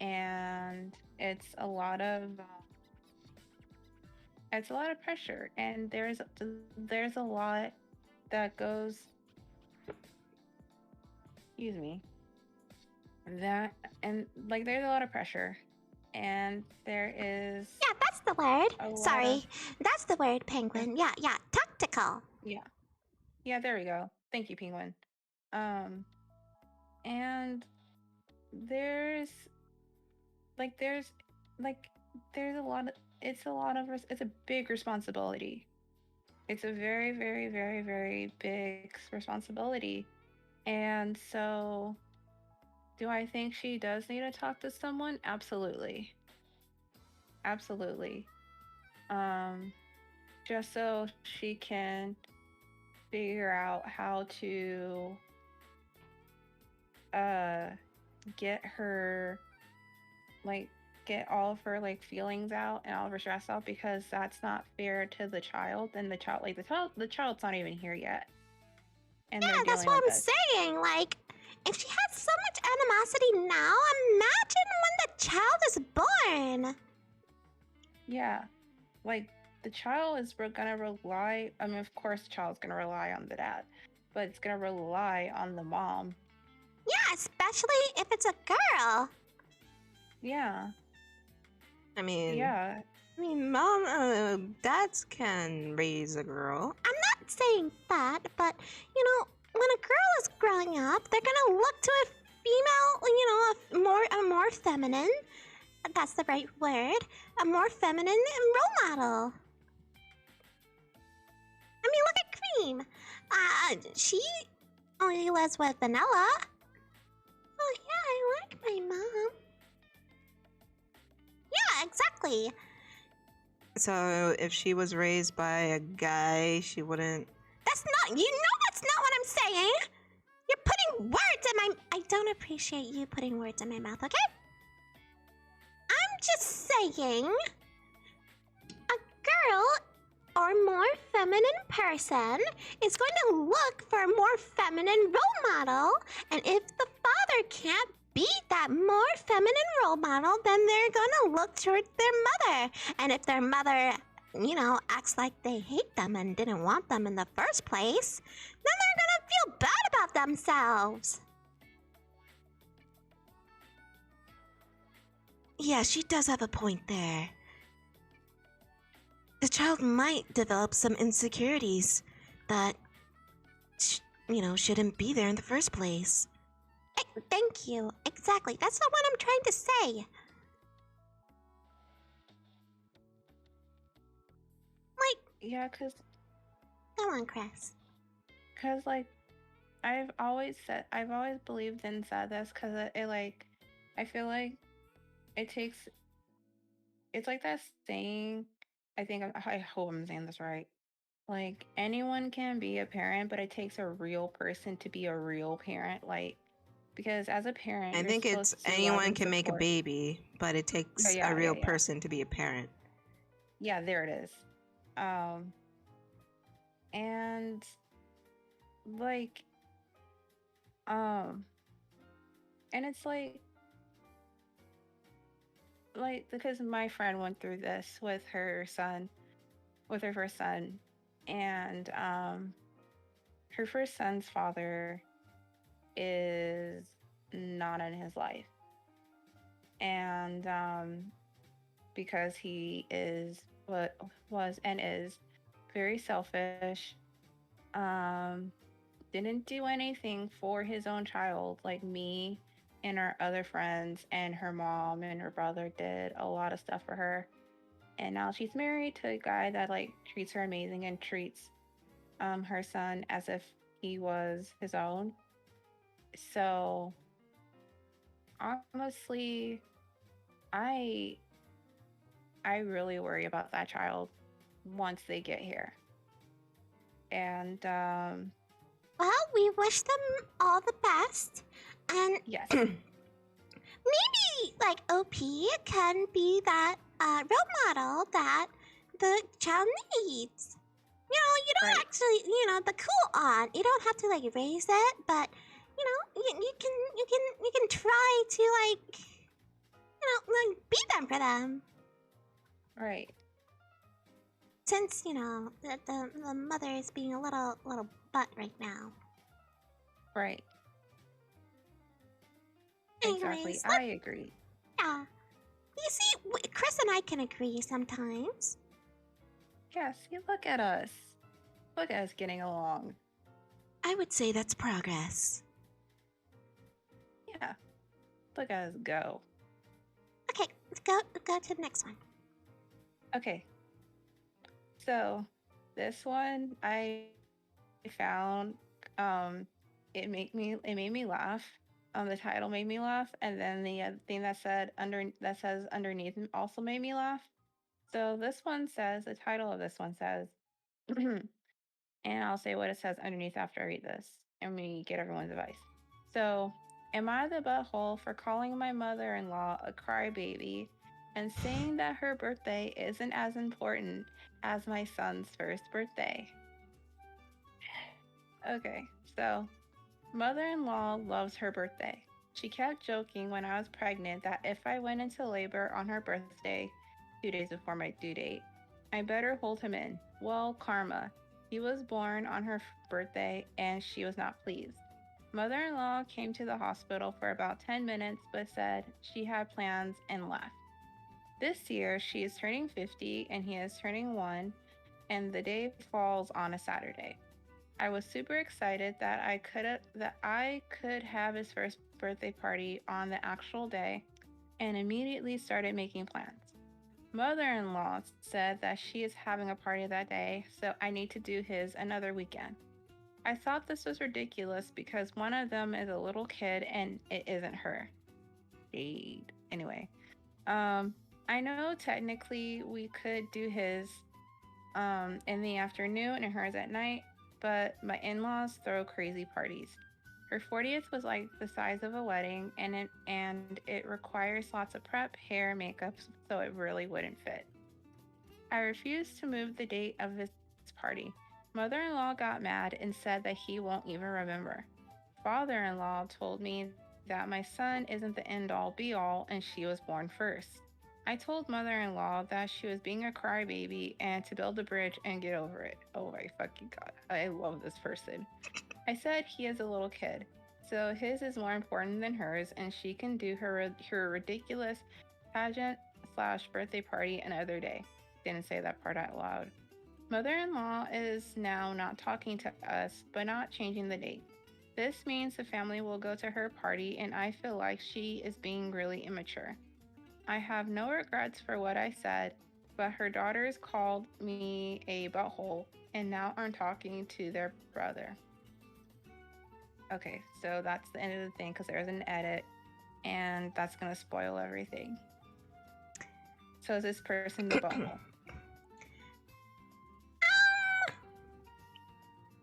and it's a lot of pressure, and there's a lot that goes, excuse me, that, and like there's a lot of pressure, and there is Yeah, that's the word. a lot Sorry, of, that's the word, Penguin. Yeah, tactical. yeah, there we go, thank you, Penguin. And there's there's a lot of, it's a big responsibility. It's a very, very, very, very big responsibility. And so, do I think she does need to talk to someone? Absolutely. Absolutely. Just so she can figure out how to get her, get all of her feelings out and all of her stress out, because that's not fair to the child, and the child's not even here yet, and Yeah, they're that's dealing what with I'm this. saying. Like, if she has so much animosity now, imagine when the child is born. Yeah, the child is gonna rely, I mean, of course the child's gonna rely on the dad, but it's gonna rely on the mom. Yeah, especially if it's a girl. Yeah. I mean, Yeah. mom, dads can raise a girl. I'm not saying that, but, when a girl is growing up, they're gonna look to a female, a more feminine. That's the right word. A more feminine role model. I mean, look at Cream. She only lives with Vanilla. Oh yeah, I like my mom. Yeah, exactly. So if she was raised by a guy, she wouldn't. That's not what I'm saying. You're putting words in my. I don't appreciate you putting words in my mouth. Okay. I'm just saying, a girl or more feminine person is going to look for a more feminine role model, and if the father can't be that more feminine role model, then they're gonna look towards their mother. And if their mother, acts like they hate them and didn't want them in the first place, then they're gonna feel bad about themselves. Yeah, she does have a point there. The child might develop some insecurities that, shouldn't be there in the first place. Thank you. Exactly. That's not what I'm trying to say. Yeah, cause Come on, Kris. like I've always believed and said this because I feel like it's like that saying. I hope I'm saying this right. Like anyone can be a parent, but it takes a real person to be a real parent. Because as a parent, I you're think it's supposed to love anyone and can make a support. baby, but it takes Yeah, a real yeah. person to be a parent. Yeah, there it is. And like, and it's because my friend went through this with her first son, and her first son's father is not in his life, and because he was and is very selfish, didn't do anything for his own child. Like me and our other friends and her mom and her brother did a lot of stuff for her, and now she's married to a guy that treats her amazing and treats her son as if he was his own. So honestly, I really worry about that child once they get here. And Well, we wish them all the best. And yes, maybe, OP can be that role model that the child needs. You don't right. actually, the cool aunt. You don't have to raise it, but you can try to be them for them. Right. Since the mother is being a little butt right now. Right. Anyways, Exactly. I agree. Yeah. You see, Kris and I can agree sometimes. Yeah, see, look at us. Look at us getting along. I would say that's progress. Yeah. Look at us go. Okay, let's go to the next one. Okay. So, this one I found it made me laugh. The title made me laugh, and then the thing that says underneath also made me laugh. So this one says, the title of this one says, and I'll say what it says underneath after I read this, and we get everyone's advice. So, am I the butthole for calling my mother-in-law a crybaby and saying that her birthday isn't as important as my son's first birthday? Okay, so mother-in-law loves her birthday. She kept joking when I was pregnant that if I went into labor on her birthday, 2 days before my due date, I better hold him in. Well, karma. He was born on her birthday and she was not pleased. Mother-in-law came to the hospital for about 10 minutes but said she had plans and left. This year, she is turning 50 and he is turning 1, and the day falls on a Saturday. I was super excited that I could have his first birthday party on the actual day and immediately started making plans. Mother-in-law said that she is having a party that day, so I need to do his another weekend. I thought this was ridiculous because one of them is a little kid and it isn't her. Shade. Anyway, I know technically we could do his in the afternoon and hers at night, but my in-laws throw crazy parties. Her 40th was like the size of a wedding, and it requires lots of prep, hair, makeup, so it really wouldn't fit. I refused to move the date of this party. Mother-in-law got mad and said that he won't even remember. Father-in-law told me that my son isn't the end-all be-all and she was born first. I told mother-in-law that she was being a crybaby and to build a bridge and get over it. Oh my fucking god, I love this person. I said he is a little kid, so his is more important than hers, and she can do her ridiculous pageant / birthday party another day. Didn't say that part out loud. Mother-in-law is now not talking to us, but not changing the date. This means the family will go to her party, and I feel like she is being really immature. I have no regrets for what I said, but her daughters called me a butthole and now are talking to their brother. Okay, so that's the end of the thing because there's an edit and that's going to spoil everything. So is this person the butthole?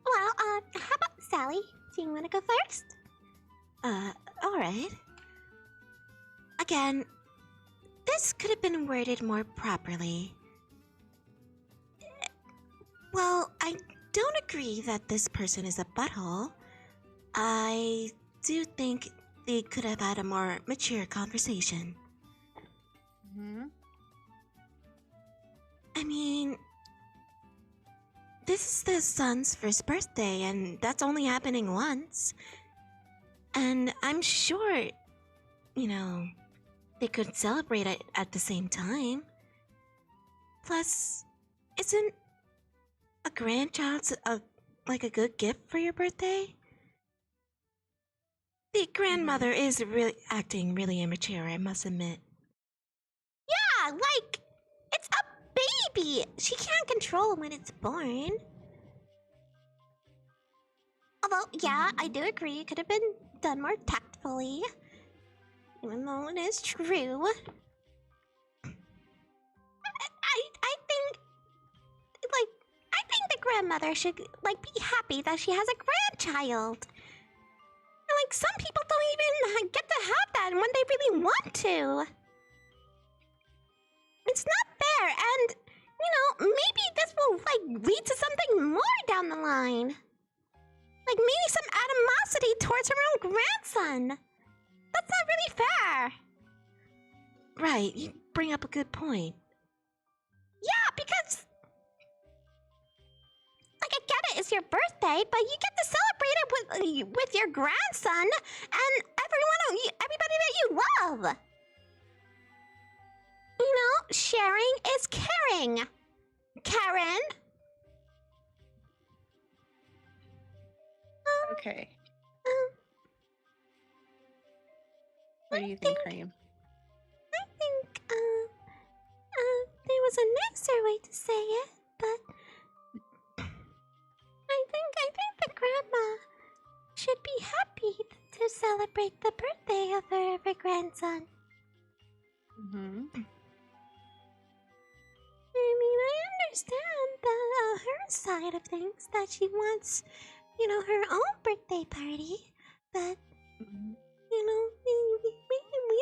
Well, how about Sally? Do you want to go first? Alright. Again, this could have been worded more properly. Well, I don't agree that this person is a butthole. I do think they could have had a more mature conversation. Mm-hmm. I mean, this is the son's first birthday, and that's only happening once. And I'm sure, they could celebrate it at the same time. Plus, isn't a grandchild's like a good gift for your birthday? The grandmother is really acting really immature, I must admit. Yeah, like, it's a baby. She can't control when it's born. Although, yeah, I do agree it could have been done more tactfully. Even though it is true. I think the grandmother should, be happy that she has a grandchild. And, some people don't even get to have that when they really want to. It's not fair, and, maybe this will, lead to something more down the line. Maybe some animosity towards her own grandson. That's not really fair. Right, you bring up a good point. Yeah, because... I get it, it's your birthday, but you get to celebrate it with your grandson and everybody that you love. Sharing is caring. Karen? Okay. What do you think, Cream? I think, there was a nicer way to say it, but... I think the grandma should be happy to celebrate the birthday of her grandson. Mm-hmm. I mean, I understand her side of things, that she wants, her own birthday party, but, we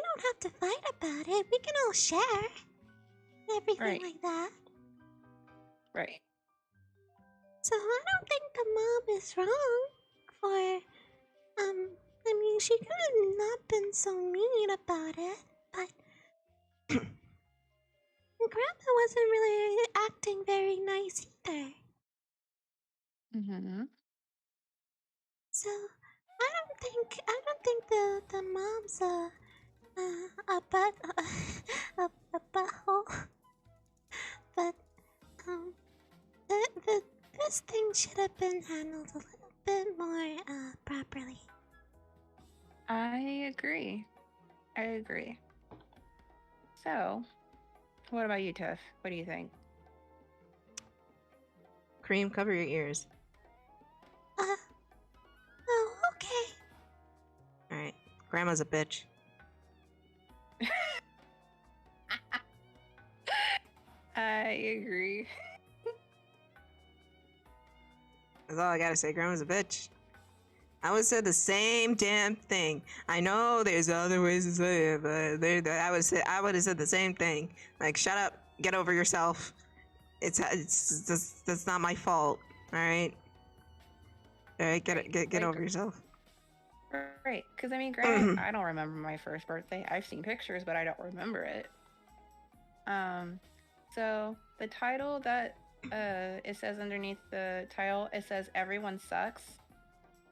don't have to fight about it. We can all share everything like that. Right. So I don't think the mom is wrong for, I mean, she could have not been so mean about it, but Grandma wasn't really acting very nice either. Mm-hmm. So I don't think the mom's a butthole, but this thing should have been handled a little bit more properly. I agree. I agree. So, what about you, Tiff? What do you think? Cream, cover your ears. Oh, okay. Alright. Grandma's a bitch. I agree. That's all I gotta say. Grandma's a bitch. I would have said the same damn thing. I know there's other ways to say it, but I would have said the same thing. Like, shut up, get over yourself. It's that's not my fault. All right, get Right. get Like, over yourself. right. Because, I mean, granted, I don't remember my first birthday. I've seen pictures, but I don't remember it. So the title that it says underneath the title, it says "Everyone Sucks,"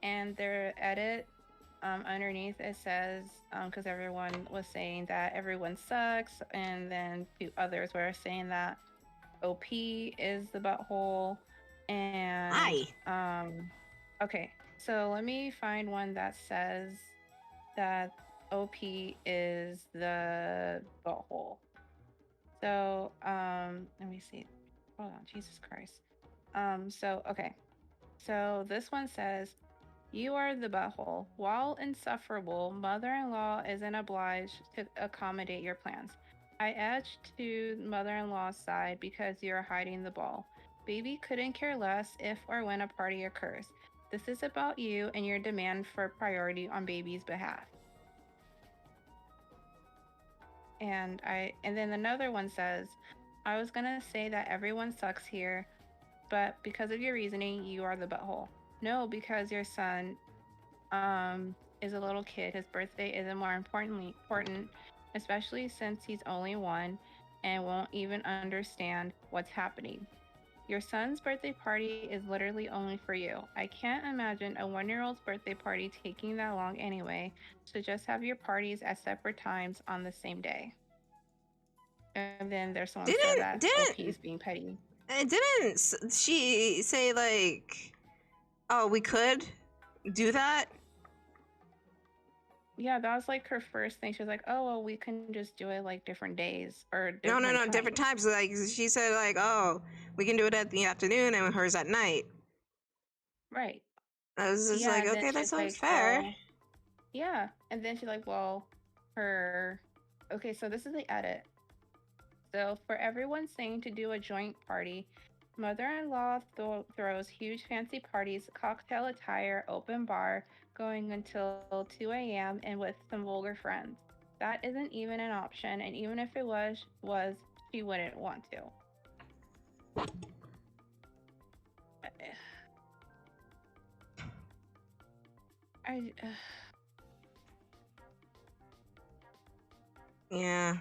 and their edit underneath it says because everyone was saying that everyone sucks, and then others were saying that OP is the butthole, and Hi. okay, so let me find one that says that OP is the butthole. So, let me see. Hold on, Jesus Christ. So okay. So this one says, "You are the butthole. While insufferable, mother-in-law isn't obliged to accommodate your plans. I edged to mother-in-law's side because you're hiding the ball. Baby couldn't care less if or when a party occurs. This is about you and your demand for priority on baby's behalf." And then another one says, "I was gonna say that everyone sucks here, but because of your reasoning, you are the butthole. No, because your son is a little kid. His birthday isn't more important, especially since he's only one and won't even understand what's happening. Your son's birthday party is literally only for you. I can't imagine a 1-year-old's birthday party taking that long anyway, so just have your parties at separate times on the same day." And then there's someone said that OP is being petty. Didn't she say like, oh, we could do that? Yeah, that was like her first thing. She was like, "Oh, well, we can just do it like different days or No, different different times." times. Like she said, like, oh, we can do it at the afternoon and hers at night. Right. I was just Yeah, like, and then okay, that she's sounds like, fair. "Well," yeah, and then she's like, "Well, her." Okay, so this is the edit. So for everyone saying to do a joint party, mother-in-law throws huge fancy parties, cocktail attire, open bar, going until 2 a.m. and with some vulgar friends. That isn't even an option, and even if it was, she wouldn't want to. I Yeah.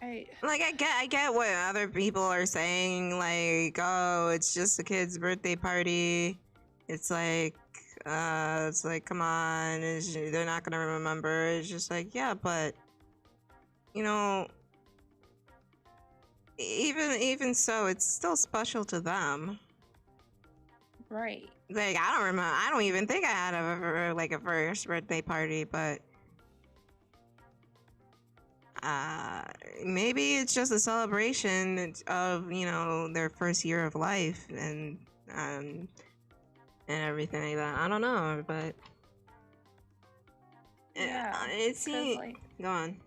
I Like I get what other people are saying, like, oh, it's just a kid's birthday party. It's like come on, they're not gonna remember. It's just like, yeah, but you know, even so, it's still special to them. right. Like I don't remember. I don't even think I had a first birthday party, but maybe it's just a celebration of their first year of life and everything like that. I don't know, but Yeah, it cause seems. like Go on.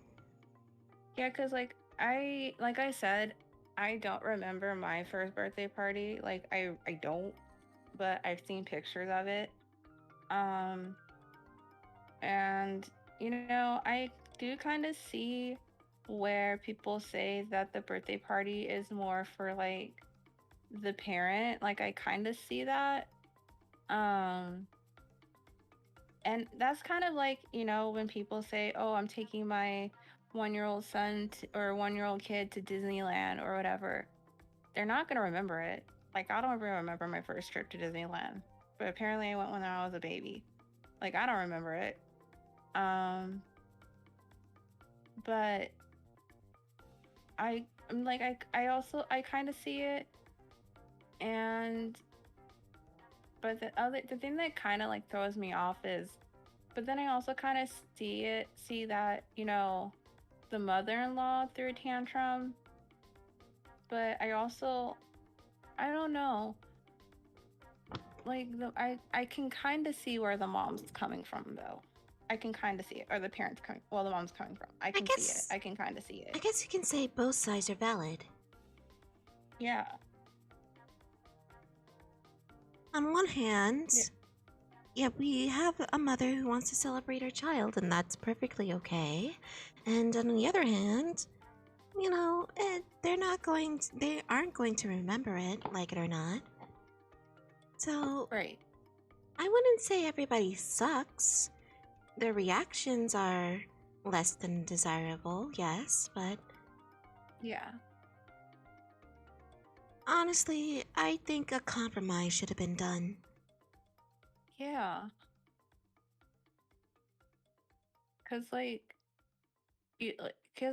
yeah, cause like I said, I don't remember my first birthday party. Like I don't, but I've seen pictures of it. Um, and I do kind of see where people say that the birthday party is more for like the parent. Like I kind of see that. Um, and that's kind of like, when people say, "Oh, I'm taking my 1-year-old son or 1-year-old kid to Disneyland or whatever." They're not going to remember it. Like, I don't even remember my first trip to Disneyland, but apparently I went when I was a baby. Like, I don't remember it. But I'm like, I kind of see it. And, but the thing that kind of like throws me off is But then I also kind of see that, the mother-in-law threw a tantrum. But I don't know. Like I can kind of see where the mom's coming from though. I can kind of see it, or the parents coming. Well, the mom's coming from. I can see it. I can kind of see I it. guess you can say both sides are valid. Yeah. On one hand, Yeah. yeah, we have a mother who wants to celebrate her child, and that's perfectly okay. And on the other hand, they aren't going to remember it, like it or not. So, Right. I wouldn't say everybody sucks. Their reactions are less than desirable, yes, but Yeah. honestly, I think a compromise should have been done. Yeah. Cause cause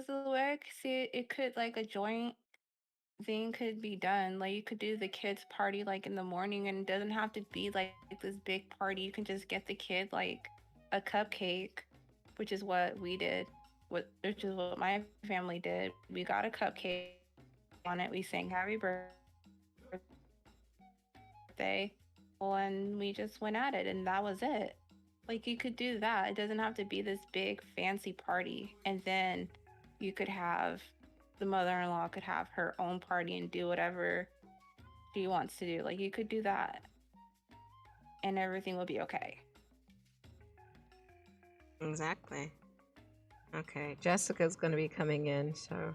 the way I could see it, it could like a joint thing could be done. Like you could do the kids party like in the morning, and it doesn't have to be like this big party. You can just get the kid like a cupcake, which is what we did. Which is what my family did. We got a cupcake on it. We sang happy birthday, and we just went at it, and that was it. Like you could do that. It doesn't have to be this big fancy party. And then you could have the mother-in-law could have her own party and do whatever she wants to do. Like you could do that and everything will be okay. Exactly. Okay, Jessica's going to be coming in, so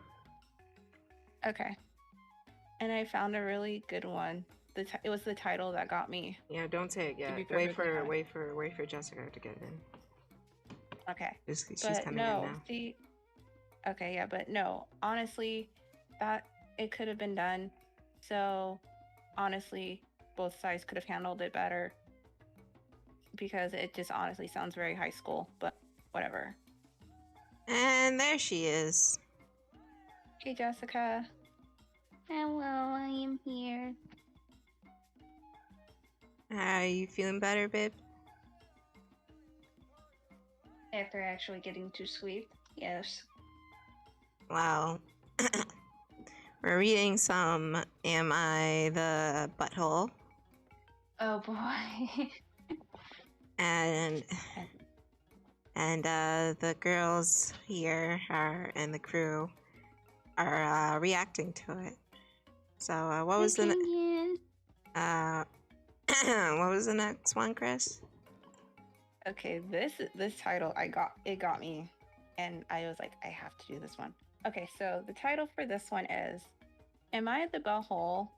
Okay. And I found a really good one. It was the title that got me. yeah, don't say it To yet. be Wait perfectly honest. for Jessica to get in. Okay. She's But coming in no, now. see, okay, yeah, but no, honestly, that it could have been done. So, honestly, both sides could have handled it better because it just honestly sounds very high school, but whatever. And there she is. Hey, Jessica. Hello, I am here. Are you feeling better, babe? After actually getting to sleep, yes. Wow. We're reading some Am I the Butthole? Oh boy. And the girls here and the crew are reacting to it. So what was the Opinion. what was the next one, Kris? Okay, this title it got me, and I was like, I have to do this one. Okay, so the title for this one is Am I the Butthole?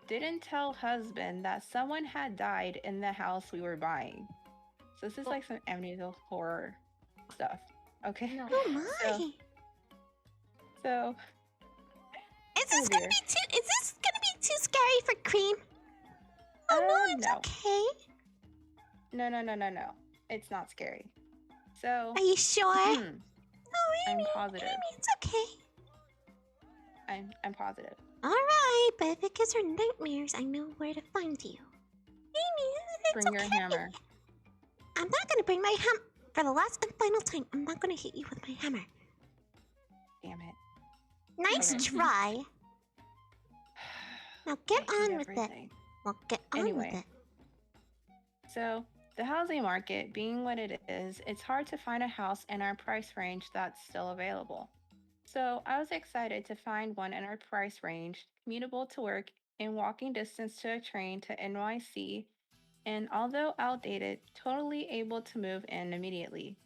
Didn't tell husband that someone had died in the house we were buying. So this is like some Amityville horror stuff. Okay. No. Oh my! So Is this oh gonna dear. be too scary for Cream? Oh no, it's No. okay. No. It's not scary. So Are you sure? hmm, No, I'm Amy, positive. Amy, it's okay. I'm positive. All right, but if it gives her nightmares, I know where to find you. Amy, it's Bring your okay. hammer. I'm not gonna bring my hammer. For the last and final time, I'm not gonna hit you with my hammer. Damn it. Nice Okay. try. Now get I hate on with it. everything. Well, get on Anyway. with it. So, the housing market being what it is, it's hard to find a house in our price range that's still available. So, I was excited to find one in our price range, commutable to work, in walking distance to a train to NYC, and although outdated, totally able to move in immediately.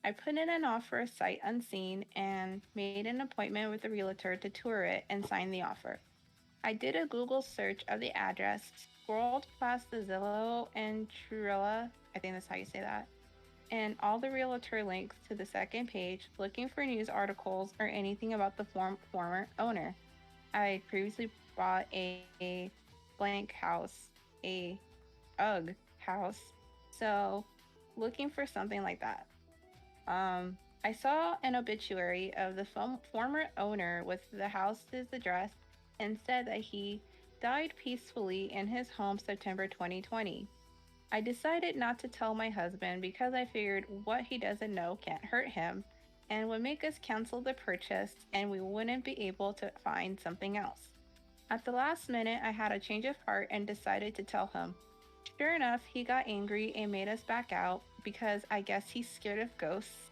I put in an offer sight unseen and made an appointment with a realtor to tour it and sign the offer. I did a Google search of the address, scrolled past the Zillow and Trilla, I think that's how you say that, and all the realtor links to the second page, looking for news articles or anything about the former owner. I previously bought a blank house, a UGG house, so looking for something like that. I saw an obituary of the former owner with the house's address and said that he died peacefully in his home September 2020. I decided not to tell my husband because I figured what he doesn't know can't hurt him and would make us cancel the purchase and we wouldn't be able to find something else. At the last minute, I had a change of heart and decided to tell him. Sure enough, he got angry and made us back out because I guess he's scared of ghosts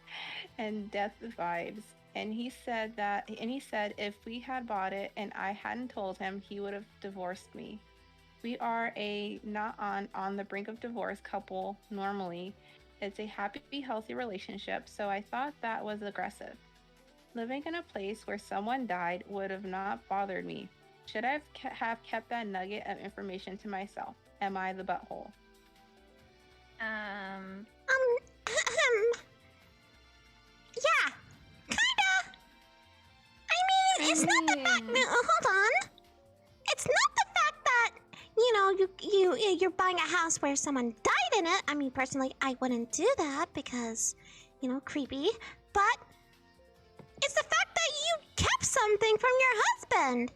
and death vibes. And he said if we had bought it and I hadn't told him, he would have divorced me. We are a not on the brink of divorce couple normally. It's a happy, healthy relationship, so I thought that was aggressive. Living in a place where someone died would have not bothered me. Should I have kept that nugget of information to myself? Am I the butthole? Yeah, kinda. I mean, it's not the fact. No, hold on. It's not the fact that you're buying a house where someone died in it. I mean, personally, I wouldn't do that because, creepy. But it's the fact that you kept something from your husband.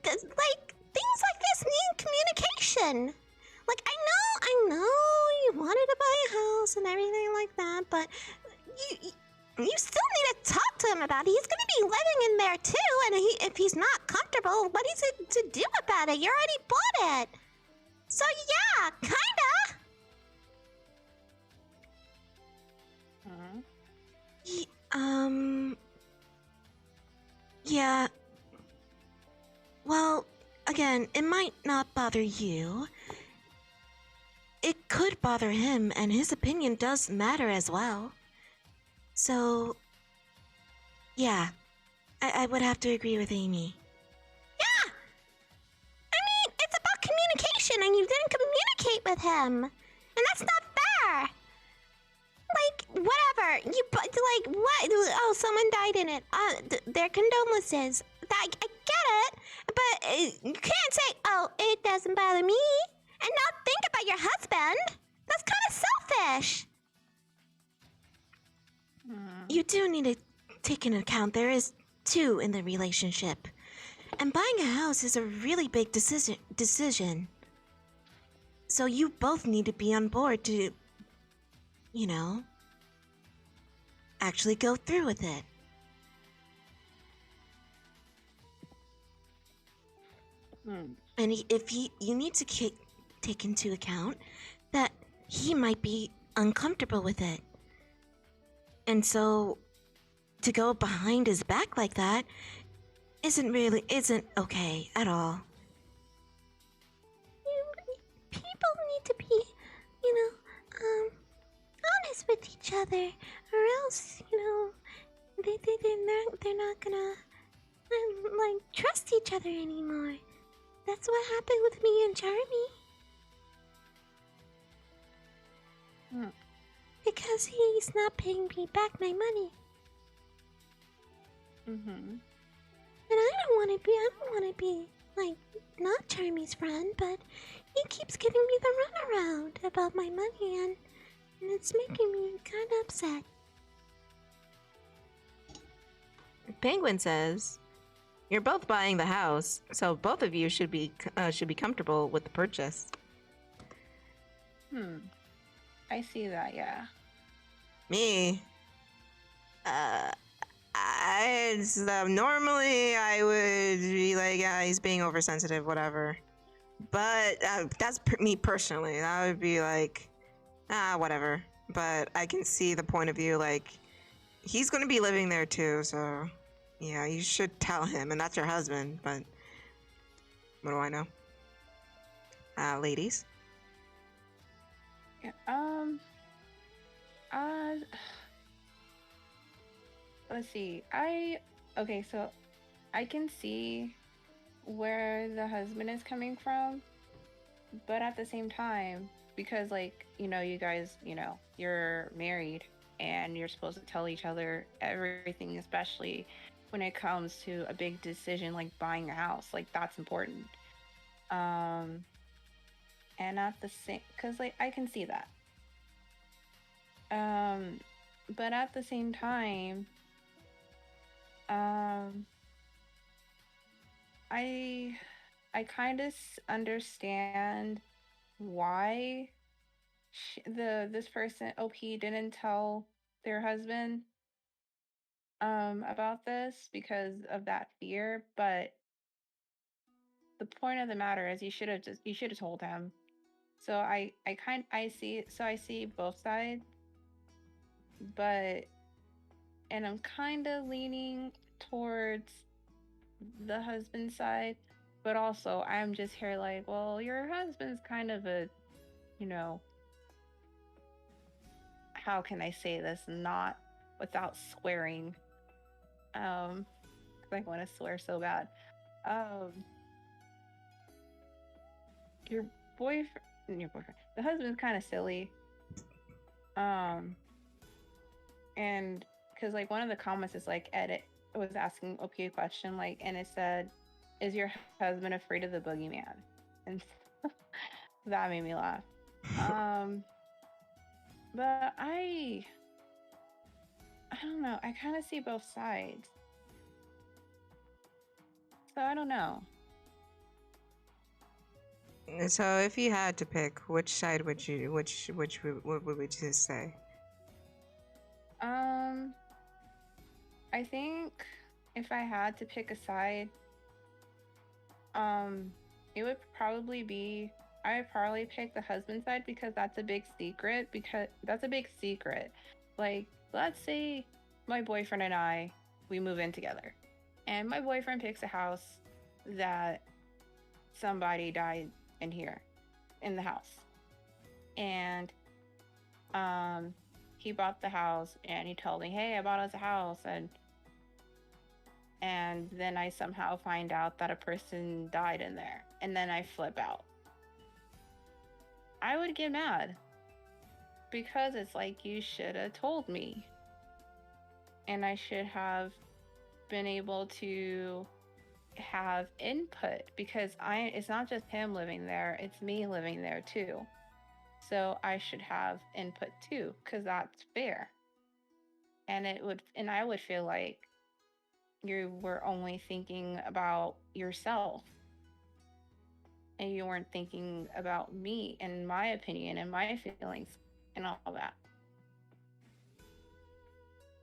Like things like this need communication. Like I know you wanted to buy a house and everything like that, but you still need to talk to him about it. He's going to be living in there too, and if he's not comfortable, what is it to do about it? You already bought it. So yeah, kinda. Yeah. Well, again, it might not bother you. It could bother him, and his opinion does matter as well. So, yeah, I would have to agree with Amy. Yeah! I mean, it's about communication, and you didn't communicate with him. And that's not fair! Like, whatever. What? Oh, someone died in it. Their condolences. I get it, but you can't say, oh, it doesn't bother me, and not think about your husband. That's kind of selfish. You do need to take into account there is two in the relationship. And buying a house is a really big decision. So you both need to be on board to, actually go through with it. And you need to take into account that he might be uncomfortable with it. And so, to go behind his back like that isn't okay at all. People need to be, honest with each other, or else, they're not gonna, trust each other anymore. That's what happened with me and Charmy. Because he's not paying me back my money. And I don't want to be, not Charmy's friend, but he keeps giving me the runaround about my money, and it's making me kind of upset. Penguin says, "You're both buying the house, so both of you should be comfortable with the purchase." I see that, yeah. Me, normally I would be like, yeah, he's being oversensitive, whatever. But that's me personally. I would be like, whatever. But I can see the point of view, like, he's gonna be living there too, so yeah, you should tell him, and that's your husband. But what do I know? Ladies. Yeah, let's see. Okay, so I can see where the husband is coming from, but at the same time, because you guys, you're married and you're supposed to tell each other everything, especially when it comes to a big decision like buying a house. Like, that's important. And at the same, because I can see that. But at the same time, I kind of understand why this person OP didn't tell their husband about this because of that fear, but the point of the matter is you should have told him. So I see both sides, but and I'm kind of leaning towards the husband side, but also I'm just here like, well, your husband's kind of a, you know, how can I say this not without swearing? 'Cause I want to swear so bad. Um, your the husband's kind of silly. And because like one of the comments is like edit was asking OP a question like, and it said, "Is your husband afraid of the boogeyman?" And that made me laugh. But I don't know. I kind of see both sides, so I don't know. So if you had to pick, which side would you, what would you say? I think if I had to pick a side, it would probably be I would probably pick the husband side because that's a big secret. Because that's a big secret. Like, let's say my boyfriend and we move in together, and my boyfriend picks a house that somebody died in here, in the house, and he bought the house and he told me, "Hey, I bought us a house," and then I somehow find out that a person died in there, and then I flip out. I would get mad because it's like you should have told me, and I should have been able to have input because it's not just him living there, it's me living there too. So I should have input too, because that's fair. And I would feel like you were only thinking about yourself and you weren't thinking about me and my opinion and my feelings and all that.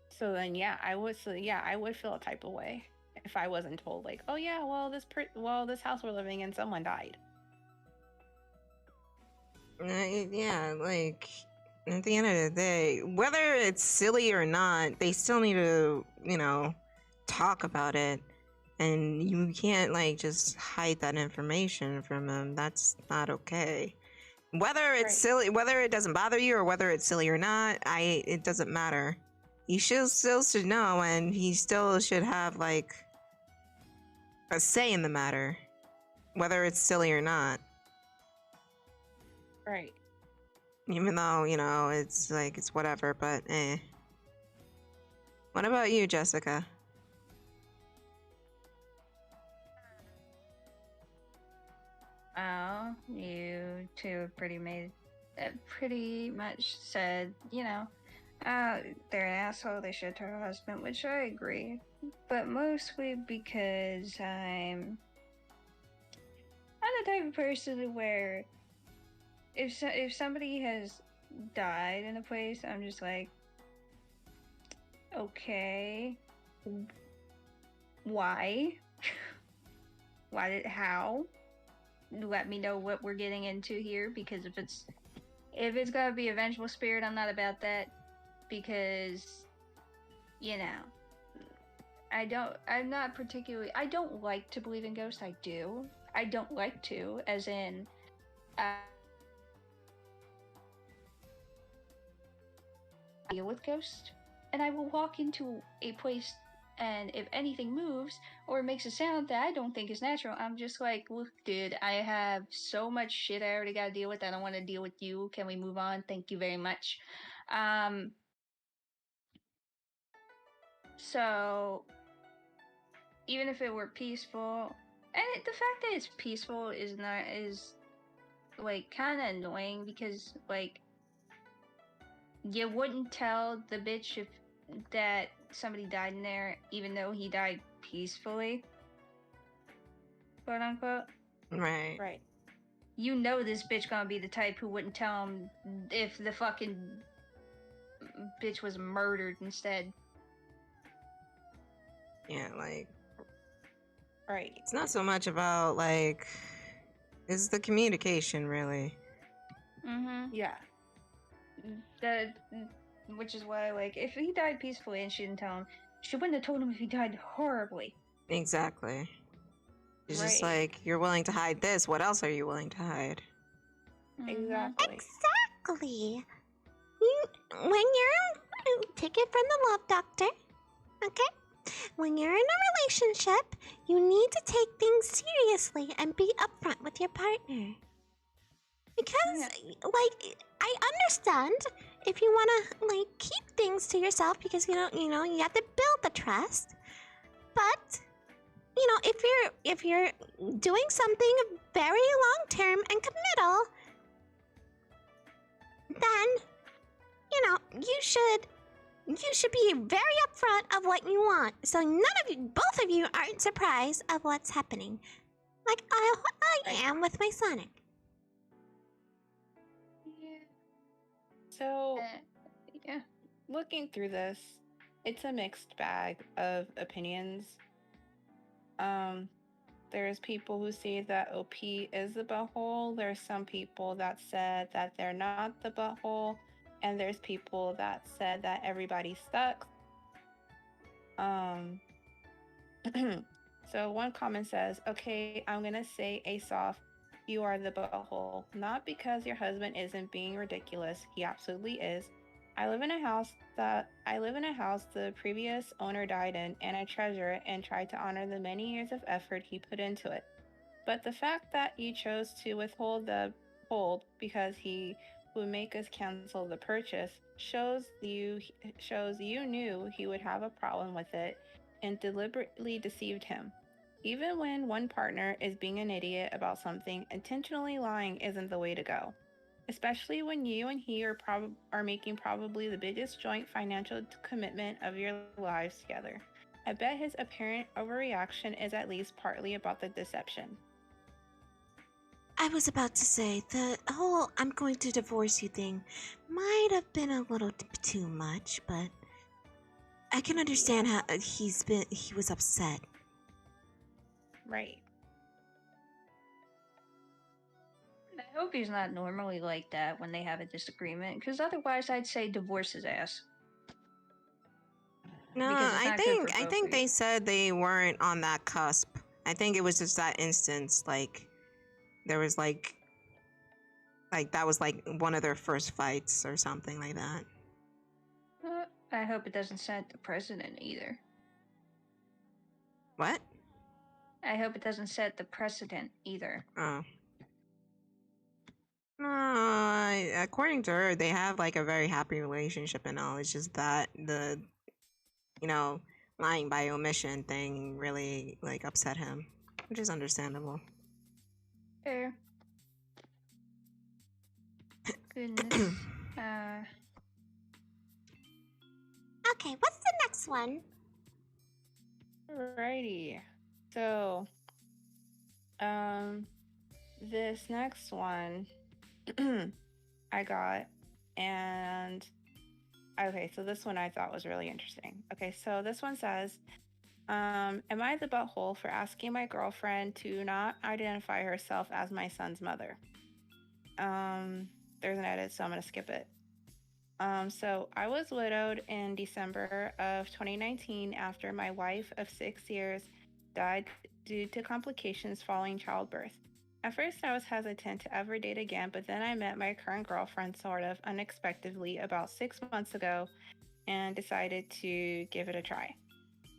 So then, I would feel a type of way if I wasn't told like, oh yeah, well this house we're living in, someone died. Yeah, like at the end of the day, whether it's silly or not, they still need to, talk about it. And you can't like just hide that information from them. That's not okay. Whether it's Right. silly, whether it doesn't bother you or whether it's silly or not, it doesn't matter. You still should know, and he still should have like a say in the matter, whether it's silly or not. Right. Even though, it's like, it's whatever, but eh. What about you, Jessica? Oh, you two pretty much said, they're an asshole, they should tell her husband, which I agree. But mostly because I'm the type of person where if somebody has died in a place, I'm just like, okay, why? How? Let me know what we're getting into here, because if it's gonna be a vengeful spirit, I'm not about that, because I don't like to believe in ghosts. I don't like to, as in deal with ghosts, and I will walk into a place, and if anything moves or makes a sound that I don't think is natural, I'm just like, look, dude, I have so much shit I already gotta deal with. I don't want to deal with you. Can we move on? Thank you very much. So even if it were peaceful, and the fact that it's peaceful is like kind of annoying, because like you wouldn't tell the bitch if that somebody died in there, even though he died peacefully, quote unquote. Right. Right. you know this bitch gonna be the type who wouldn't tell him if the fucking bitch was murdered instead. Yeah, like Right. it's not so much about like it's the communication really. Mm-hmm. Yeah. Which is why, like, if he died peacefully and she didn't tell him, she wouldn't have told him if he died horribly. Exactly. It's just Right. like you're willing to hide this. What else are you willing to hide? Mhm. Exactly. Exactly. When you're take it from the love doctor, okay? When you're in a relationship, you need to take things seriously and be upfront with your partner. Because, like, I understand if you want to like keep things to yourself because you have to build the trust. But if you're doing something very long term and committal, then you should be very upfront of what you want, so both of you aren't surprised of what's happening. Like I am with my Sonic. Yeah. So, Yeah. looking through this, it's a mixed bag of opinions. There's people who say that OP is the butthole. There's some people that said that they're not the butthole, and there's people that said that everybody sucks. So one comment says, "Okay, I'm gonna say Asof, you are the butthole. Not because your husband isn't being ridiculous. He absolutely is. I live in a house the previous owner died in, and I treasure it and try to honor the many years of effort he put into it. But the fact that you chose to withhold the hold because he would make us cancel the purchase shows you knew he would have a problem with it and deliberately deceived him. Even when one partner is being an idiot about something, intentionally lying isn't the way to go. Especially when you and he are making probably the biggest joint financial commitment of your lives together. I bet his apparent overreaction is at least partly about the deception." I was about to say the whole "I'm going to divorce you" thing might have been a little too much, but I can understand how he was upset. Right. I hope he's not normally like that when they have a disagreement, because otherwise I'd say divorce his ass. No, Because it's I not good think for I both think of you. they said they weren't on that cusp. I think it was just that instance, like there was like that was like one of their first fights or something like that. I hope it doesn't set the precedent either. What? I hope it doesn't set the precedent either. Oh. No, according to her, they have like a very happy relationship and all. It's just that the, lying by omission thing really like upset him, which is understandable. Fair. Goodness. Okay, what's the next one? Alrighty. So, this next one I got, and okay, so this one I thought was really interesting. Okay, so this one says, am I the butthole for asking my girlfriend to not identify herself as my son's mother? There's an edit, so I'm gonna skip it. So I was widowed in December of 2019 after my wife of 6 years died due to complications following childbirth. At first, I was hesitant to ever date again, but then I met my current girlfriend sort of unexpectedly about 6 months ago and decided to give it a try.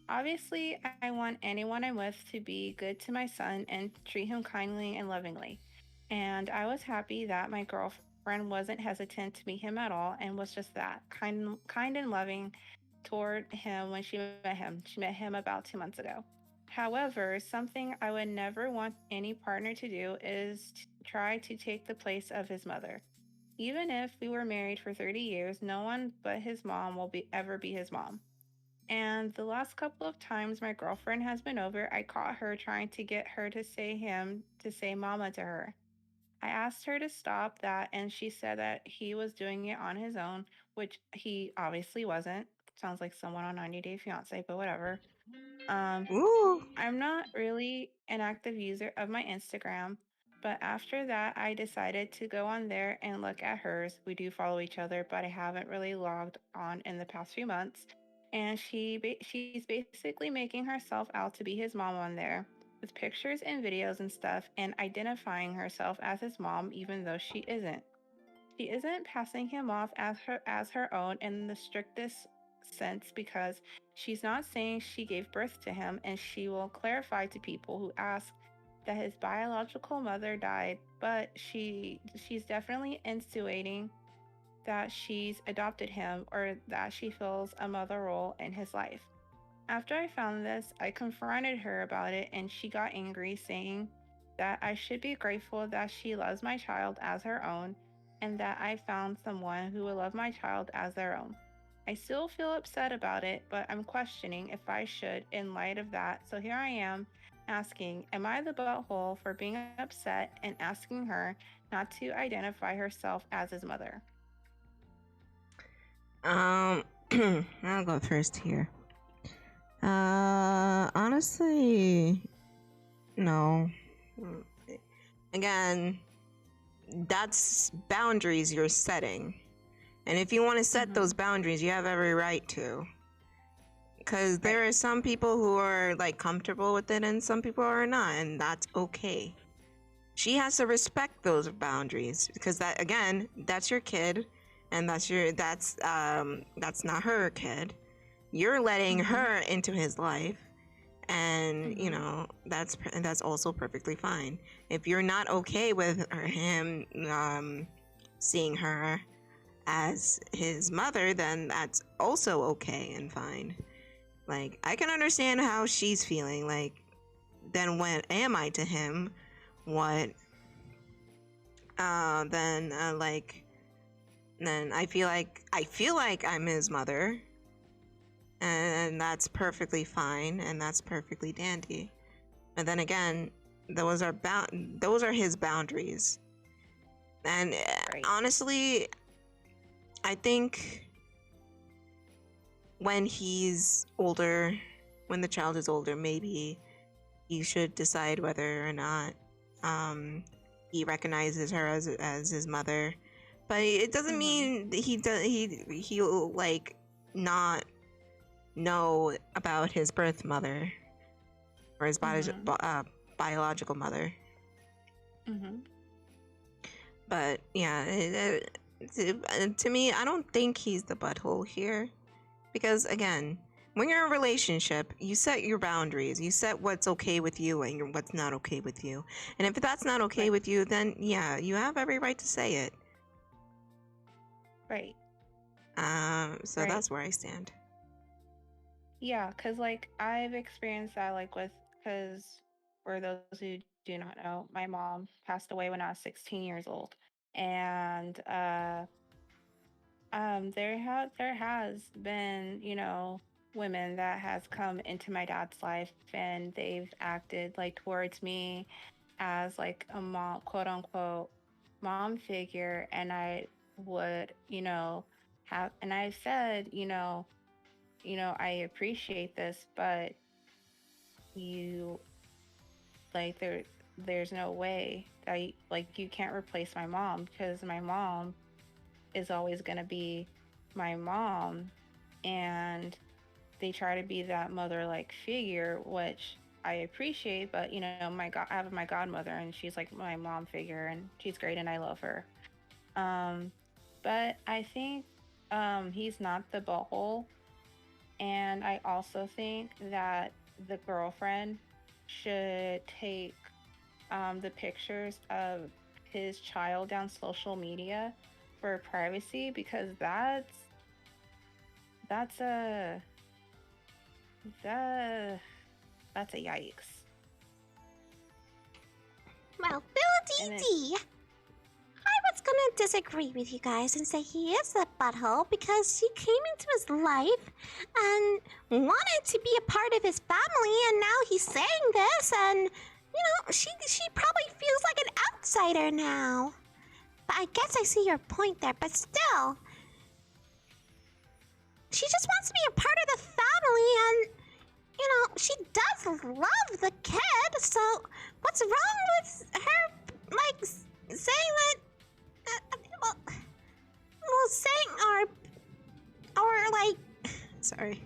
Obviously, I want anyone I'm with to be good to my son and treat him kindly and lovingly. And I was happy that my girlfriend wasn't hesitant to meet him at all and was just that kind and loving toward him when she met him. She met him about 2 months ago. However, something I would never want any partner to do is to try to take the place of his mother. Even if we were married for 30 years, no one but his mom will ever be his mom. And the last couple of times my girlfriend has been over, I caught her trying to get her to say mama to her. I asked her to stop that, and she said that he was doing it on his own, which he obviously wasn't. Sounds like someone on 90 Day Fiance, but whatever. Um, Ooh. I'm not really an active user of my Instagram, but after that, I decided to go on there and look at hers. We do follow each other, but I haven't really logged on in the past few months. And she's basically making herself out to be his mom on there with pictures and videos and stuff and identifying herself as his mom even though she isn't. She isn't passing him off as her own in the strictest sense because she's not saying she gave birth to him, and she will clarify to people who ask that his biological mother died, but she's definitely insinuating that she's adopted him or that she fills a mother role in his life. After I found this, I confronted her about it and she got angry, saying that I should be grateful that she loves my child as her own and that I found someone who will love my child as their own. I still feel upset about it, but I'm questioning if I should in light of that. So here I am asking, am I the butthole for being upset and asking her not to identify herself as his mother? I'll go first here. Honestly, no. Again, that's boundaries you're setting. And if you want to set those boundaries, you have every right to. Because there are some people who are like comfortable with it and some people are not, and that's okay. She has to respect those boundaries because that, again, that's your kid and that's not her kid. You're letting her into his life, and you know that's also perfectly fine. If you're not okay with him seeing her as his mother, then that's also okay and fine. Like, I can understand how she's feeling. Like, then what am I to him? What? Then I feel like I'm his mother. And that's perfectly fine, and that's perfectly dandy. But then again, those are his boundaries. And honestly, I think when he's older, when the child is older, maybe he should decide whether or not he recognizes her as his mother. But it doesn't mean he'll like not know about his birth mother or his biological mother. But yeah, to me, I don't think he's the butthole here, because again, when you're in a relationship, you set your boundaries, you set what's okay with you and what's not okay with you, and if that's not okay with you, then yeah, you have every right to say it. So that's where I stand. Yeah, because like I've experienced that, like because for those who do not know, my mom passed away when I was 16 years old, and there has been, you know, women that has come into my dad's life and they've acted like towards me as like a mom, quote unquote, mom figure, and I would, you know, and I've said, you know, I appreciate this, but you like there's no way that you can't replace my mom, because my mom is always going to be my mom, and they try to be that mother-like figure, which I appreciate, but you know, I have my godmother and she's like my mom figure and she's great and I love her. But I think he's not the butthole. And I also think that the girlfriend should take the pictures of his child down social media for privacy, because that's a yikes. Well, Bill DD, I was gonna disagree with you guys and say he is a butthole because she came into his life and wanted to be a part of his family, and now he's saying this, and She probably feels like an outsider now. But I guess I see your point there, but still. She just wants to be a part of the family and she does love the kid, so what's wrong with her like saying that well saying or like sorry.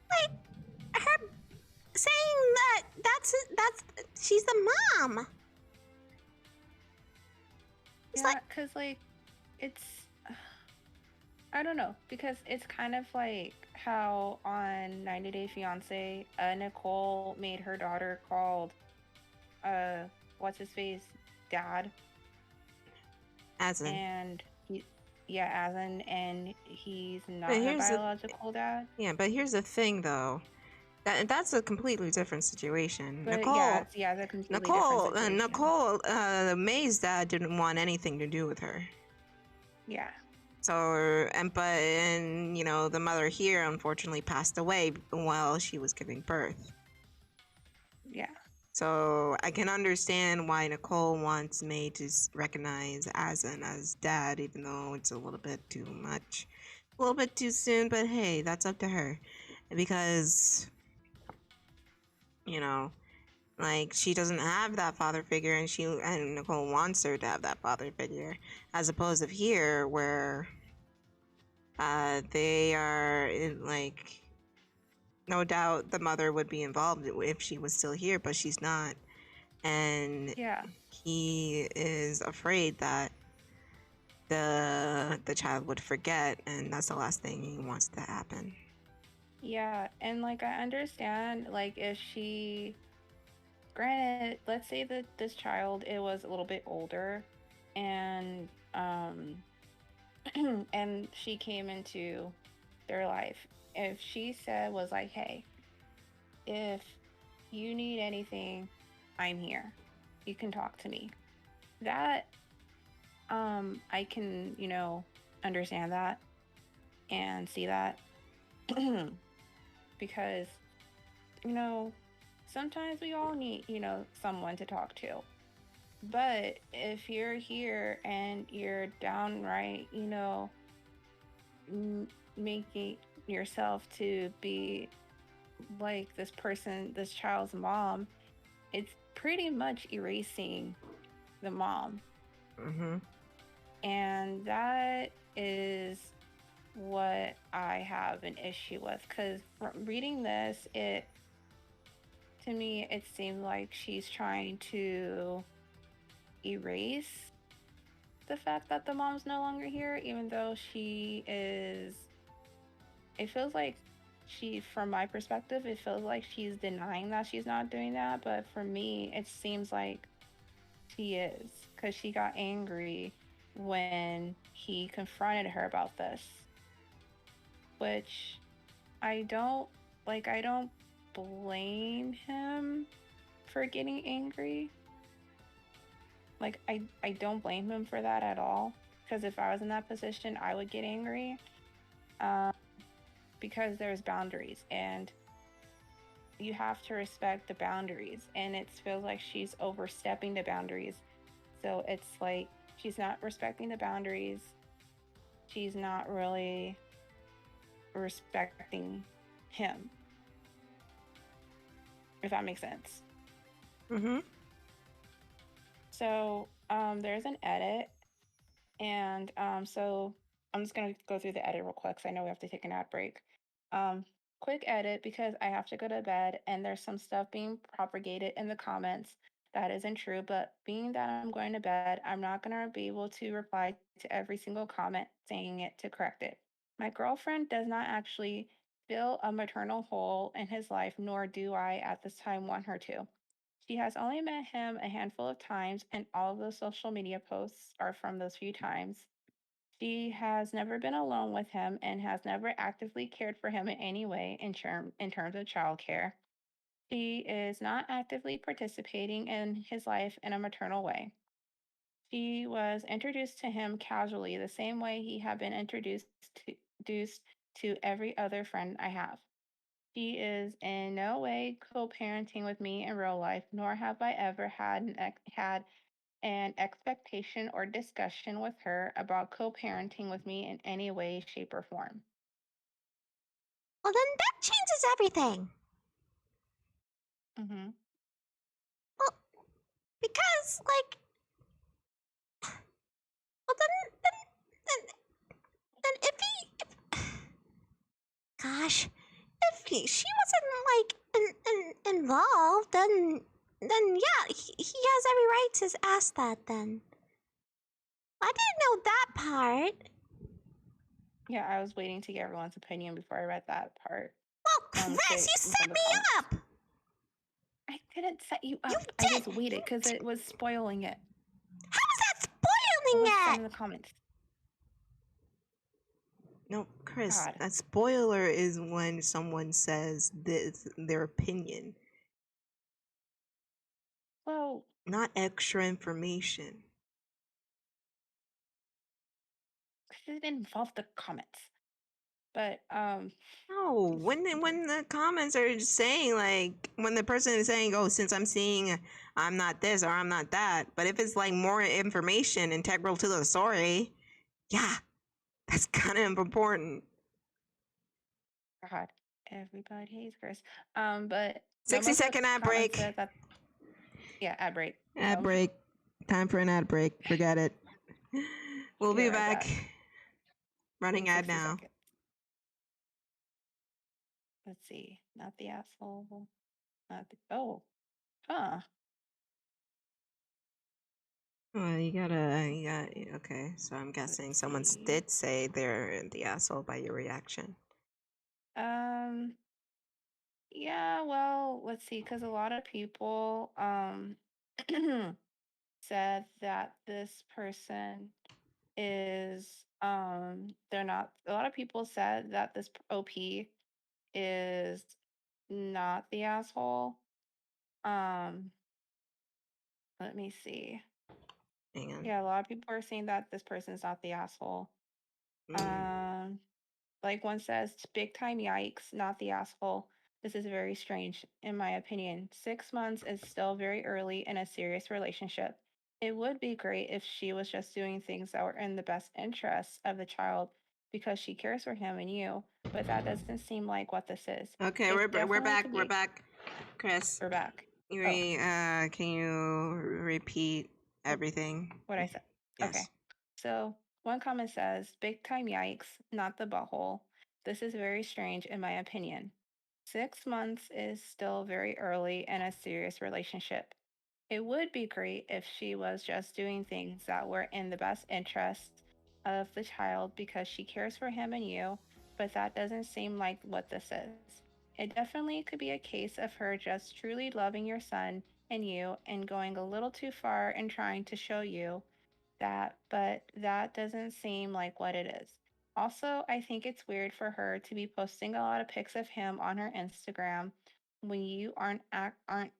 Like her saying that that's she's the mom. It's Yeah, like because, like, it's. I don't know, because it's kind of like how on 90 Day Fiance, Nicole made her daughter called, uh, what's his face, dad, As in. and yeah, Asin, and he's But not her here's the biological dad. yeah, but here's the thing though. That's a completely different situation. But yeah, it's a completely different situation. Nicole, May's dad didn't want anything to do with her. Yeah. So, and the mother here unfortunately passed away while she was giving birth. Yeah. So I can understand why Nicole wants May to recognize Asin as dad, even though it's a little bit too much, a little bit too soon. But hey, that's up to her, because like she doesn't have that father figure, and Nicole wants her to have that father figure, as opposed to here where they are like, no doubt the mother would be involved if she was still here, but she's not, and Yeah. he is afraid that the child would forget, and that's the last thing he wants to happen. Yeah, and like I understand, like if she, granted, let's say that this child it was a little bit older, and and she came into their life. If she said was like, "Hey, if you need anything, I'm here. You can talk to me." That I can, understand that and see that because sometimes we all need, someone to talk to. But if you're here and you're downright, making yourself to be like this person, this child's mom, it's pretty much erasing the mom. Mm-hmm. And that is what I have an issue with, because reading this, to me, it seemed like she's trying to erase the fact that the mom's no longer here, even though she is. It feels like from my perspective, it feels like she's denying that she's not doing that. But for me, it seems like she is, because she got angry when he confronted her about this, which I don't like. I don't blame him for getting angry. Like I don't blame him for that at all, because if I was in that position, I would get angry. Um, because there's boundaries and you have to respect the boundaries, and it feels like she's overstepping the boundaries. So it's like she's not respecting the boundaries. She's not really respecting him, if that makes sense. Mm-hmm. So there's an edit, and so I'm just gonna go through the edit real quick because I know we have to take an ad break. Quick edit because I have to go to bed and there's some stuff being propagated in the comments that isn't true. But being that I'm going to bed, I'm not gonna be able to reply to every single comment saying it to correct it. My girlfriend does not actually fill a maternal hole in his life, nor do I at this time want her to. She has only met him a handful of times, and all of those social media posts are from those few times. She has never been alone with him and has never actively cared for him in any way in terms of childcare. She is not actively participating in his life in a maternal way. She was introduced to him casually, the same way he had been introduced to every other friend I have. She is in no way co-parenting with me in real life, nor have I ever had an expectation or discussion with her about co-parenting with me in any way, shape, or form. Well, then that changes everything. Mm-hmm. Well, because, like, well, then if gosh, if she wasn't, like, involved, then yeah, he has every right to ask that then. I didn't know that part. Yeah, I was waiting to get everyone's opinion before I read that part. Well, Chris, you from set the me comments. up! I didn't set you up. You I just did! waited because it was spoiling it. How is that It spoiling was said it? in the comments. No, Chris, God. a spoiler is when someone says their opinion, Well, not extra information. it didn't involve the comments. But No, when the comments are just saying, like, when the person is saying, "Oh, since I'm seeing, I'm not this or I'm not that," but if it's like more information integral to the story, yeah, that's kind of important. God, everybody hates Chris. But 60-second ad break. Said that, yeah, ad break. Ad break. Time for an ad break. Forget it. We'll be right back. Running ad now. Seconds. Let's see. Not the asshole. Not the, oh, huh. Well, okay. So I'm guessing someone see. did say they're the asshole by your reaction. Yeah, well, let's see, because a lot of people said that this person is they're not, a lot of people said that this OP is not the asshole. Let me see. Hang on. Yeah, a lot of people are saying that this person's not the asshole. Like one says, big time yikes, not the asshole. This is very strange, in my opinion. 6 months is still very early in a serious relationship. It would be great if she was just doing things that were in the best interests of the child because she cares for him and you, but that doesn't seem like what this is. Okay, It we're definitely back. could We're be- back. Chris, We're back. can you repeat everything? What I said. Yes. Okay. So one comment says, big time yikes, not the butthole. This is very strange in my opinion. 6 months is still very early in a serious relationship. It would be great if she was just doing things that were in the best interest of the child because she cares for him and you, but that doesn't seem like what this is. It definitely could be a case of her just truly loving your son and you and going a little too far and trying to show you that, but that doesn't seem like what it is. Also, I think it's weird for her to be posting a lot of pics of him on her Instagram when you aren't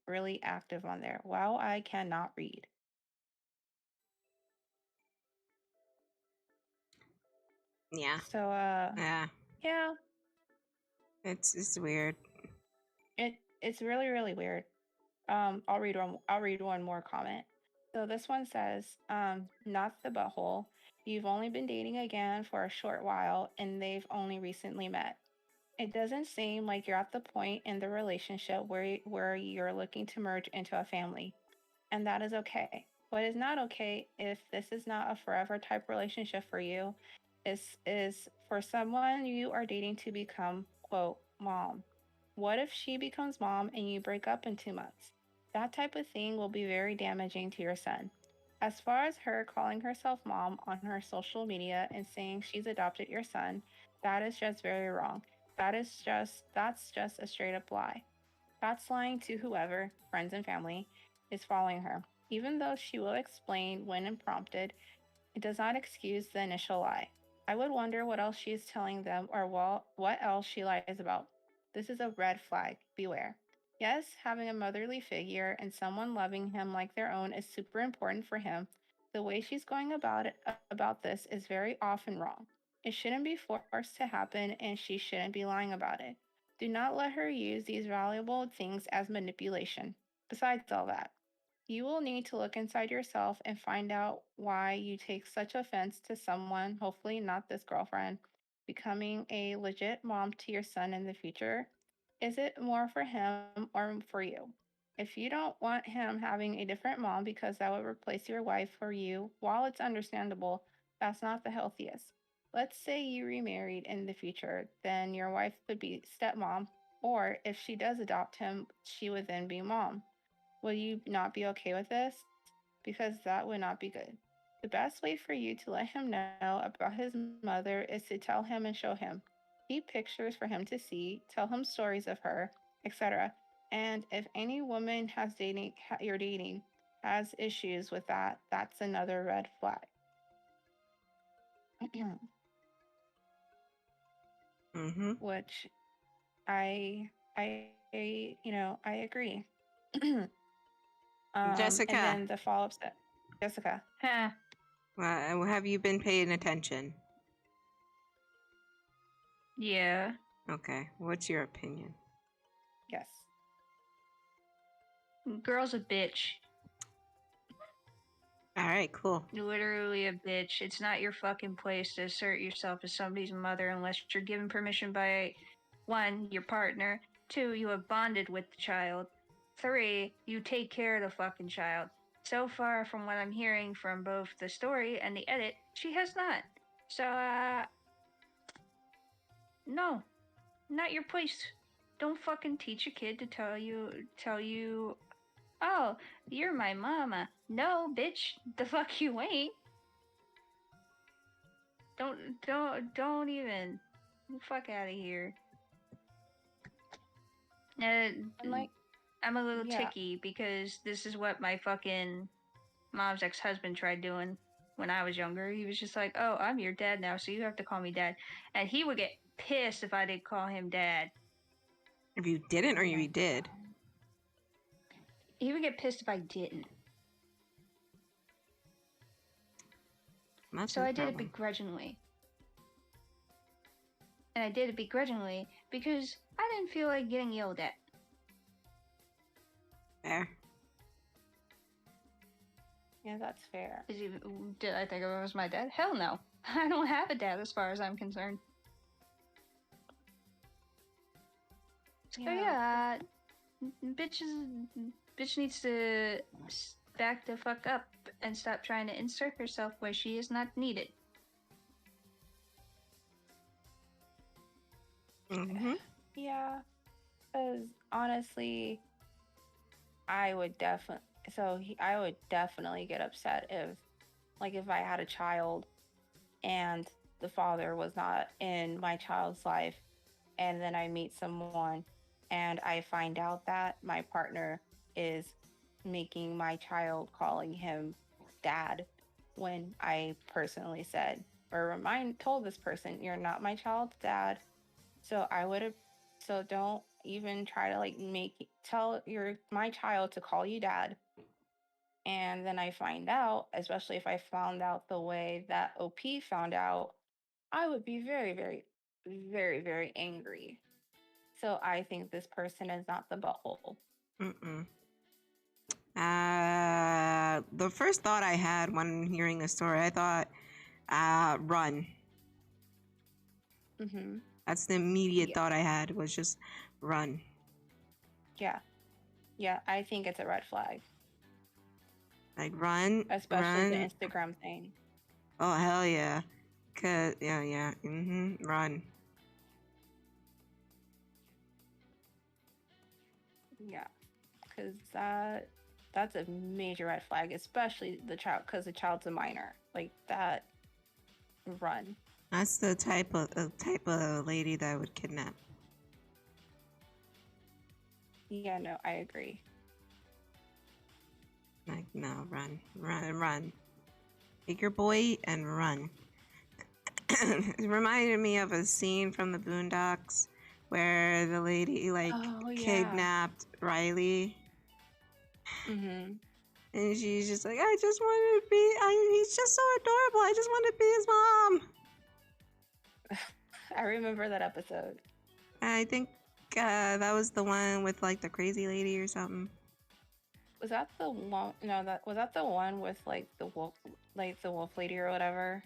really active on there. Wow, I cannot read. Yeah. So yeah, It's weird. it's really weird. I'll read one more comment. So this one says, not the butthole. You've only been dating again for a short while and they've only recently met. It doesn't seem like you're at the point in the relationship where you're looking to merge into a family, and that is okay. What is not okay, if this is not a forever type relationship for you, is for someone you are dating to become, quote, mom. What if she becomes mom and you break up in 2 months? That type of thing will be very damaging to your son. As far as her calling herself mom on her social media and saying she's adopted your son, that is just very wrong. That's just a straight up lie. That's lying to whoever, friends and family, is following her. Even though she will explain when prompted, it does not excuse the initial lie. I would wonder what else she is telling them or what else she lies about. This is a red flag. Beware. Yes, having a motherly figure and someone loving him like their own is super important for him. The way she's going about this is very often wrong. It shouldn't be forced to happen and she shouldn't be lying about it. Do not let her use these valuable things as manipulation. Besides all that, you will need to look inside yourself and find out why you take such offense to someone, hopefully not this girlfriend, becoming a legit mom to your son in the future. Is it more for him or for you? If you don't want him having a different mom because that would replace your wife for you, while it's understandable, that's not the healthiest. Let's say you remarried in the future, then your wife could be stepmom, or if she does adopt him, she would then be mom. Will you not be okay with this? Because that would not be good. The best way for you to let him know about his mother is to tell him and show him. Keep pictures for him to see, tell him stories of her, etc. And if any woman you're dating has issues with that, that's another red flag. Mm-hmm. Which I agree. And Jessica, then the follow-up set. Jessica. Huh. have you been paying attention? Yeah. Okay, what's your opinion? Yes. Girl's a bitch. All right, cool. Literally a bitch. It's not your fucking place to assert yourself as somebody's mother unless you're given permission by 1, your partner, 2, you have bonded with the child, 3, you take care of the fucking child. So far, from what I'm hearing from both the story and the edit, she has not. So, no, not your place. Don't fucking teach a kid to tell you, oh, you're my mama. No, bitch, the fuck you ain't. Don't even. Fuck out of here. I'm like, I'm a little yeah. ticky because this is what my fucking mom's ex-husband tried doing when I was younger. He was just like, oh, I'm your dad now, so you have to call me dad. And he would get pissed if I didn't call him dad. If you didn't or you did? He would get pissed if I didn't. That's So his I did it problem. begrudgingly. And I did it begrudgingly because I didn't feel like getting yelled at. Fair. Yeah, that's fair. Did I think it was my dad? Hell no. I don't have a dad as far as I'm concerned. So yeah, bitch needs to back the fuck up and stop trying to insert herself where she is not needed. Mm-hmm. Yeah, because honestly, I would definitely. I would definitely get upset if I had a child, and the father was not in my child's life, and then I meet someone, and I find out that my partner is making my child calling him dad, when I personally said or told this person, you're not my child's dad. So so don't even try to tell my child to call you dad. And then I find out, especially if I found out the way that OP found out, I would be very, very, very, very angry. So I think this person is not the butthole. Mm-mm. The first thought I had when hearing the story, I thought, run. Mm-hmm. That's the immediate thought I had, was just run. Yeah. Yeah, I think it's a red flag. Like, run. Especially run. the Instagram thing. Oh, hell yeah. Yeah. Mm-hmm. Run. Yeah. Because that's a major red flag, especially the child, because the child's a minor. Like that, run. That's the type of lady that I would kidnap. Yeah, no, I agree. Like, no, run. Take your boy and run. It reminded me of a scene from the Boondocks where the lady kidnapped Riley. Mm-hmm. And she's just like, I just want to be, he's just so adorable. I just want to be his mom. I remember that episode. I think that was the one with like the crazy lady or something. Was that the one? No, that the one with like the wolf lady or whatever.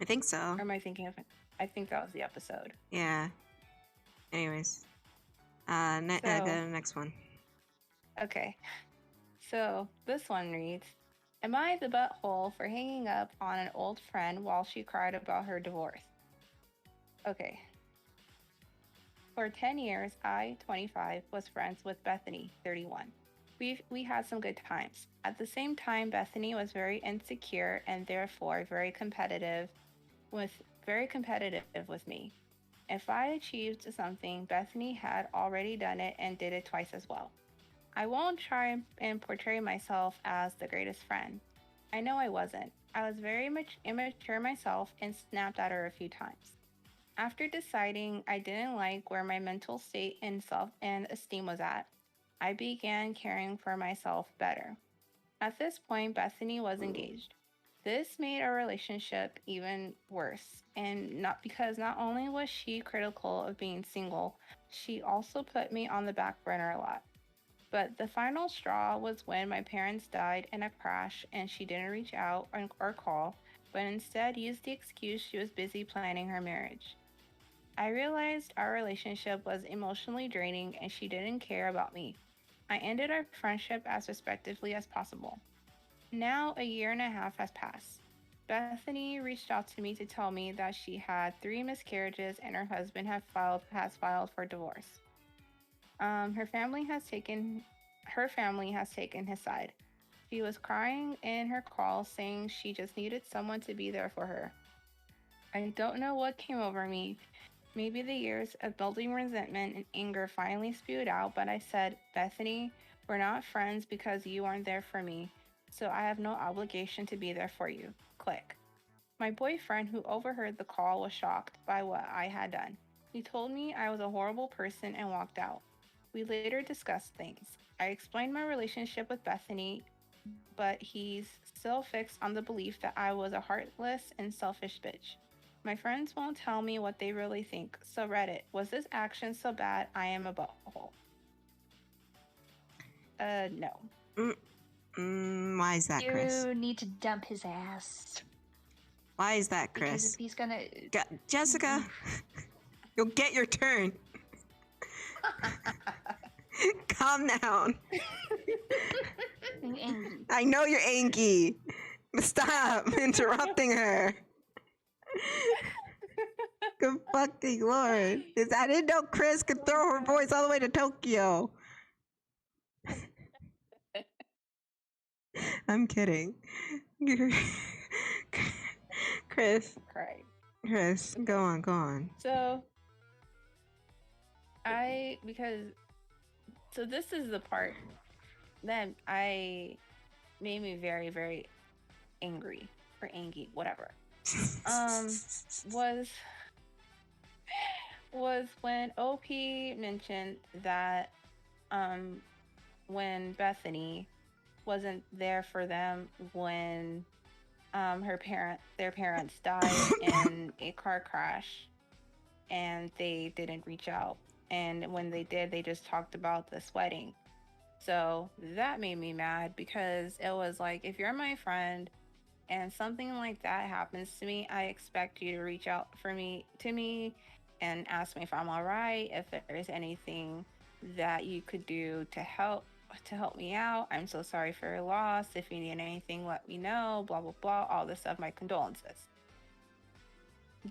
I think so. Or am I thinking of it? I think that was the episode. Yeah. Anyways, go to the next one. Okay. So this one reads, am I the butthole for hanging up on an old friend while she cried about her divorce? Okay. For 10 years, I, 25, was friends with Bethany, 31. We had some good times. At the same time, Bethany was very insecure and therefore very competitive with me. If I achieved something, Bethany had already done it and did it twice as well. I won't try and portray myself as the greatest friend. I know I wasn't. I was very much immature myself and snapped at her a few times. After deciding I didn't like where my mental state and self-esteem was at, I began caring for myself better. At this point, Bethany was engaged. This made our relationship even worse, and not only was she critical of being single, she also put me on the back burner a lot. But the final straw was when my parents died in a crash and she didn't reach out or call, but instead used the excuse she was busy planning her marriage. I realized our relationship was emotionally draining and she didn't care about me. I ended our friendship as respectfully as possible. Now, a year and a half has passed. Bethany reached out to me to tell me that she had 3 miscarriages and her husband has filed for divorce. Her family has taken his side. She was crying in her call, saying she just needed someone to be there for her. I don't know what came over me. Maybe the years of building resentment and anger finally spewed out, but I said, Bethany, we're not friends because you aren't there for me, so I have no obligation to be there for you. Click. My boyfriend, who overheard the call, was shocked by what I had done. He told me I was a horrible person and walked out. We later discussed things. I explained my relationship with Bethany, but he's still fixed on the belief that I was a heartless and selfish bitch. My friends won't tell me what they really think. So Reddit, was this action so bad I am a butthole? No. Why is that, Kris? You need to dump his ass. Why is that, Because Kris? if he's gonna... Jessica, you'll get your turn. Calm down. I'm angry. I know you're angry. Stop interrupting her. Good fucking lord. I didn't know Kris could throw her voice all the way to Tokyo. I'm kidding. Kris. Right. Kris, go on. So this is the part that made me very, very angry or angy, whatever. Was when OP mentioned that when Bethany wasn't there for them when their parents died in a car crash and they didn't reach out, and when they did, they just talked about this wedding. So that made me mad because it was like, if you're my friend and something like that happens to me, I expect you to reach out to me and ask me if I'm all right, if there's anything that you could do to help me out. I'm so sorry for your loss. If you need anything, let me know, blah, blah, blah, all this stuff, my condolences.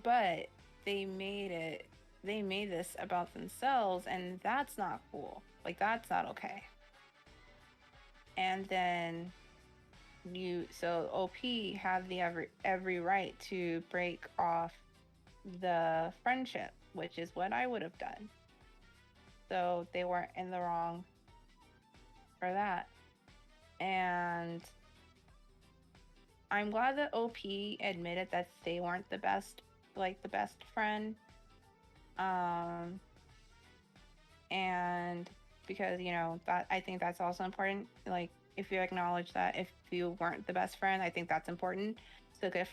But they made this about themselves, and that's not cool. Like, that's not okay. And then OP had the every right to break off the friendship, which is what I would have done. So they weren't in the wrong for that. And I'm glad that OP admitted that they weren't the best friend. And because, that I think that's also important. Like, if you acknowledge that if you weren't the best friend, I think that's important. So good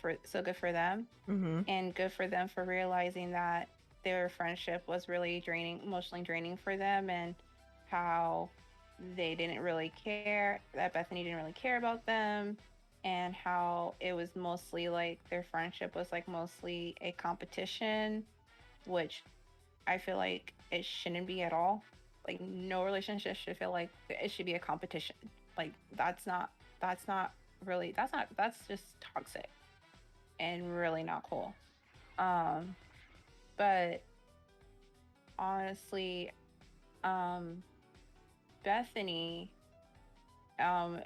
for them. Mm-hmm. And good for them for realizing that their friendship was really emotionally draining for them, and how they didn't really care, that Bethany didn't really care about them, and how it was mostly like their friendship was like mostly a competition, which I feel like it shouldn't be at all. Like, no relationship should feel like it should be a competition. Like, that's just toxic and really not cool. But honestly, Bethany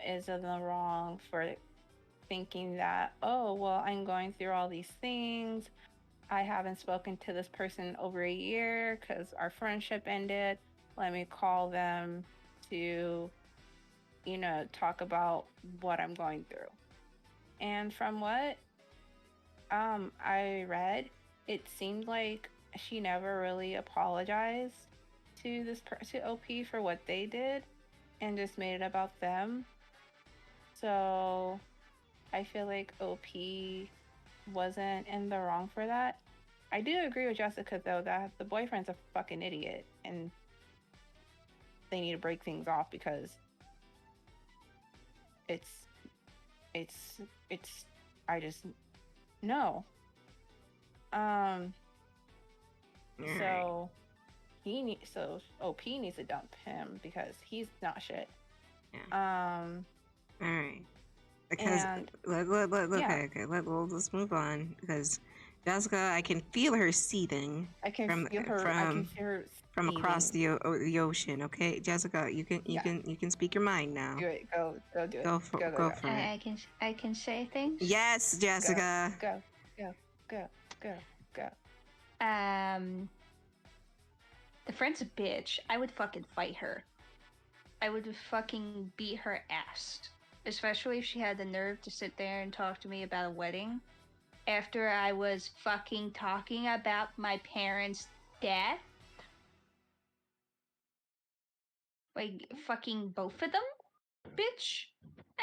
is in the wrong for thinking that, oh, well, I'm going through all these things. I haven't spoken to this person over a year because our friendship ended. Let me call them to, talk about what I'm going through. And from what I read, it seemed like she never really apologized to to OP for what they did, and just made it about them. So I feel like OP wasn't in the wrong for that. I do agree with Jessica though that the boyfriend's a fucking idiot, and they need to break things off because it's I just no. So so OP needs to dump him because he's not shit. Yeah. All right. Because and okay, let's move on because Jessica, I can feel her seething. I can feel her from across the ocean. Okay, Jessica, you can speak your mind now. Do it. Go do it. Go for it. I can say things. Yes, Jessica. Go. The friend's a bitch. I would fucking fight her. I would fucking beat her ass. Especially if she had the nerve to sit there and talk to me about a wedding. After I was fucking talking about my parents' death. Like, fucking both of them? Bitch?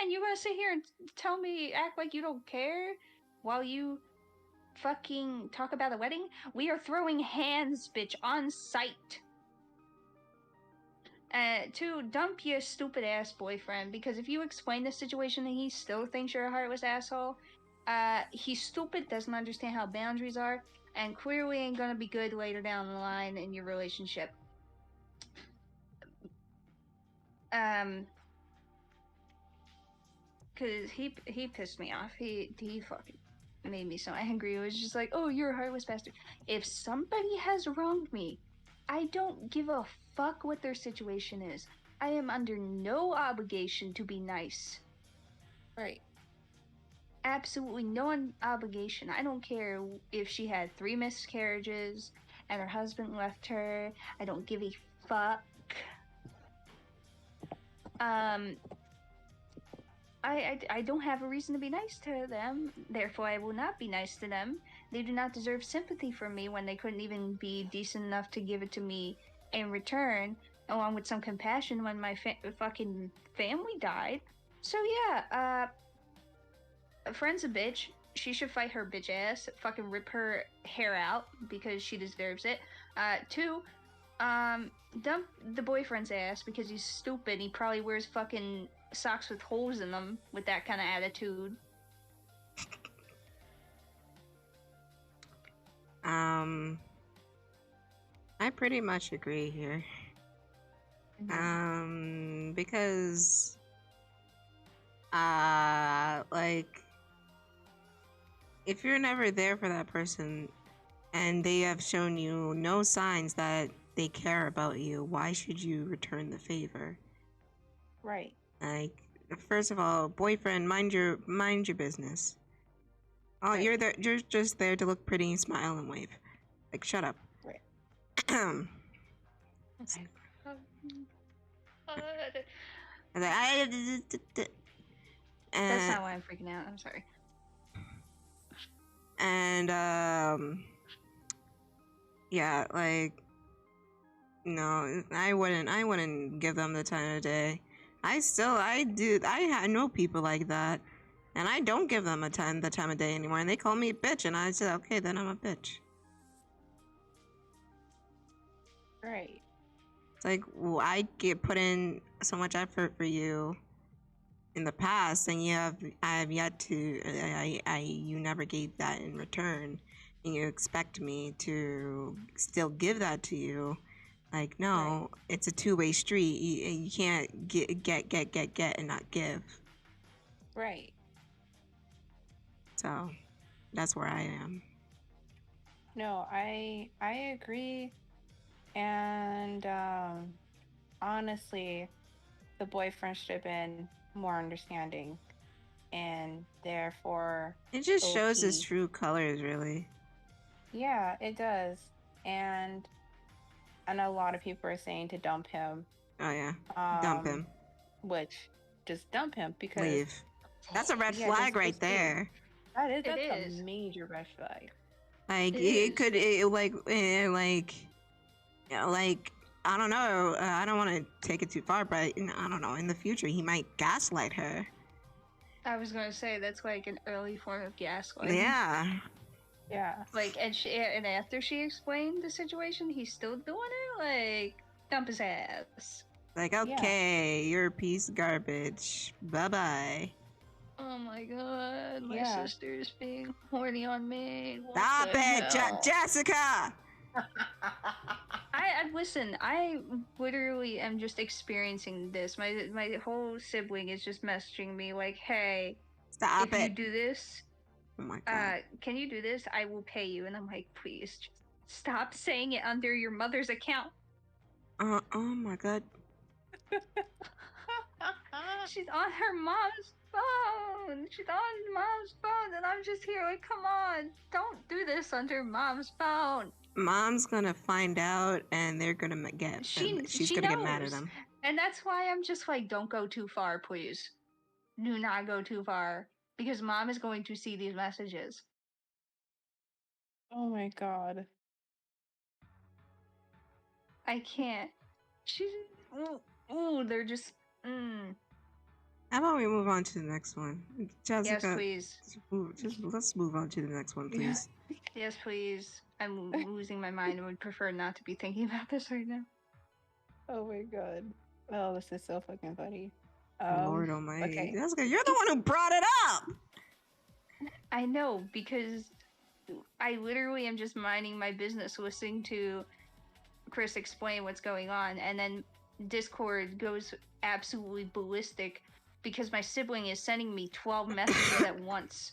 And you gonna sit here and tell me, act like you don't care while you fucking talk about a wedding? We are throwing hands, bitch, on site. To dump your stupid ass boyfriend, because if you explain the situation and he still thinks you're a heartless asshole, he's stupid, doesn't understand how boundaries are, and clearly ain't gonna be good later down the line in your relationship. Cause he pissed me off. He fucking made me so angry. It was just like, oh, you're a heartless bastard. If somebody has wronged me, I don't give a fuck what their situation is. I am under no obligation to be nice. Right. Absolutely no obligation. I don't care if she had 3 miscarriages and her husband left her. I don't give a fuck. I don't have a reason to be nice to them, therefore I will not be nice to them. They do not deserve sympathy from me when they couldn't even be decent enough to give it to me in return, along with some compassion when my fucking family died. So yeah, a friend's a bitch. She should fight her bitch ass, fucking rip her hair out because she deserves it. 2, dump the boyfriend's ass because he's stupid. He probably wears fucking socks with holes in them with that kind of attitude. I pretty much agree here. Because like, if you're never there for that person and they have shown you no signs that they care about you, why should you return the favor? Right. Like, first of all, boyfriend, mind your business. Oh, right. You're just there to look pretty and smile and wave. Like, shut up. Right. Okay. That's not why I'm freaking out. I'm sorry. And yeah, like, no, I wouldn't give them the time of day. I know people like that, and I don't give them the time of day anymore. And they call me a bitch, and I said, okay, then I'm a bitch. Right. It's like, well, I get put in so much effort for you in the past, and I have yet to. You never gave that in return, and you expect me to still give that to you. Like, no, it's a two-way street. You can't get, and not give. Right. So, that's where I am. No, I agree. And honestly, the boyfriend should have been more understanding, and therefore It just shows his OP. true colors, really. Yeah, it does. And I know a lot of people are saying to dump him. Oh yeah, dump him, Which just dump him because leave. That's a red yeah, flag right just leave. there. It That's a is. major red flag. Like It it is. could, like I don't know. I don't want to take it too far, but I don't know. In the future, he might gaslight her. I was gonna say that's like an early form of gaslighting. Yeah. Yeah. Like, and after she explained the situation, he's still doing it. Like, dump his ass. Like, okay, you're a piece of garbage. Bye bye. Oh my god, my Yeah. sister's being horny on me. What Stop the it, hell? Jessica. I listen. I literally am just experiencing this. My whole sibling is just messaging me like, "Hey, Stop if you it. do this, Oh my god. can you do this? I will pay you." And I'm like, "Please, just stop saying it under your mother's account." Oh my god. She's on her mom's phone. She's on mom's phone, and I'm just here like, come on, don't do this under mom's phone. Mom's gonna find out, and they're gonna get. She's gonna get mad at knows. him. And that's why I'm just like, don't go too far, please. Do not go too far, because mom is going to see these messages. Oh my god. I can't. She's. Ooh, they're just. How about we move on to the next one, Jessica? Yes, please. Let's move on to the next one, please. Yes, please. I'm losing my mind and would prefer not to be thinking about this right now. Oh my god. Oh, this is so fucking funny. Lord almighty. Okay. Jessica, you're the one who brought it up! I know, because I literally am just minding my business listening to Kris explain what's going on, and then Discord goes absolutely ballistic because my sibling is sending me 12 messages at once.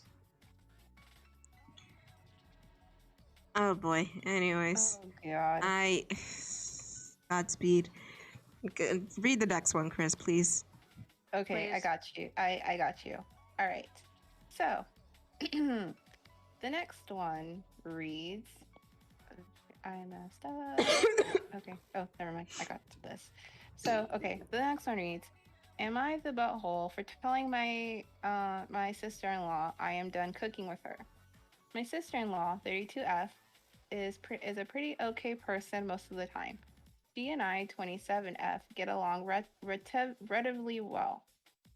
Oh boy. Anyways. Oh god. Godspeed. Read the next one, Kris, please. Okay, I Please. got you. I got you. All right. So, the next one reads. I messed up. Okay. Oh, never mind. I got to this. So, okay. The next one reads: am I the butthole for telling my my sister-in-law I am done cooking with her? My sister-in-law, 32F, is a pretty okay person most of the time. She and I, 27F, get along relatively well.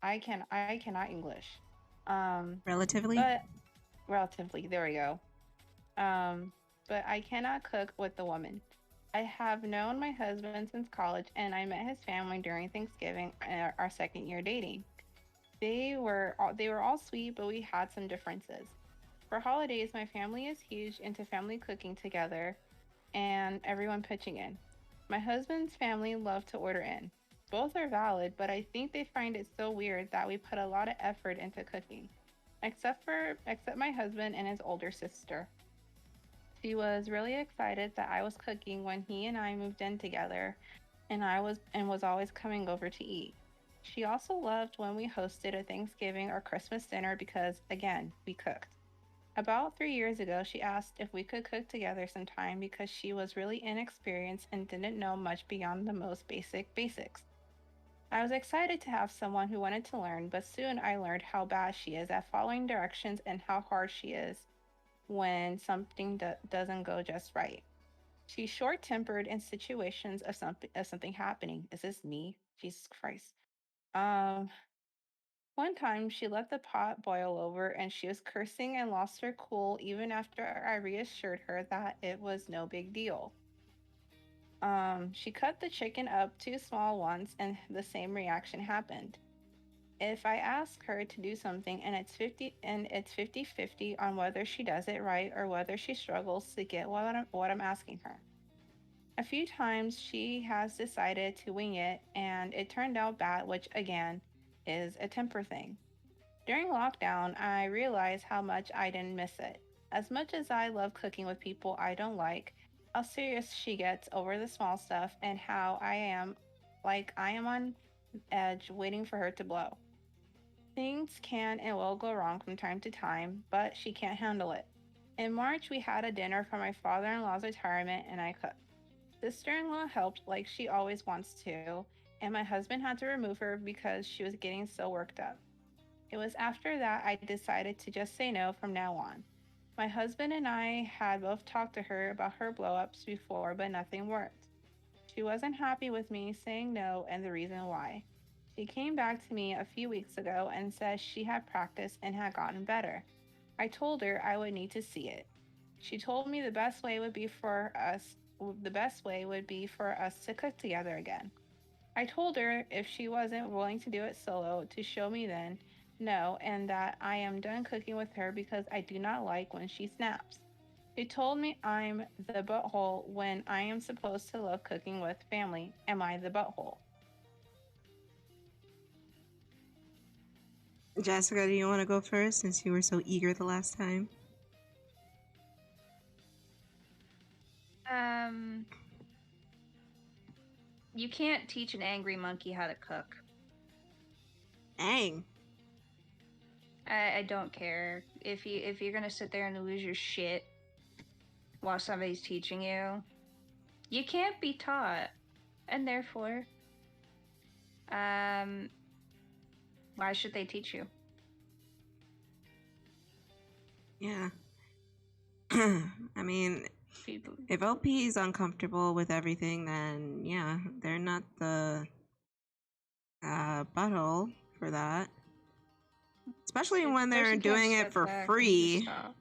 I cannot English. Relatively? But relatively, there we go. But I cannot cook with the woman. I have known my husband since college, and I met his family during Thanksgiving, our second year dating. They were all sweet, but we had some differences. For holidays, my family is huge into family cooking together and everyone pitching in. My husband's family love to order in. Both are valid, but I think they find it so weird that we put a lot of effort into cooking. Except my husband and his older sister. She was really excited that I was cooking when he and I moved in together, and was always coming over to eat. She also loved when we hosted a Thanksgiving or Christmas dinner because, again, we cooked. About 3 years ago, she asked if we could cook together sometime because she was really inexperienced and didn't know much beyond the most basics. I was excited to have someone who wanted to learn, but soon I learned how bad she is at following directions and how hard she is when something doesn't go just right. She's short-tempered in situations of something happening. Is this me? Jesus Christ. Um, One time, she let the pot boil over and she was cursing and lost her cool even after I reassured her that it was no big deal. She cut the chicken up too small once, and the same reaction happened. If I ask her to do something and it's 50-50 on whether she does it right or whether she struggles to get what I'm asking her. A few times she has decided to wing it and it turned out bad, which again is a temper thing. During lockdown, I realized how much I didn't miss it. As much as I love cooking with people I don't like, how serious she gets over the small stuff and how I am on edge waiting for her to blow. Things can and will go wrong from time to time, but she can't handle it. In March, we had a dinner for my father in law's retirement and I cooked. Sister in law helped like she always wants to, and my husband had to remove her because she was getting so worked up. It was after that I decided to just say no from now on. My husband and I had both talked to her about her blow ups before, but nothing worked. She wasn't happy with me saying no and the reason why. She came back to me a few weeks ago and said she had practiced and had gotten better. I told her I would need to see it. She told me the best way would be for us to cook together again. I told her if she wasn't willing to do it solo, to show me then no, and that I am done cooking with her because I do not like when she snaps. She told me I'm the butthole when I am supposed to love cooking with family. Am I the butthole? Jessica, do you want to go first since you were so eager the last time? You can't teach an angry monkey how to cook. Dang. I don't care if you're gonna sit there and lose your shit while somebody's teaching you. You can't be taught, and therefore, why should they teach you? Yeah. I mean, People. if LP is uncomfortable with everything, then yeah, they're not the butthole for that. Especially If when the they're person can't doing it step for back and just free. stop.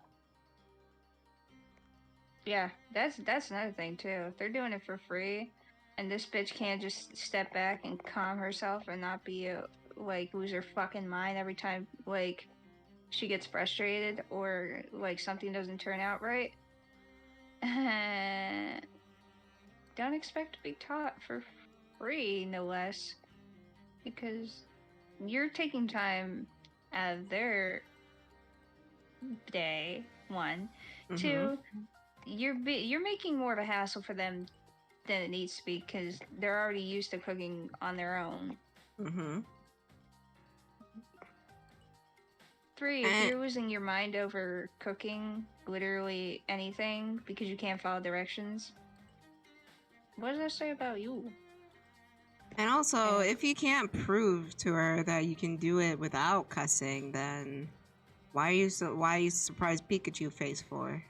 Yeah, that's another thing too. If they're doing it for free, and this bitch can't just step back and calm herself and not be like lose her fucking mind every time like she gets frustrated or like something doesn't turn out right. Don't expect to be taught for free, no less, because you're taking time out of their day. One, two, you're making more of a hassle for them than it needs to be because they're already used to cooking on their own. Three, if you're losing your mind over cooking literally anything because you can't follow directions, what does that say about you? And also, if you can't prove to her that you can do it without cussing, then why are you surprised Pikachu face for?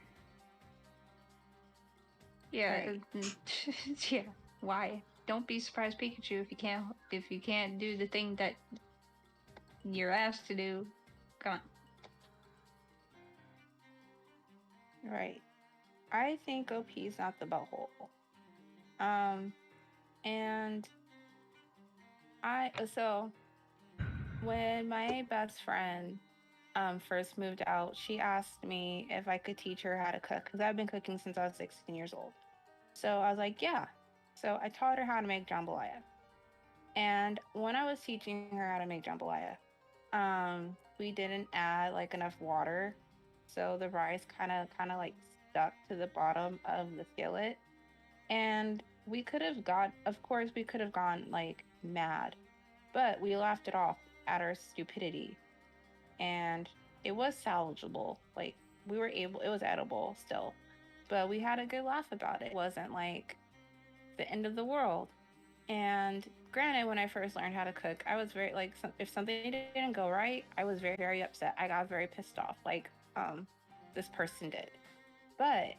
Yeah, Right. yeah. Why? Don't be surprised, Pikachu, if you can't do the thing that you're asked to do. Come on. Right. I think OP is not the butthole. And so when my best friend first moved out, she asked me if I could teach her how to cook because I've been cooking since I was 16 years old. So I was like, yeah. So I taught her how to make jambalaya. And when I was teaching her how to make jambalaya, we didn't add like enough water, so the rice kind of like stuck to the bottom of the skillet. And of course, we could have gone like mad, but we laughed it off at our stupidity, and it was salvageable. Like it was edible still, but we had a good laugh about it. It wasn't like the end of the world. And granted, when I first learned how to cook, I was very like, if something didn't go right, I was very, very upset. I got very pissed off, like this person did. But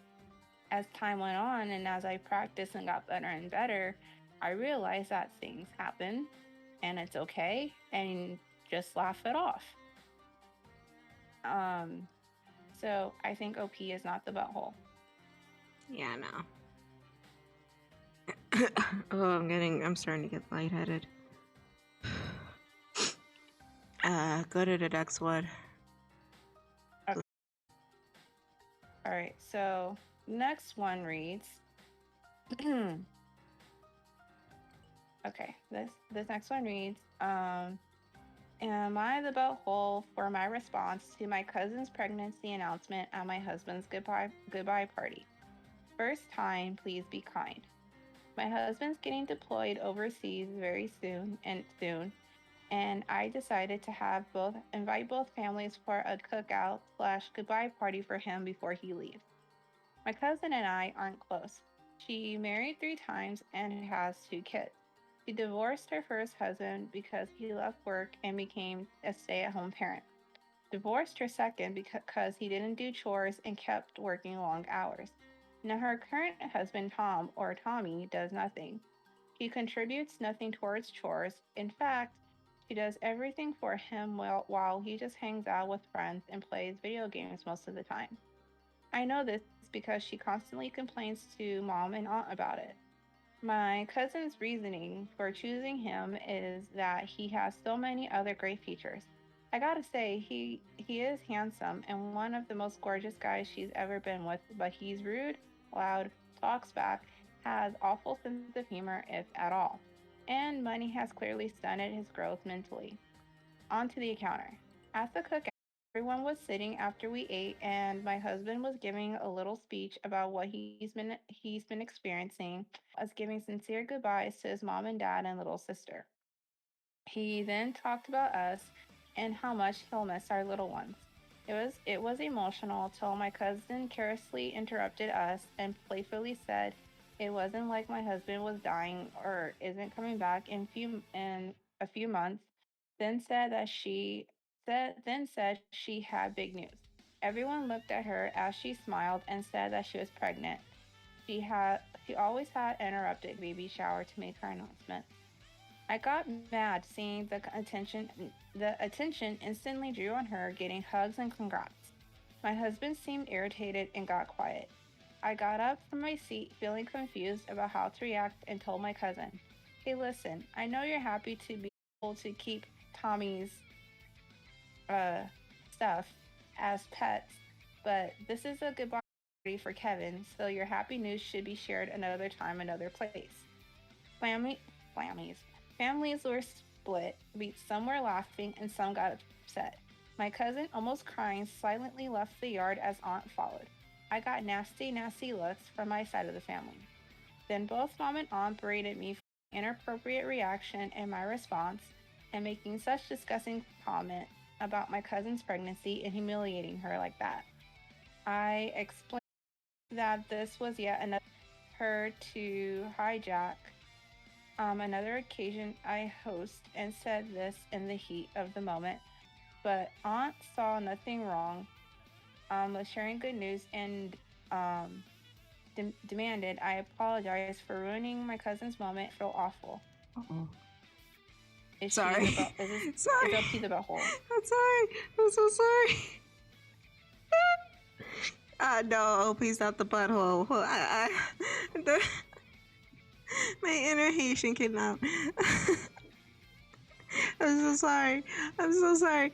as time went on and as I practiced and got better and better, I realized that things happen and it's okay and just laugh it off. So I think OP is not the butthole. Yeah, I'm starting to get lightheaded. Go to the next one. All right, so next one reads. Okay, this next one reads. Am I the butthole for my response to my cousin's pregnancy announcement at my husband's goodbye party? First time, please be kind. My husband's getting deployed overseas very soon, and I decided to invite both families for a cookout / goodbye party for him before he leaves. My cousin and I aren't close. She married 3 times and has 2 kids. She divorced her first husband because he left work and became a stay-at-home parent. Divorced her second because he didn't do chores and kept working long hours. Now her current husband, Tom, or Tommy, does nothing. He contributes nothing towards chores. In fact, she does everything for him while he just hangs out with friends and plays video games most of the time. I know this because she constantly complains to mom and aunt about it. My cousin's reasoning for choosing him is that he has so many other great features. I gotta say, he is handsome and one of the most gorgeous guys she's ever been with, but he's rude, loud, talks back, has awful sense of humor, if at all. And money has clearly stunted his growth mentally. On to the encounter. At the cookout, everyone was sitting after we ate, and my husband was giving a little speech about what he's been experiencing, as giving sincere goodbyes to his mom and dad and little sister. He then talked about us and how much he'll miss our little ones. It was emotional till my cousin carelessly interrupted us and playfully said it wasn't like my husband was dying or isn't coming back in a few months. Then said she had big news. Everyone looked at her as she smiled and said that she was pregnant. She always had interrupted baby shower to make her announcement. I got mad seeing the attention. The attention instantly drew on her, getting hugs and congrats. My husband seemed irritated and got quiet. I got up from my seat feeling confused about how to react and told my cousin, "Hey, listen, I know you're happy to be able to keep Tommy's stuff as pets, but this is a goodbye party for Kevin, so your happy news should be shared another time, another place." Family, Families. Families were split, some were laughing and some got upset. My cousin, almost crying, silently left the yard as aunt followed. I got nasty, nasty looks from my side of the family. Then both mom and aunt berated me for inappropriate reaction and my response, and making such disgusting comment about my cousin's pregnancy and humiliating her like that. I explained that this was yet another her to hijack another occasion I host and said this in the heat of the moment, but aunt saw nothing wrong with sharing good news and demanded I apologize for ruining my cousin's moment. I feel awful. Uh-oh. Sorry. Sorry. Is LP the butthole? I'm sorry. I'm so sorry. No, OP's not the butthole. My inner Haitian came out. I'm so sorry. I'm so sorry.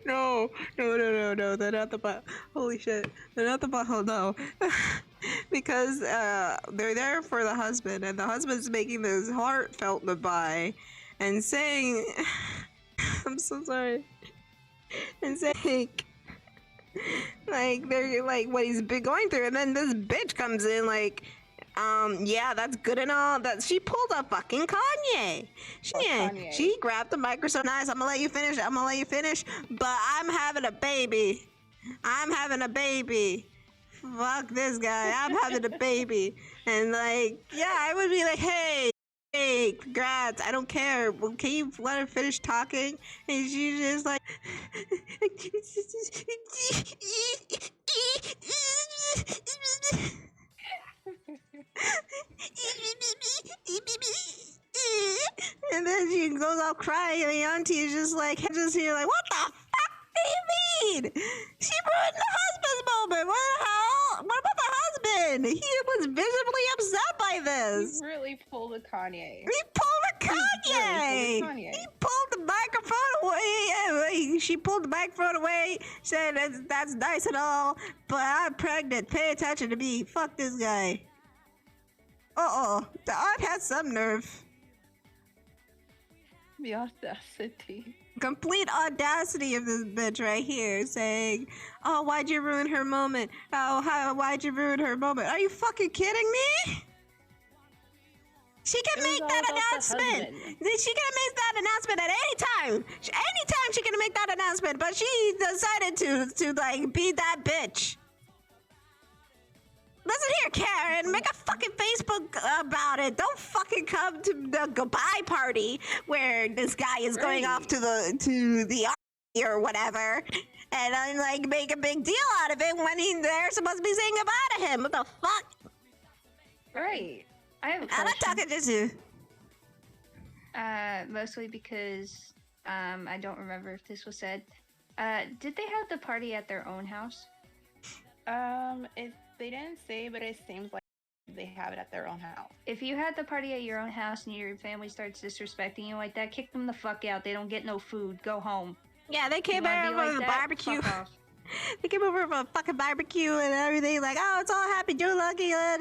No. They're not the butt. Holy shit. They're not the butthole, no. Because they're there for the husband, and the husband's making this heartfelt goodbye and saying, I'm so sorry. And saying, like, they're like what he's been going through, and then this bitch comes in like, yeah, that's good and all. That she pulled a fucking Kanye. She grabbed the microphone. Nice. I'm gonna let you finish. But I'm having a baby. Fuck this guy. I'm having a baby. And like, yeah, I would be like, hey, congrats. I don't care. Well, can you let her finish talking? And she's just like, and then she goes out crying, and the auntie is just here like, what the fuck do you mean? She ruined the husband's moment. What the hell? What about the husband? happened? He was visibly upset by this. You really pulled a Kanye. He pulled a Kanye. Really pulled a Kanye. He pulled the microphone away. She pulled the microphone away. Said that's nice and all, but I'm pregnant. Pay attention to me. Fuck this guy. The aunt has some nerve. The audacity. Complete audacity of this bitch right here saying, "Oh, why'd you ruin her moment? Why'd you ruin her moment? Are you fucking kidding me?" She can make that announcement. She can make that announcement at any time. Anytime she can make that announcement, but she decided to like be that bitch. Listen here, Karen. Make a fucking Facebook about it. Don't fucking come to the goodbye party where this guy is going off to the army or whatever, and I'm like make a big deal out of it when they're supposed to be saying goodbye to him. What the fuck? Right. I have a I'm not question. talking to you. Mostly because I don't remember if this was said. Did they have the party at their own house? They didn't say, but it seems like they have it at their own house. If you had the party at your own house and your family starts disrespecting you like that, kick them the fuck out. They don't get no food. Go home. Yeah, they came over for a barbecue. Fuck off. They came over for a fucking barbecue and everything. Like, oh, it's all happy, you're lucky. Oh,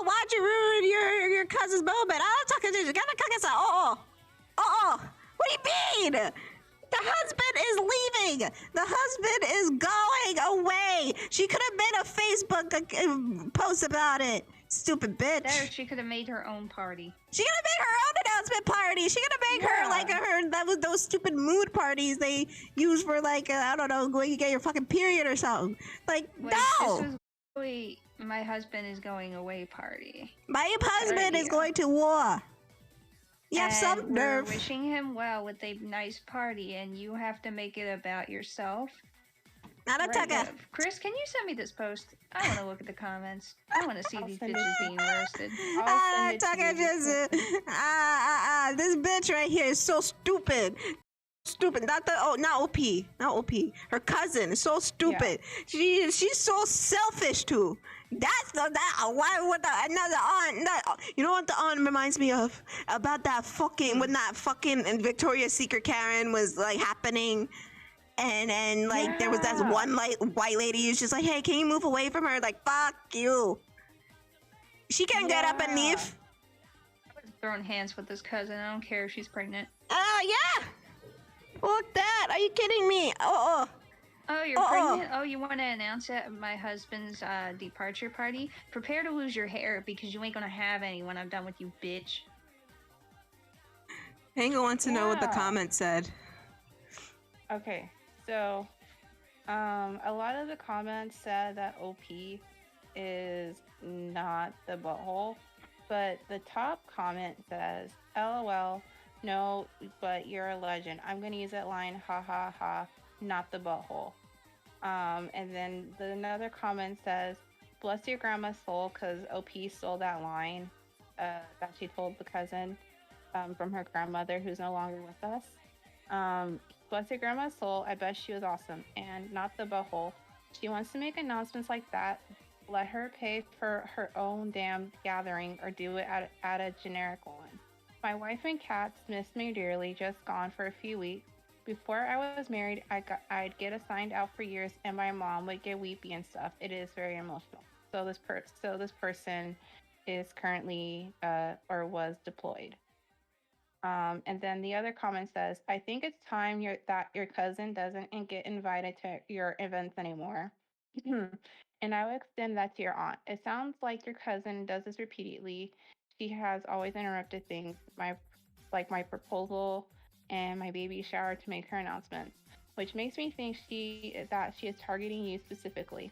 why'd you ruin your cousin's moment? I'm talking to you. Gotta cook us out. What do you mean? The husband is leaving. The husband is going away. She could have made a Facebook post about it. Stupid bitch. There, she could have made her own party. She could have made her own announcement party. She could have made her like that was those stupid mood parties they use for like I don't know, going to get your fucking period or something. Like This was really my husband is going away party. My husband is going to war. You have some we're nerve. wishing him well with a nice party, and you have to make it about yourself. Not a tucker. Kris, can you send me this post? I want to look at the comments. I want to see these bitches being roasted. This bitch right here is so stupid. Stupid. Not OP. Not OP. Her cousin is so stupid. Yeah. She's so selfish too. That's why would another aunt? You know what the aunt reminds me of? About that fucking when that fucking Victoria's Secret Karen was like happening. And like there was that one white lady who's just like, hey, can you move away from her? Like, fuck you. She can't get up and leave. I was throwing hands with this cousin. I don't care if she's pregnant. Yeah. Fuck that. Are you kidding me? Oh, you're pregnant? Oh, you want to announce at my husband's departure party? Prepare to lose your hair because you ain't gonna have any when I'm done with you, bitch. Hango wants to know what the comment said. Okay. So, a lot of the comments said that OP is not the butthole, but the top comment says, LOL, no, but you're a legend. I'm gonna use that line, ha ha ha, not the butthole. And then another comment says, bless your grandma's soul, because OP stole that line that she told the cousin from her grandmother who's no longer with us. Bless your grandma's soul, I bet she was awesome, and not the butthole. She wants to make announcements like that. Let her pay for her own damn gathering or do it at a generic one. My wife and cats miss me dearly, just gone for a few weeks. Before I was married, I'd get assigned out for years, and my mom would get weepy and stuff. It is very emotional. So this person is currently or was deployed. And then the other comment says, I think it's time that your cousin doesn't get invited to your events anymore. And I would extend that to your aunt. It sounds like your cousin does this repeatedly. She has always interrupted things, like my proposal and my baby shower to make her announcements, which makes me think that she is targeting you specifically.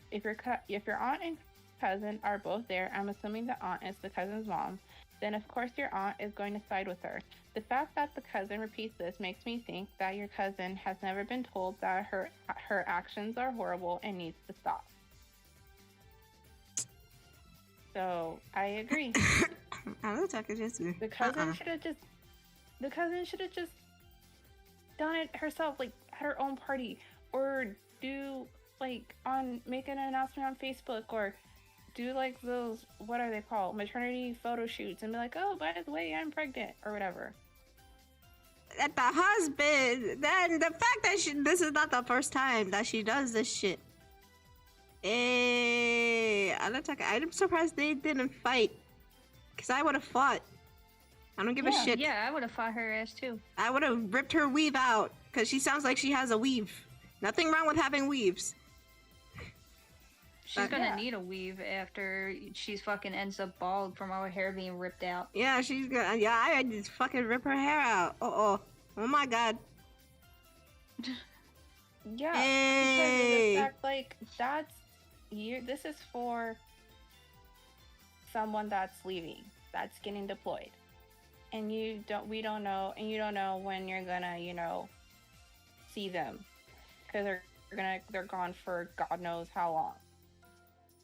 If your aunt and cousin are both there, I'm assuming the aunt is the cousin's mom, then of course your aunt is going to side with her. The fact that the cousin repeats this makes me think that your cousin has never been told that her actions are horrible and needs to stop. So I agree. The cousin should have just done it herself, like at her own party, or do like on make an announcement on Facebook or do like those what are they called maternity photo shoots and be like, oh, by the way, I'm pregnant or whatever. At the husband, then the fact that this is not the first time that she does this shit. Hey, I'm surprised they didn't fight. Because I would have fought. I don't give a shit. Yeah, I would have fought her ass too. I would have ripped her weave out. Because she sounds like she has a weave. Nothing wrong with having weaves. She's gonna need a weave after she's fucking ends up bald from all her hair being ripped out. Yeah, she's gonna. Yeah, I just fucking rip her hair out. Oh my god. Yeah, hey. Because of the fact, like, this is for someone that's leaving, that's getting deployed. And we don't know, and you don't know when you're gonna, see them. Because they're gone for God knows how long.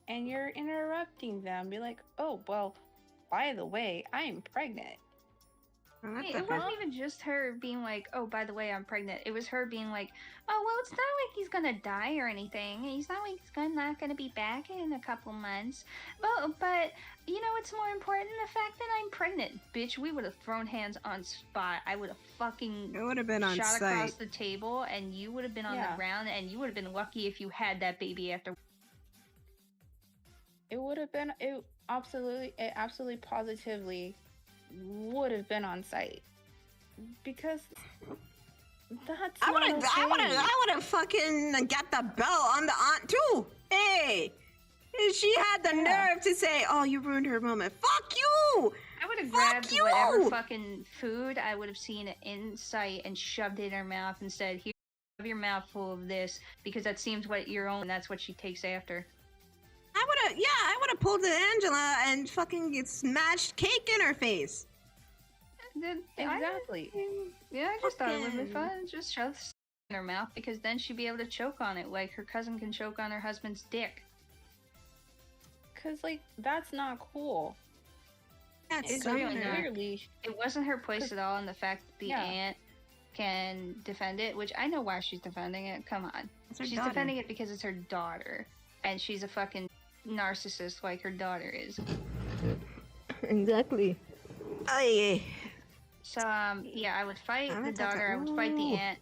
And you're interrupting them, be like, oh, well, by the way, I'm pregnant. It wasn't even just her being like, oh, by the way, I'm pregnant. It was her being like, oh, well, it's not like he's gonna die or anything. He's not like he's not gonna be back in a couple months. Well, but, what's more important? The fact that I'm pregnant. Bitch, we would have thrown hands on spot. I would have fucking it would have been on shot site across the table, and you would have been on the ground, and you would have been lucky if you had that baby after. It would have been, it absolutely positively would have been on site because that's I would have fucking got the belt on the aunt too. Hey, she had the nerve to say, "Oh, you ruined her moment." Fuck you. I would have grabbed whatever fucking food I would have seen in sight and shoved it in her mouth and said, "Here, have your mouth full of this," because that seems what your own. And that's what she takes after. I would have pulled an Angela and fucking smashed cake in her face. Exactly. I just thought it would be fun. Just shove this in her mouth because then she'd be able to choke on it like her cousin can choke on her husband's dick. Because, like, that's not cool. That's really not. It wasn't her place at all, and the fact that the aunt can defend it, which I know why she's defending it. Come on. She's defending it because it's her daughter, and she's a fucking narcissist like her daughter is. Exactly. So, I would fight the daughter, I would fight the aunt.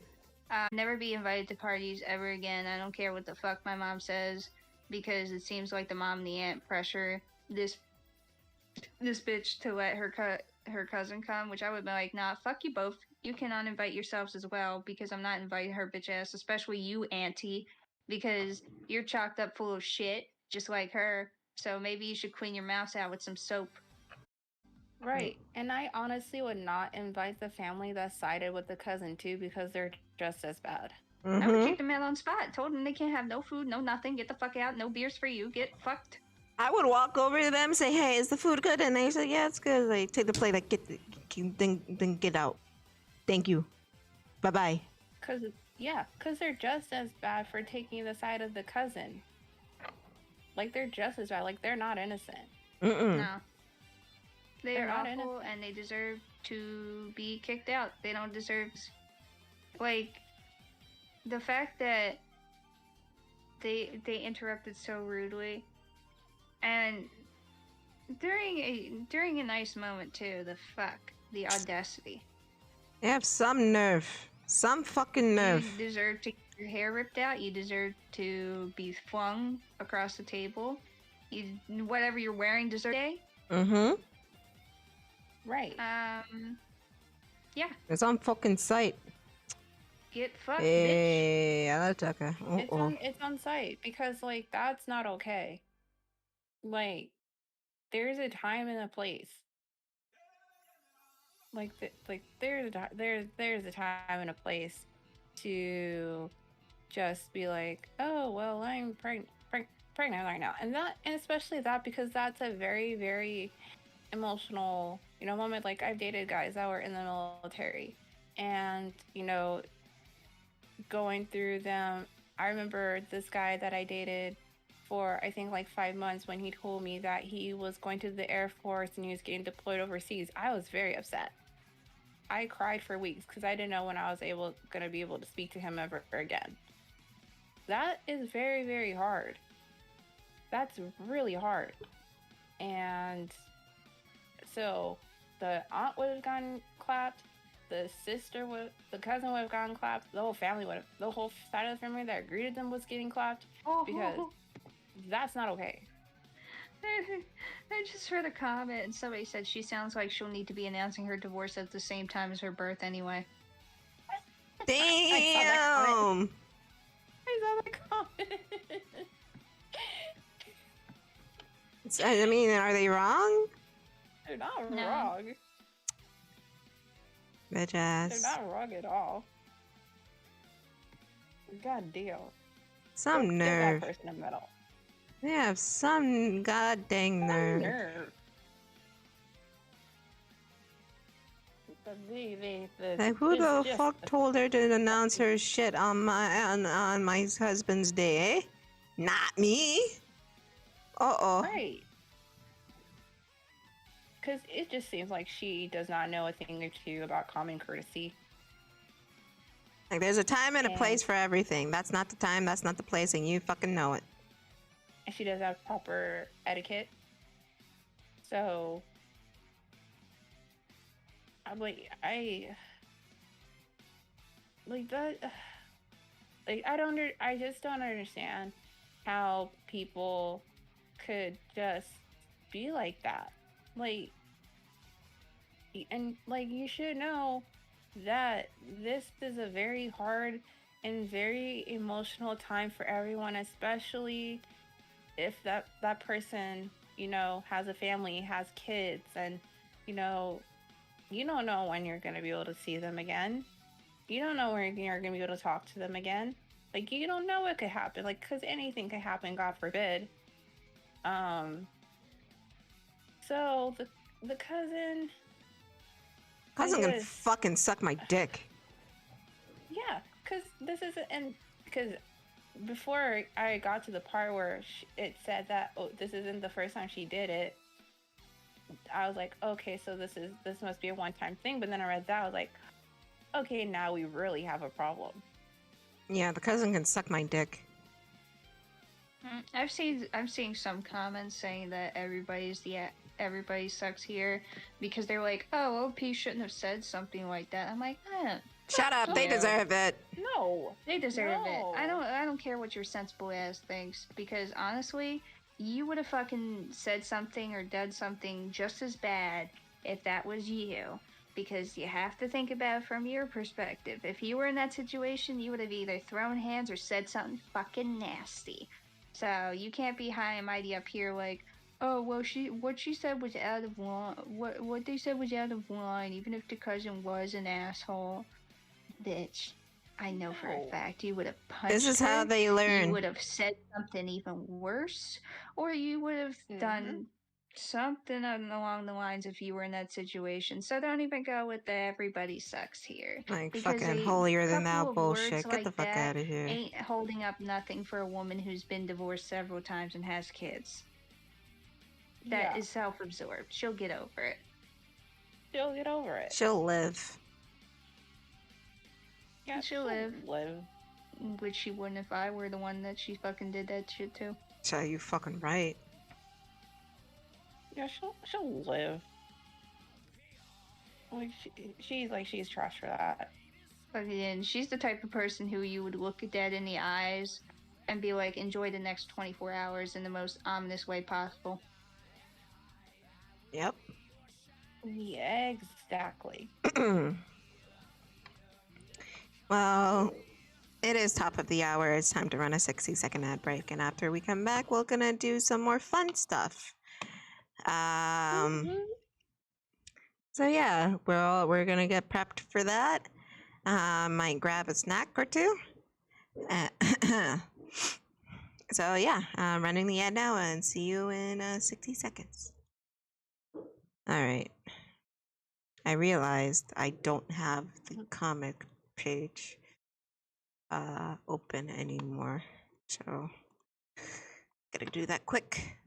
Never be invited to parties ever again. I don't care what the fuck my mom says, because it seems like the mom and the aunt pressure this bitch to let her cousin come, which I would be like, nah, fuck you both. You can uninvite yourselves as well, because I'm not inviting her bitch ass, especially you, auntie, because you're chocked up full of shit, just like her. So maybe you should clean your mouth out with some soap. Right. And I honestly would not invite the family that sided with the cousin too, because they're just as bad. I would kick them out on spot. Told them they can't have no food, no nothing. Get the fuck out. No beers for you. Get fucked. I would walk over to them, say, "Hey, is the food good?" And they say, "Yeah, it's good." Like, take the plate, like, then get out. Thank you. Bye bye. Because they're just as bad for taking the side of the cousin. Like, they're just as bad. Like, they're not innocent. No. They're awful, and they deserve to be kicked out. They don't deserve, like, the fact that they interrupted so rudely, and during a nice moment too. The audacity. They have some nerve, some fucking nerve. You deserve to get your hair ripped out. You deserve to be flung across the table. Whatever you're wearing deserves a day. Right. Yeah. It's on fucking site. Get fucked, hey, bitch. It's on site because, like, that's not okay. Like, there's a time and a place. There's a time and a place to just be like, oh well, I'm pregnant right now, and especially that because that's a very, very emotional moment. Like, I've dated guys that were in the military, and going through them, I remember this guy that I dated for I think like 5 months when he told me that he was going to the Air Force and he was getting deployed overseas. I was very upset. I cried for weeks because I didn't know when I was gonna be able to speak to him ever again. that is very, very hard. That's really hard. And so the aunt would have gotten clapped, the cousin would have gotten clapped, the whole side of the family that greeted them was getting clapped, because that's not okay. I just heard a comment and somebody said she sounds like she'll need to be announcing her divorce at the same time as her birth anyway. Damn. I saw that comment. I mean, are they wrong? They're not No. wrong. Bitch ass. They're not wrong at all. God damn. Some Give nerve. that person a medal. They have some goddamn nerve. Like, who the fuck told her to announce her shit on my husband's day? Eh? Not me. Uh-oh. Right. Because it just seems like she does not know a thing or two about common courtesy. Like, there's a time and a place for everything. That's not the time, that's not the place, and you fucking know it. And she does have proper etiquette. So, I'm like, I just don't understand how people could just be like that. Like, and like, you should know that this is a very hard and very emotional time for everyone, especially if that person, you know, has a family, has kids, and you know, you don't know when you're going to be able to see them again. You don't know when you're going to be able to talk to them again. Like, you don't know what could happen, like, because anything could happen, God forbid. So the cousin Can fucking suck my dick. Yeah, because before I got to the part where it said that, oh, this isn't the first time she did it, I was like, okay, so this must be a one-time thing. But then I read that, I was like, okay, now we really have a problem. Yeah, the cousin can suck my dick. I've seen some comments saying that everybody sucks here because they're like, oh, OP shouldn't have said something like that. I'm like, shut up, they deserve it. No, they deserve it. I don't care what your sensible ass thinks, because honestly, you would have fucking said something or done something just as bad if that was you. Because you have to think about it from your perspective. If you were in that situation, you would have either thrown hands or said something fucking nasty. So you can't be high and mighty up here like, oh, well, what she said was out of line. What they said was out of line, even if the cousin was an asshole. Bitch, I know for a fact you would have punched her. This is how they learn. You would have said something even worse, or you would have done something along the lines if you were in that situation. So don't even go with the everybody sucks here. Like, because fucking holier than couple thou of bullshit. words Get like the fuck that out of here. ain't holding up nothing for a woman who's been divorced several times and has kids. That is self-absorbed. She'll get over it. She'll get over it. She'll live. Yeah, she'll live. Which she wouldn't if I were the one that she fucking did that shit to. So you fucking right. Yeah, she'll live. Like, she's trash for that. Again, she's the type of person who you would look at that in the eyes and be like, enjoy the next 24 hours in the most ominous way possible. Yep. Yeah, exactly. Well, it is top of the hour. It's time to run a 60-second ad break. And after we come back, we're going to do some more fun stuff. So yeah, we're going to get prepped for that. Might grab a snack or two. So yeah, running the ad now and see you in 60 seconds. All right. I realized I don't have the comic page open anymore, so gotta do that quick.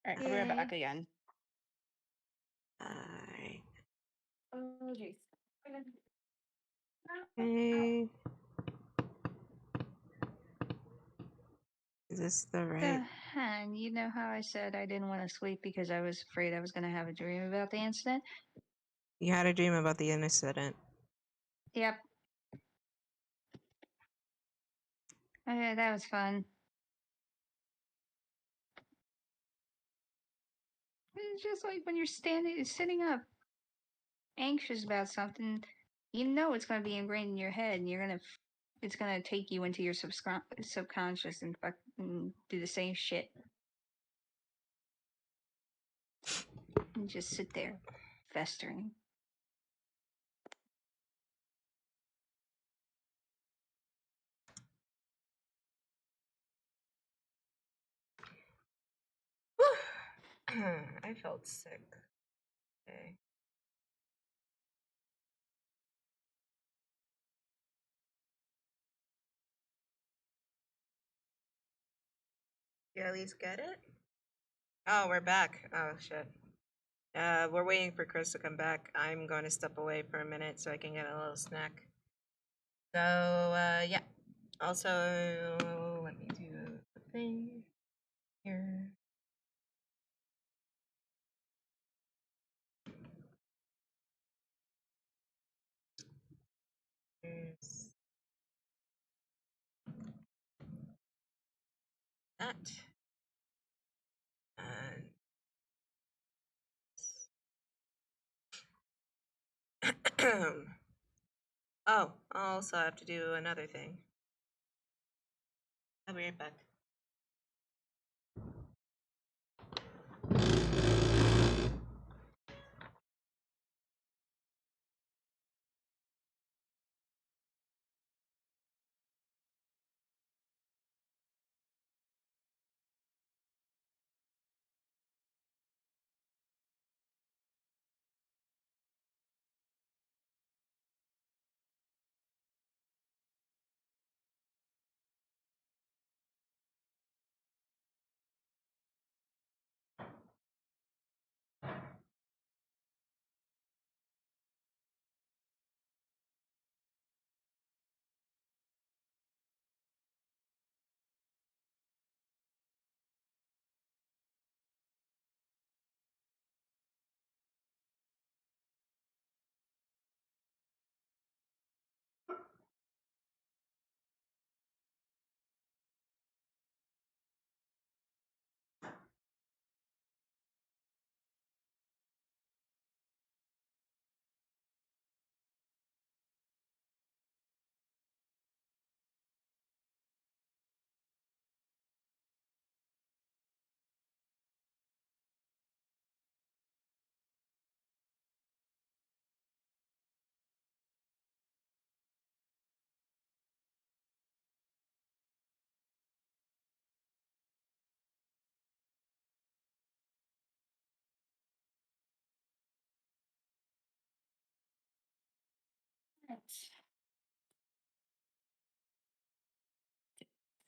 All right, I'll be back again. All right. Oh, jeez. Okay. Is this the The right? hen, you know how I said I didn't want to sleep because I was afraid I was going to have a dream about the incident? You had a dream about the incident. Yep. Okay, that was fun. It's just like when you're sitting up, anxious about something, you know it's going to be ingrained in your head, and it's going to take you into your subconscious and fucking do the same shit. And just sit there, festering. I felt sick. Okay. You at least get it? Oh, we're back. Oh shit. We're waiting for Kris to come back. I'm going to step away for a minute so I can get a little snack. So, yeah. Also, let me do the thing here. There's that. And oh, I also have to do another thing. I'll be right back.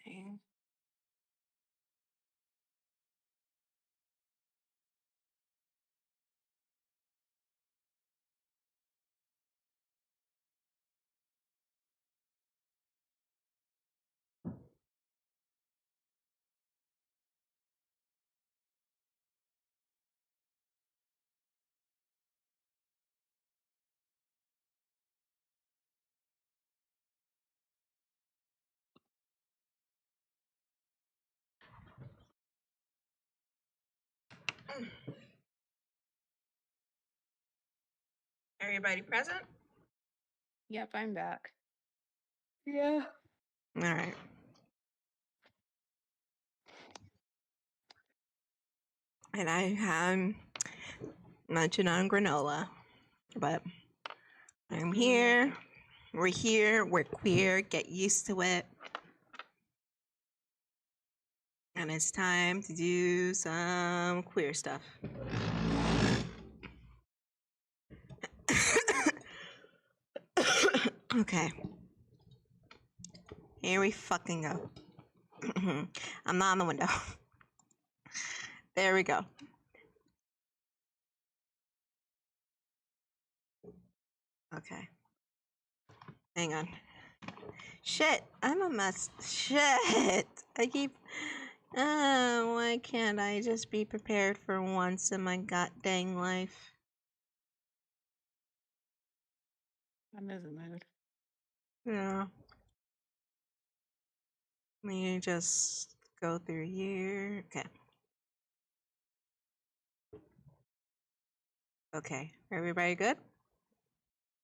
Thing. Everybody present? Yep, I'm back. Yeah. All right. And I am munching on granola, but I'm here. We're here. We're queer. Get used to it. And it's time to do some queer stuff. Okay. Here we fucking go. I'm not on the window. There we go. Okay. Hang on. Shit, I'm a mess. Shit. I keep. Why can't I just be prepared for once in my goddamn life? I'm in the mood. Yeah. Let me just go through here. Okay. Okay. Everybody good?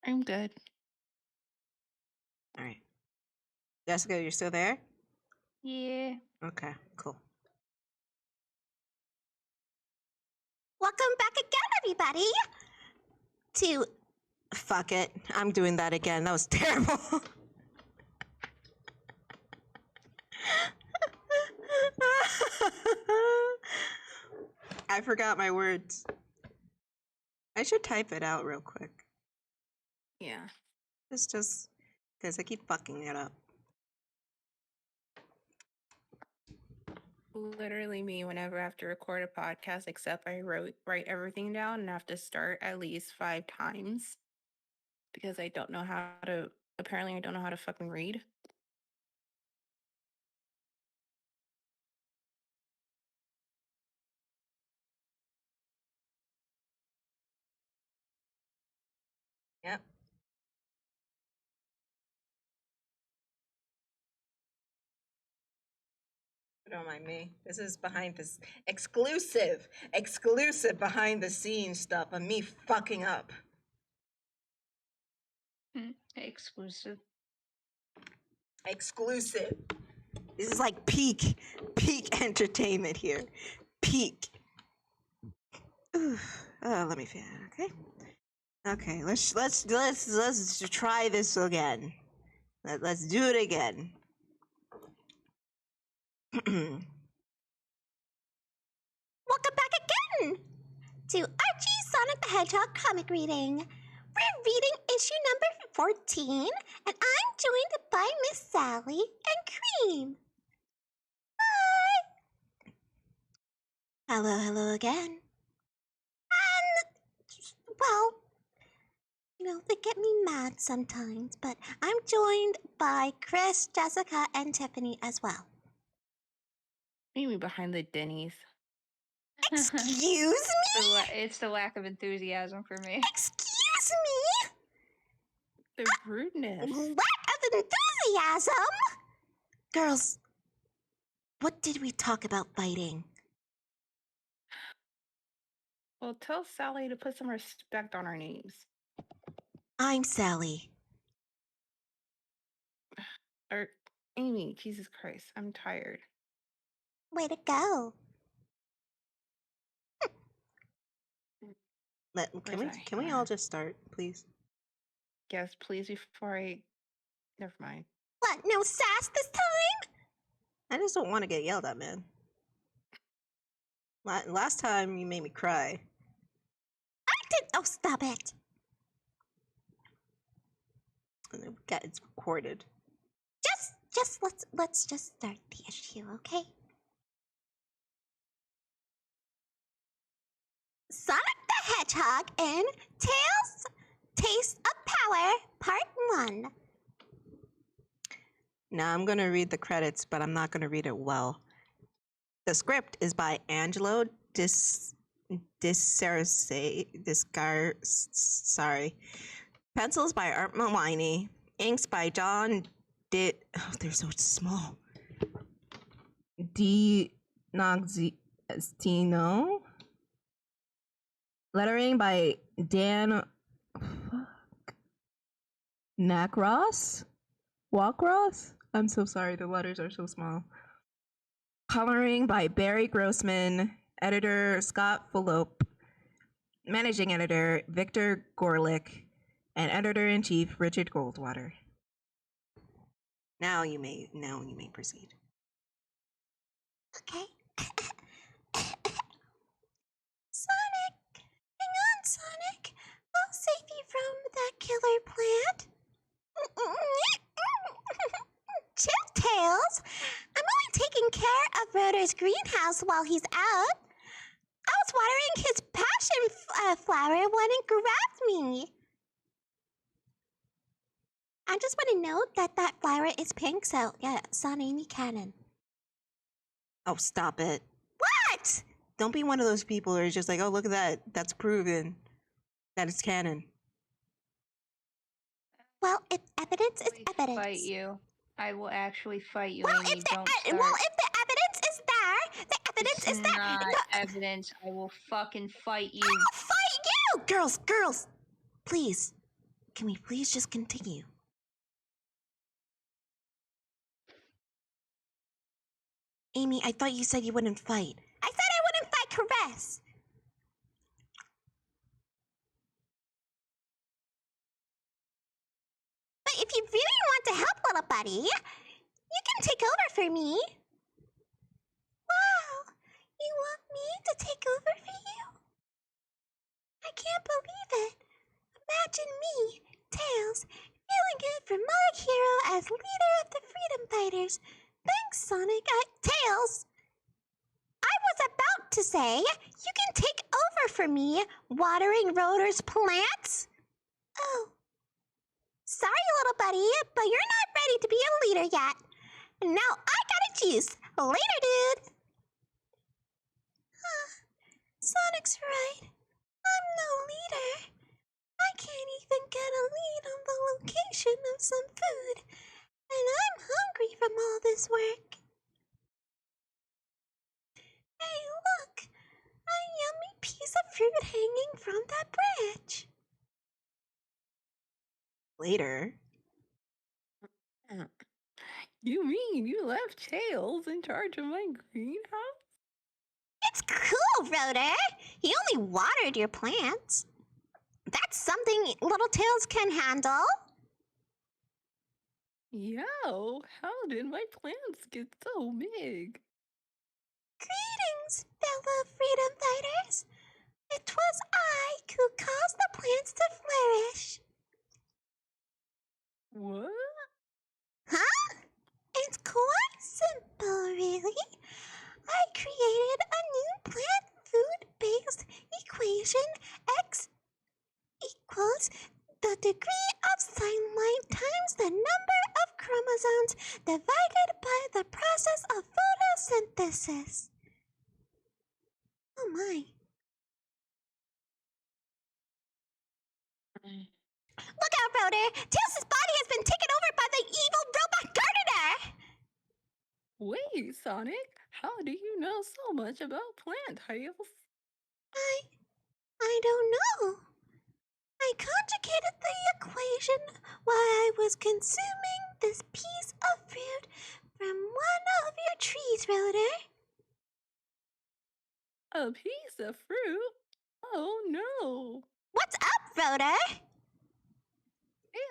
I'm good. All right. Jessica, you're still there? Yeah. Okay, cool. Welcome back again, everybody, to Fuck it. I'm doing that again. That was terrible. I forgot my words. I should type it out real quick. Yeah. It's just because I keep fucking it up. Literally me whenever I have to record a podcast, except I write everything down and have to start at least 5 times because I don't know how to. Apparently, I don't know how to fucking read. Yep. Don't mind me. This is behind this exclusive behind the scenes stuff of me fucking up. Exclusive. Exclusive. This is like peak entertainment here. Peak. Oof. Let me feel it, okay? Okay, let's try this again. Let's do it again. welcome back again to Archie Sonic the Hedgehog comic reading. We're reading issue number 14, and I'm joined by Miss Sally and Cream. Hi! Hello again. And, well, they get me mad sometimes, but I'm joined by Kris, Jessica, and Tiffany as well. Meet me behind the Denny's. Excuse me? It's the lack of enthusiasm for me. Excuse me? The rudeness. Lack of enthusiasm? Girls, what did we talk about fighting? Well, tell Sally to put some respect on our names. I'm Sally. Or Amy, Jesus Christ, I'm tired. Way to go. Can we all just start, please? Yes, please, before I. Never mind. What, no sass this time? I just don't want to get yelled at, man. Last time you made me cry. I did. Oh, stop it. And it's recorded. Let's just start the issue, okay? Sonic the Hedgehog in Taste of Power, Part 1. Now I'm going to read the credits, but I'm not going to read it well. The script is by Angelo sorry. Pencils by Art Mawini. Inks by John they're so small. D'Agostino. Lettering by Dan Walkross? I'm so sorry, the letters are so small. Coloring by Barry Grossman. Editor Scott Fulop. Managing editor Victor Gorlick. And editor-in-chief Richard Goldwater. Now you may proceed. Okay. Sonic! Hang on, Sonic! I'll save you from that killer plant. Chill, Tails! I'm only taking care of Rotor's greenhouse while he's out. I was watering his passion flower when it grabbed me. I just want to note that that flower is pink, so yeah, it's not any canon. Oh, stop it. What? Don't be one of those people who are just like, oh, look at that. That's proven that it's canon. Well, if evidence is I evidence. fight you. I will actually fight you, Well, Amy. Don't if start. the evidence is there, the evidence It's is there. not No, evidence. I will fucking fight you. I'll fight you! Girls, please. Can we please just continue? Amy, I thought you said you wouldn't fight. I said I wouldn't fight Caress. But if you really want to help, little buddy, you can take over for me. Wow, you want me to take over for you? I can't believe it. Imagine me, Tails, feeling good for my hero as leader of the Freedom Fighters. Thanks, Sonic. Tails! I was about to say, you can take over for me, watering Rotor's plants. Oh. Sorry, little buddy, but you're not ready to be a leader yet. Now I gotta choose. Later, dude. Sonic's right. I'm no leader. I can't even get a lead on the location of some food. And I'm hungry from all this work. Hey, look! A yummy piece of fruit hanging from that branch. Later. You mean you left Tails in charge of my greenhouse? It's cool, Rotor. He only watered your plants. That's something little Tails can handle. Yo, how did my plants get so big? Greetings, fellow freedom fighters. It was I who caused the plants to flourish. What? Huh? It's quite simple, really. I created a new plant food-based equation. X equals the degree of sunlight times the number of chromosomes divided by the process of photosynthesis. Oh my. Look out, Rotor! Tails' body has been taken over by the evil robot gardener! Wait, Sonic, how do you know so much about plant tails? I don't know. I conjugated the equation while I was consuming this piece of fruit from one of your trees, Rotor. A piece of fruit? Oh no! What's up, Rotor?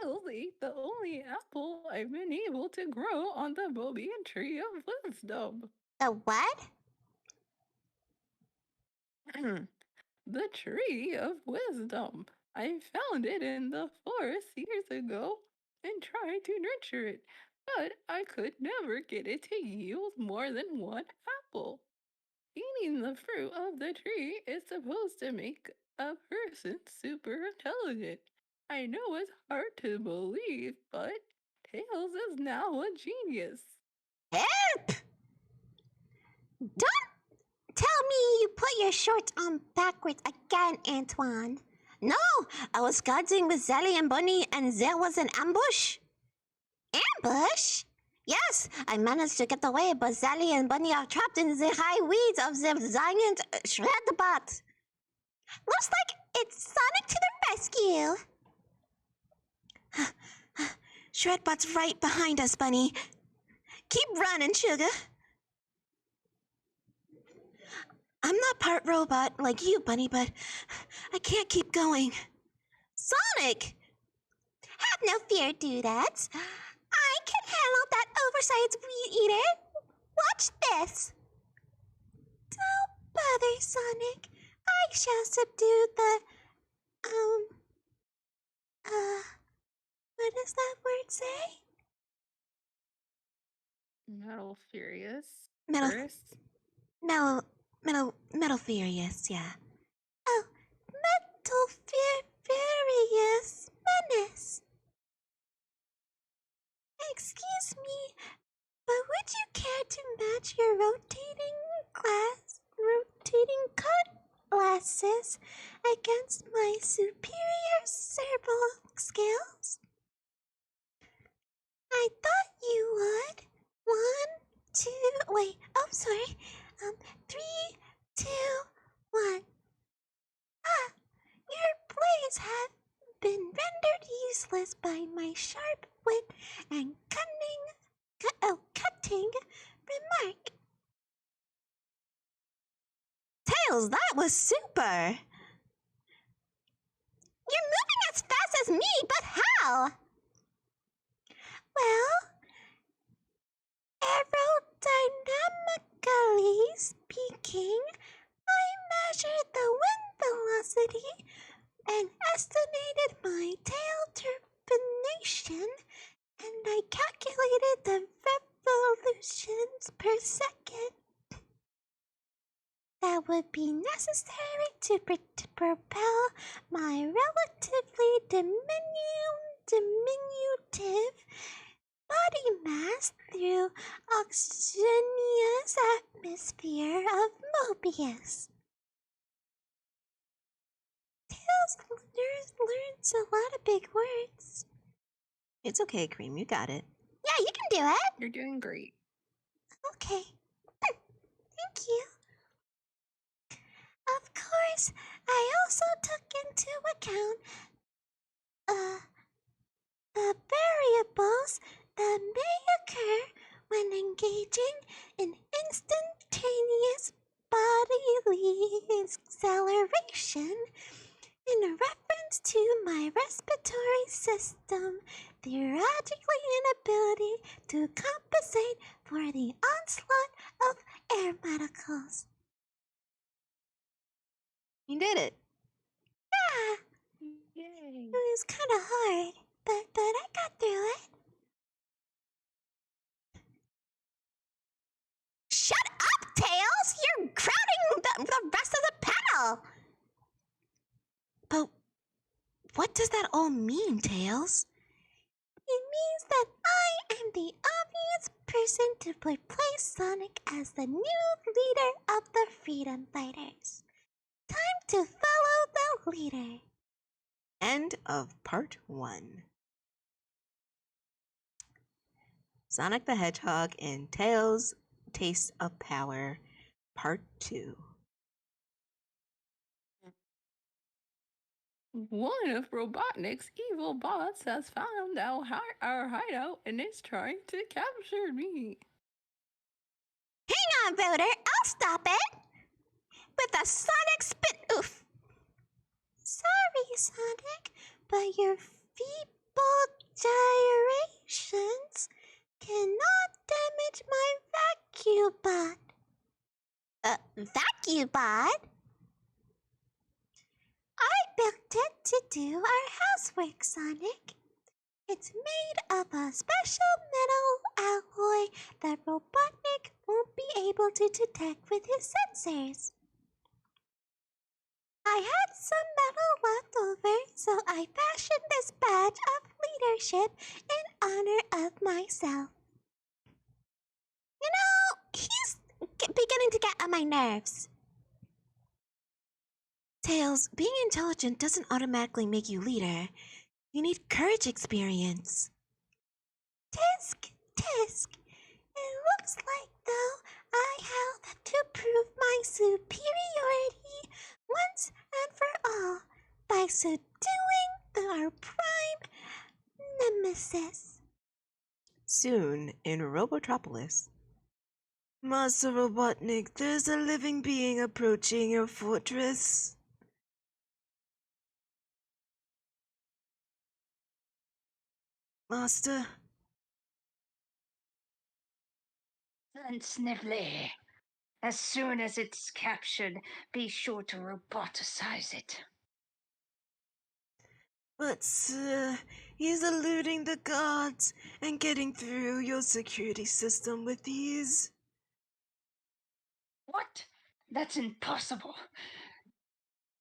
Tails ate the only apple I've been able to grow on the Bobian Tree of Wisdom. The what? The Tree of Wisdom. I found it in the forest years ago and tried to nurture it, but I could never get it to yield more than one apple. Eating the fruit of the tree is supposed to make a person super intelligent. I know it's hard to believe, but Tails is now a genius. Help! Don't tell me you put your shorts on backwards again, Antoine. No, I was guarding with Sally and Bunny and there was an ambush. Ambush? Yes, I managed to get away, but Sally and Bunny are trapped in the high weeds of the giant Shredbot. Looks like it's Sonic to the rescue. Shredbot's right behind us, Bunny. Keep running, sugar. I'm not part robot like you, Bunny, but I can't keep going. Sonic! Have no fear, dudettes. I can handle that oversized weed eater. Watch this. Don't bother, Sonic. I shall subdue the, what does that word say? Metal Furious. Metal- Chris? Metal Furious, yeah. Oh, Metal Furious Menace. Excuse me, but would you care to match your rotating cutlasses against my superior cerebral skills? I thought you would. 1, 2, wait, oh, sorry. 3, 2, 1. Ah, your blades have been rendered useless by my sharp wit and cutting remark. Tails, that was super! You're moving as fast as me, but how? Well, aerodynamically speaking, I measured the wind velocity and estimated my tail turbination, and I calculated the revolutions per second that would be necessary to propel my relatively diminutive body mass through oxygenous atmosphere of Mobius. Tails learns a lot of big words. It's okay, Cream, you got it. Yeah, you can do it. You're doing great. Okay. Thank you. Of course, I also took into account the variables that may occur when engaging in instantaneous bodily acceleration in reference to my respiratory system theoretically inability to compensate for the onslaught of air medicals. You did it. Yeah, Yay. it was kind of hard, but I got through it. Shut up, Tails! You're crowding the rest of the panel! But what does that all mean, Tails? It means that I am the obvious person to replace Sonic as the new leader of the Freedom Fighters. Time to follow the leader. End of part 1. Sonic the Hedgehog and Tails Taste of Power, part 2. One of Robotnik's evil bots has found our hideout and is trying to capture me. Hang on, voter. I'll stop it. With a Sonic spit oof. Sorry, Sonic, but your feeble gyrations cannot damage my vacuum bot. Vacuum bot? I built it to do our housework, Sonic. It's made of a special metal alloy that Robotnik won't be able to detect with his sensors. I had some metal left over, so I fashioned this badge of leadership in honor of myself. You know, he's beginning to get on my nerves. Tails, being intelligent doesn't automatically make you leader. You need courage experience. Tisk, tisk. It looks like, though, I have to prove my superiority once and for all by subduing our prime nemesis. Soon in Robotropolis. Master Robotnik, there's a living being approaching your fortress. Master? And Snively. As soon as it's captured, be sure to roboticize it. But sir, he's eluding the guards and getting through your security system with ease. What? That's impossible.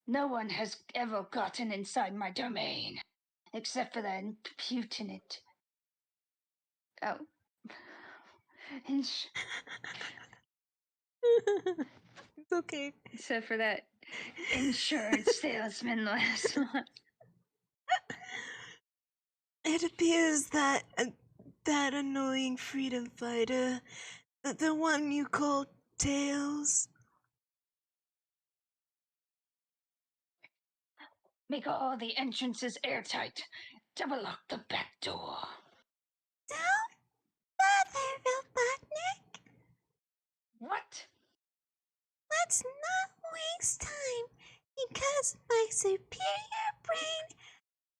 No one has ever gotten inside my domain, except for the impudent Oh. Ins- It's okay. Except for that insurance salesman last month. It appears that that annoying freedom fighter, the one you call Tails. Make all the entrances airtight. Double lock the back door. Don't bother, Robotnik. What? Let's not waste time, because my superior brain,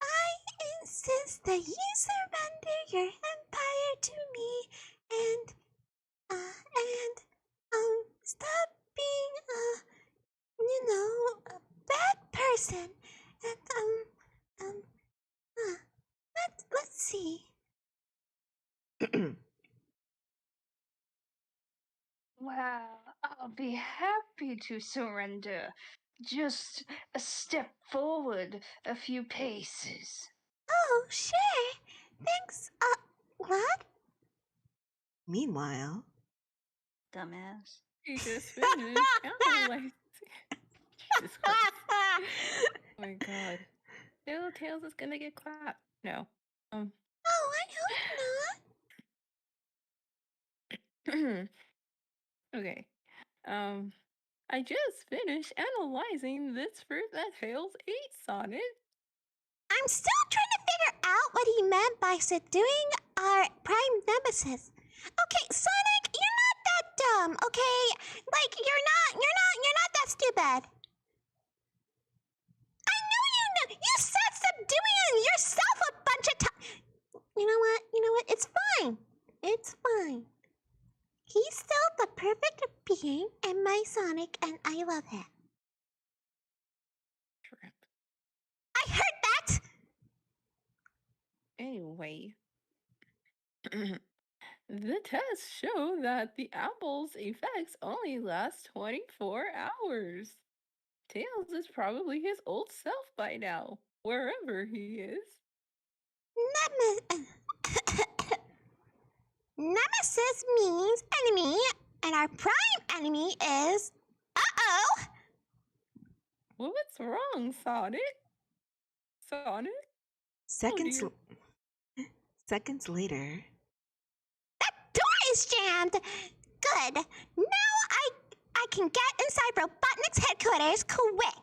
I insist that you surrender your empire to me and stop being a bad person. And let's see. Well, I'll be happy to surrender. Just a step forward a few paces. Oh, sure. Thanks. What? Meanwhile, Dumbass. He just finished analyzing. Jesus Christ. Oh my god. Little Tails is gonna get clapped. No. Oh, I hope not. Okay. I just finished analyzing this fruit that Tails ate, Sonic. I'm still trying to figure out what he meant by subduing our prime nemesis. Okay, Sonic, you're not that dumb, okay? Like you're not that stupid. I know you know. You said subduing yourself a bunch of times. You know what? It's fine. It's fine. He's still the perfect being in my Sonic, and I love him. Shrimp. I heard that! Anyway. The tests show that the apple's effects only last 24 hours. Tails is probably his old self by now, wherever he is. Nemesis means enemy, and our prime enemy is... Uh-oh! What's wrong, Sonic? Sonic? seconds dear. seconds later. That door is jammed! Good. Now I can get inside Robotnik's headquarters quick.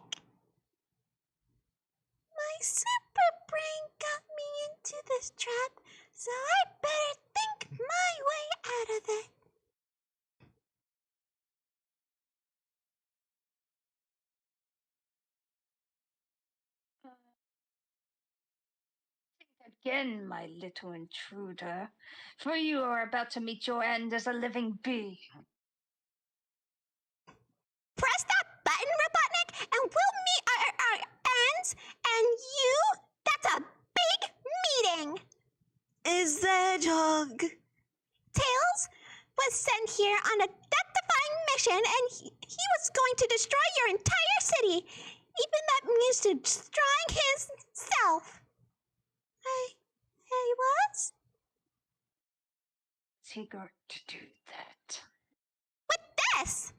My super brain got me into this trap, so I better think my way out of it. Again, my little intruder, for you are about to meet your end as a living being. Press that button, Robotnik, and we'll meet our ends, and you... That's a big meeting! Is the hedgehog? Tails was sent here on a death-defying mission, and he was going to destroy your entire city. Even that means to destroying himself. He was? Is he going to do that? With this!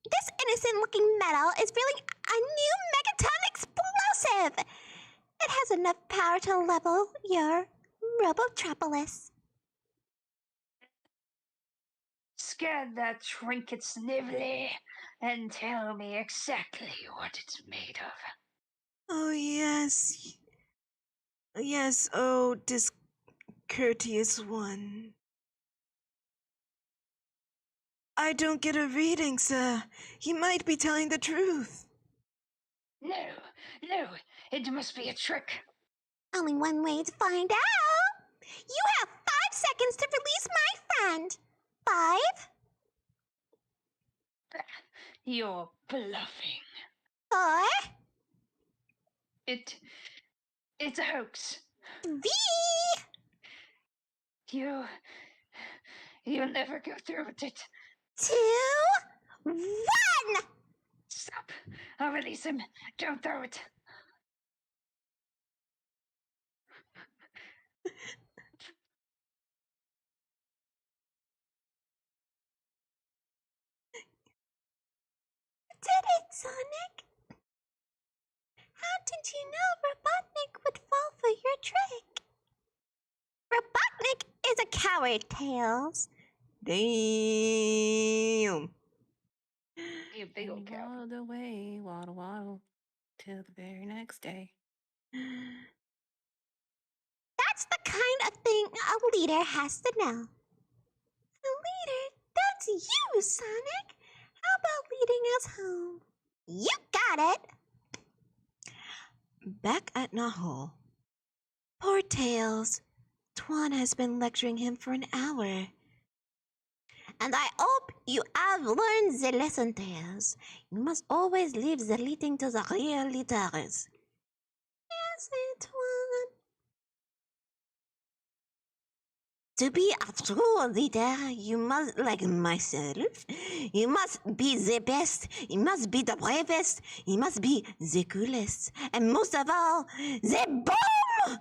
This innocent-looking metal is really a new megaton explosive! It has enough power to level your Robotropolis. Scan that trinket snively and tell me exactly what it's made of. Oh, yes. Yes, oh, discourteous one. I don't get a reading, sir. He might be telling the truth. No, it must be a trick. Only one way to find out. You have 5 seconds to release my friend. 5, You're bluffing. 4, It's a hoax. 3. You'll never go through with it. 2, 1. Stop. I'll release him. Don't throw it. Sonic? How did you know Robotnik would fall for your trick? Robotnik is a coward, Tails. Damn. Be a big old And cow. waddled away, waddle, waddle, till the very next day. That's the kind of thing a leader has to know. A leader? That's you, Sonic. How about leading us home? You got it. Back at Nahul. Poor Tails. Twan has been lecturing him for an hour. And I hope you have learned the lesson, Tails. You must always leave the leading to the real leaders. Yes, Antoine. To be a true leader, you must, like myself, you must be the best, you must be the bravest, you must be the coolest, and most of all, the bomb!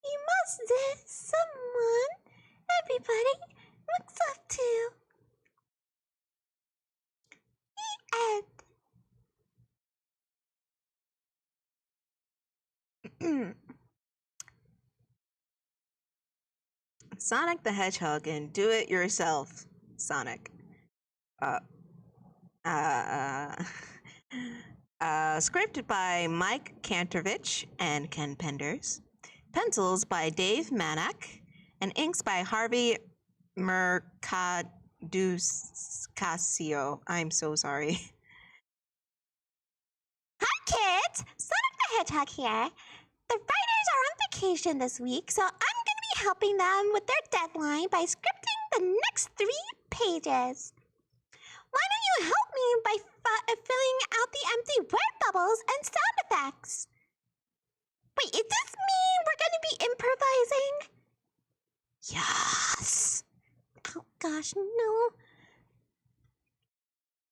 You must be someone everybody looks up to. And Sonic the Hedgehog and Do It Yourself, Sonic. Scripted by Mike Kantorvich and Ken Penders. Pencils by Dave Manak. And inks by Harvey Mercaduscasio. I'm so sorry. hi, kids! Sonic the Hedgehog here. The writers are on vacation this week, so I'm going to be helping them with their deadline by scripting the next 3 pages. Why don't you help me by filling out the empty word bubbles and sound effects? Wait, does this mean we're going to be improvising? Yes! Oh gosh, no.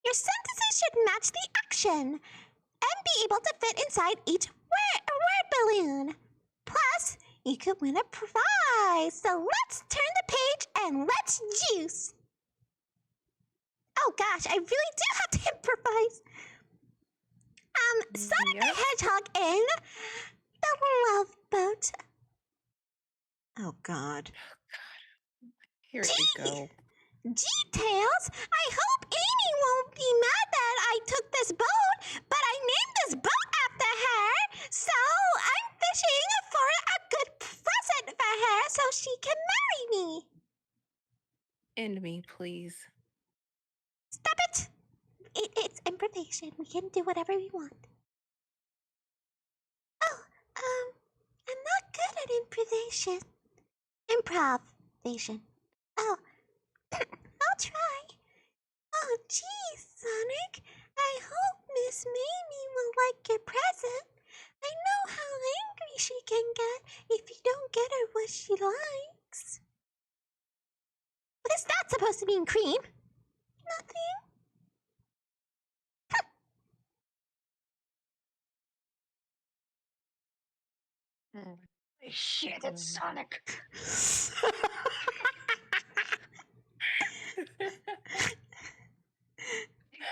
Your sentences should match the action and be able to fit inside each word balloon. Plus, you could win a prize. So let's turn the page and let's juice. Oh gosh, I really do have to improvise. Sonic the Hedgehog in the Love Boat. Oh, God. Here we go. Gee, Tails, I hope Amy won't be mad that I took this boat, but I named this boat after her, so I'm fishing for a good present for her so she can marry me. End me, please. Stop it! It's improvisation. We can do whatever we want. Oh, I'm not good at improvisation. Improvation. Oh, I'll try. Oh, geez, Sonic. I hope Miss Mamie will like your present. I know how angry she can get if you don't get her what she likes. What is that supposed to mean, Cream? Nothing? Shit, it's Sonic.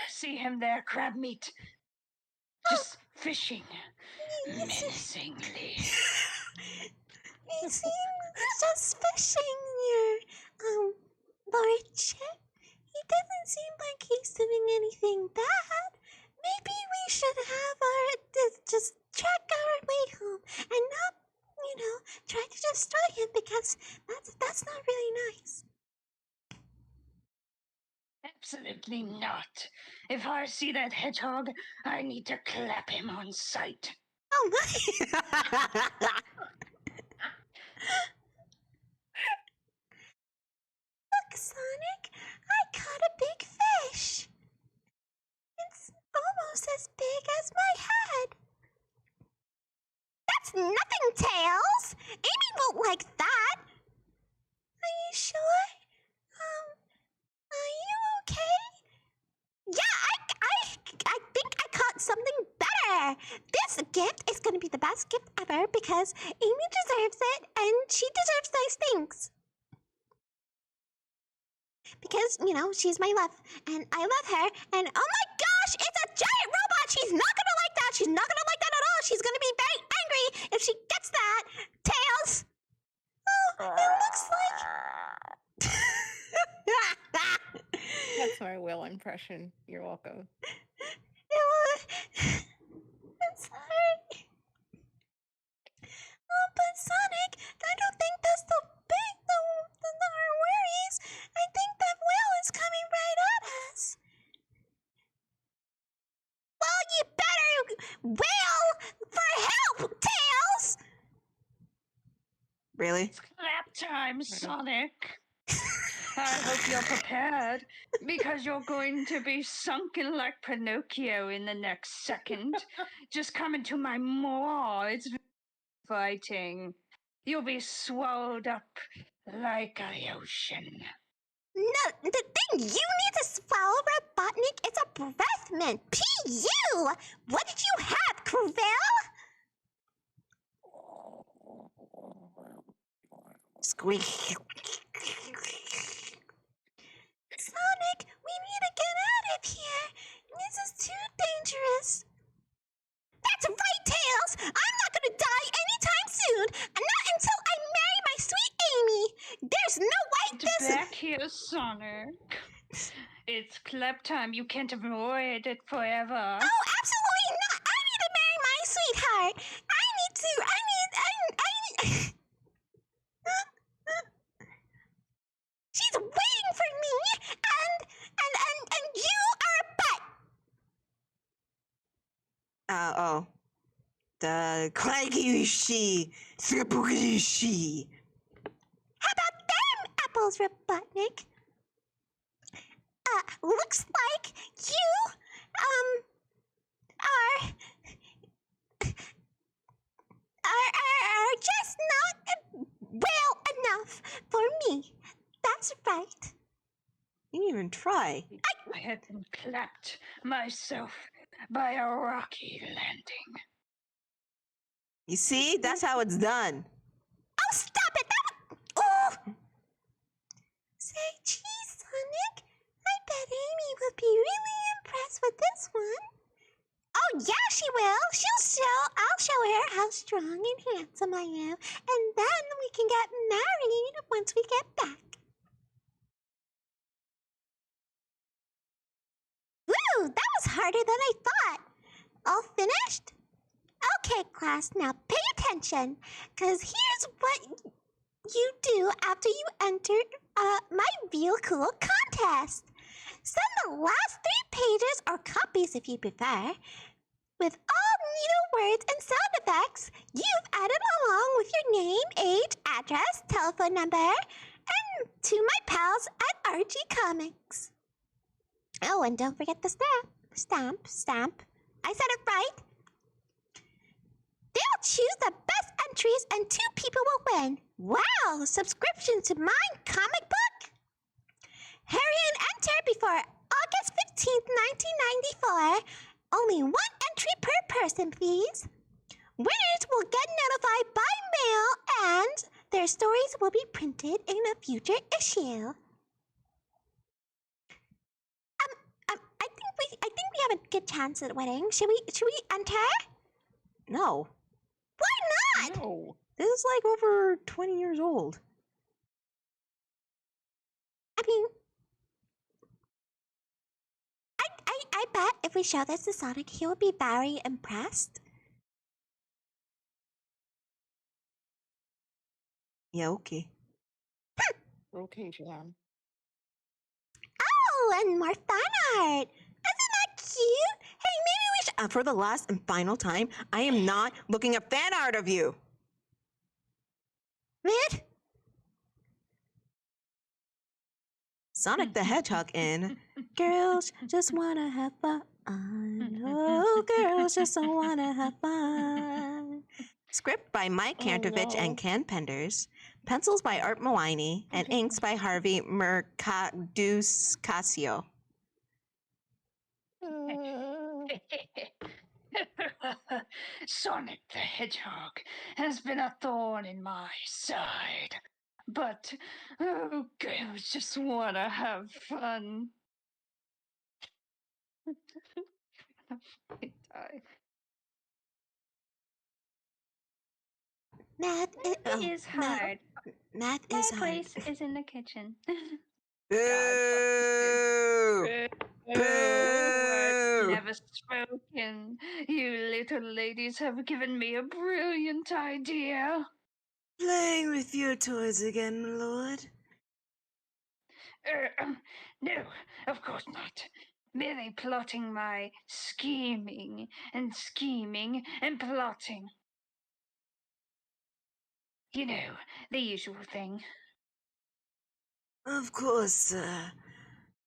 See him there, crab meat. Just fishing menacingly. He seems just fishing your, lordship. He doesn't seem like he's doing anything bad. Maybe we should have just track our way home and not, try to destroy him because that's not really nice. Absolutely not. If I see that hedgehog, I need to clap him on sight. Oh my! Look, Sonic, I caught a big fish. It's almost as big as my head. That's nothing, Tails. Amy won't like that. Are you sure? Are you okay? Yeah, I think I caught something better. This gift is going to be the best gift ever because Amy deserves it and she deserves nice things. because, you know, she's my love, and I love her, and oh my gosh, it's a giant robot! She's not gonna like that! She's not gonna like that at all! She's gonna be very angry if she gets that! Tails! Oh, it looks like... That's my Will impression. You're welcome. I'm sorry. Oh, but Sonic, I don't think that's the our worries. I think that Will is coming right at us. Well, you better wail for help, Tails! Really? Clap time, Sonic. I hope you're prepared, because you're going to be sunken like Pinocchio in the next second. Just come into my maw. It's fighting. You'll be swallowed up like the ocean. No, the thing you need to swallow, Robotnik, it's a breath mint. P.U. What did you have, Cruvel? Squeak. Sonic, we need to get out of here. This is too dangerous. That's right, Tails. I'm not gonna die anytime soon. Not until I marry my sweet Amy. There's no way this... Back here, Sonic. It's clap time. You can't avoid it forever. Oh, absolutely not. I need to marry my sweetheart. I need to. She's waiting for me, and you are a butt. Oh. The Quagishi, Sripugishi. How about them apples, Robotnik? Looks like you, are just not well enough for me. That's right. You didn't even try. I have been clapped myself by a rocky landing. You see? That's how it's done. Oh, stop it! Oh! Say, geez, Sonic, I bet Amy will be really impressed with this one. Oh, yeah, she will. I'll show her how strong and handsome I am, and then we can get married once we get back. Woo, that was harder than I thought. All finished? Okay, class, now pay attention, because here's what you do after you enter my Real Cool contest. Send the last 3 pages, or copies if you prefer, with all needle words and sound effects you've added along with your name, age, address, telephone number, and to my pals at RG Comics. Oh, and don't forget the stamp. I said it right. They'll choose the best entries and 2 people will win. Wow, subscription to my comic book? Hurry and enter before August 15th, 1994. Only 1 entry per person, please. Winners will get notified by mail and their stories will be printed in a future issue. I think we have a good chance at winning. Should we enter? No. Why not? No. This is like over 20 years old. I mean, I bet if we show this to Sonic, he will be very impressed. Yeah, okay. Okay, Jam. Oh, and more fan art. Isn't that cute? Hey, maybe we should... for the last and final time, I am not looking at fan art of you. Rude? Sonic the Hedgehog in Girls Just Wanna Have Fun. Oh, girls just wanna have fun. Script by Mike Kantovich and Ken Penders. Pencils by Art Mawini and inks by Harvey Mercaduscasio. Sonic the Hedgehog has been a thorn in my side, but oh, girls just want to have fun. I die. Math is, It is hard. math My is hard. place is in the kitchen. Boo! I've Boo! never spoken. You little ladies have given me a brilliant idea. Playing with your toys again, my lord? No, of course not. Merely plotting my scheming and plotting. You know, the usual thing. Of course, sir.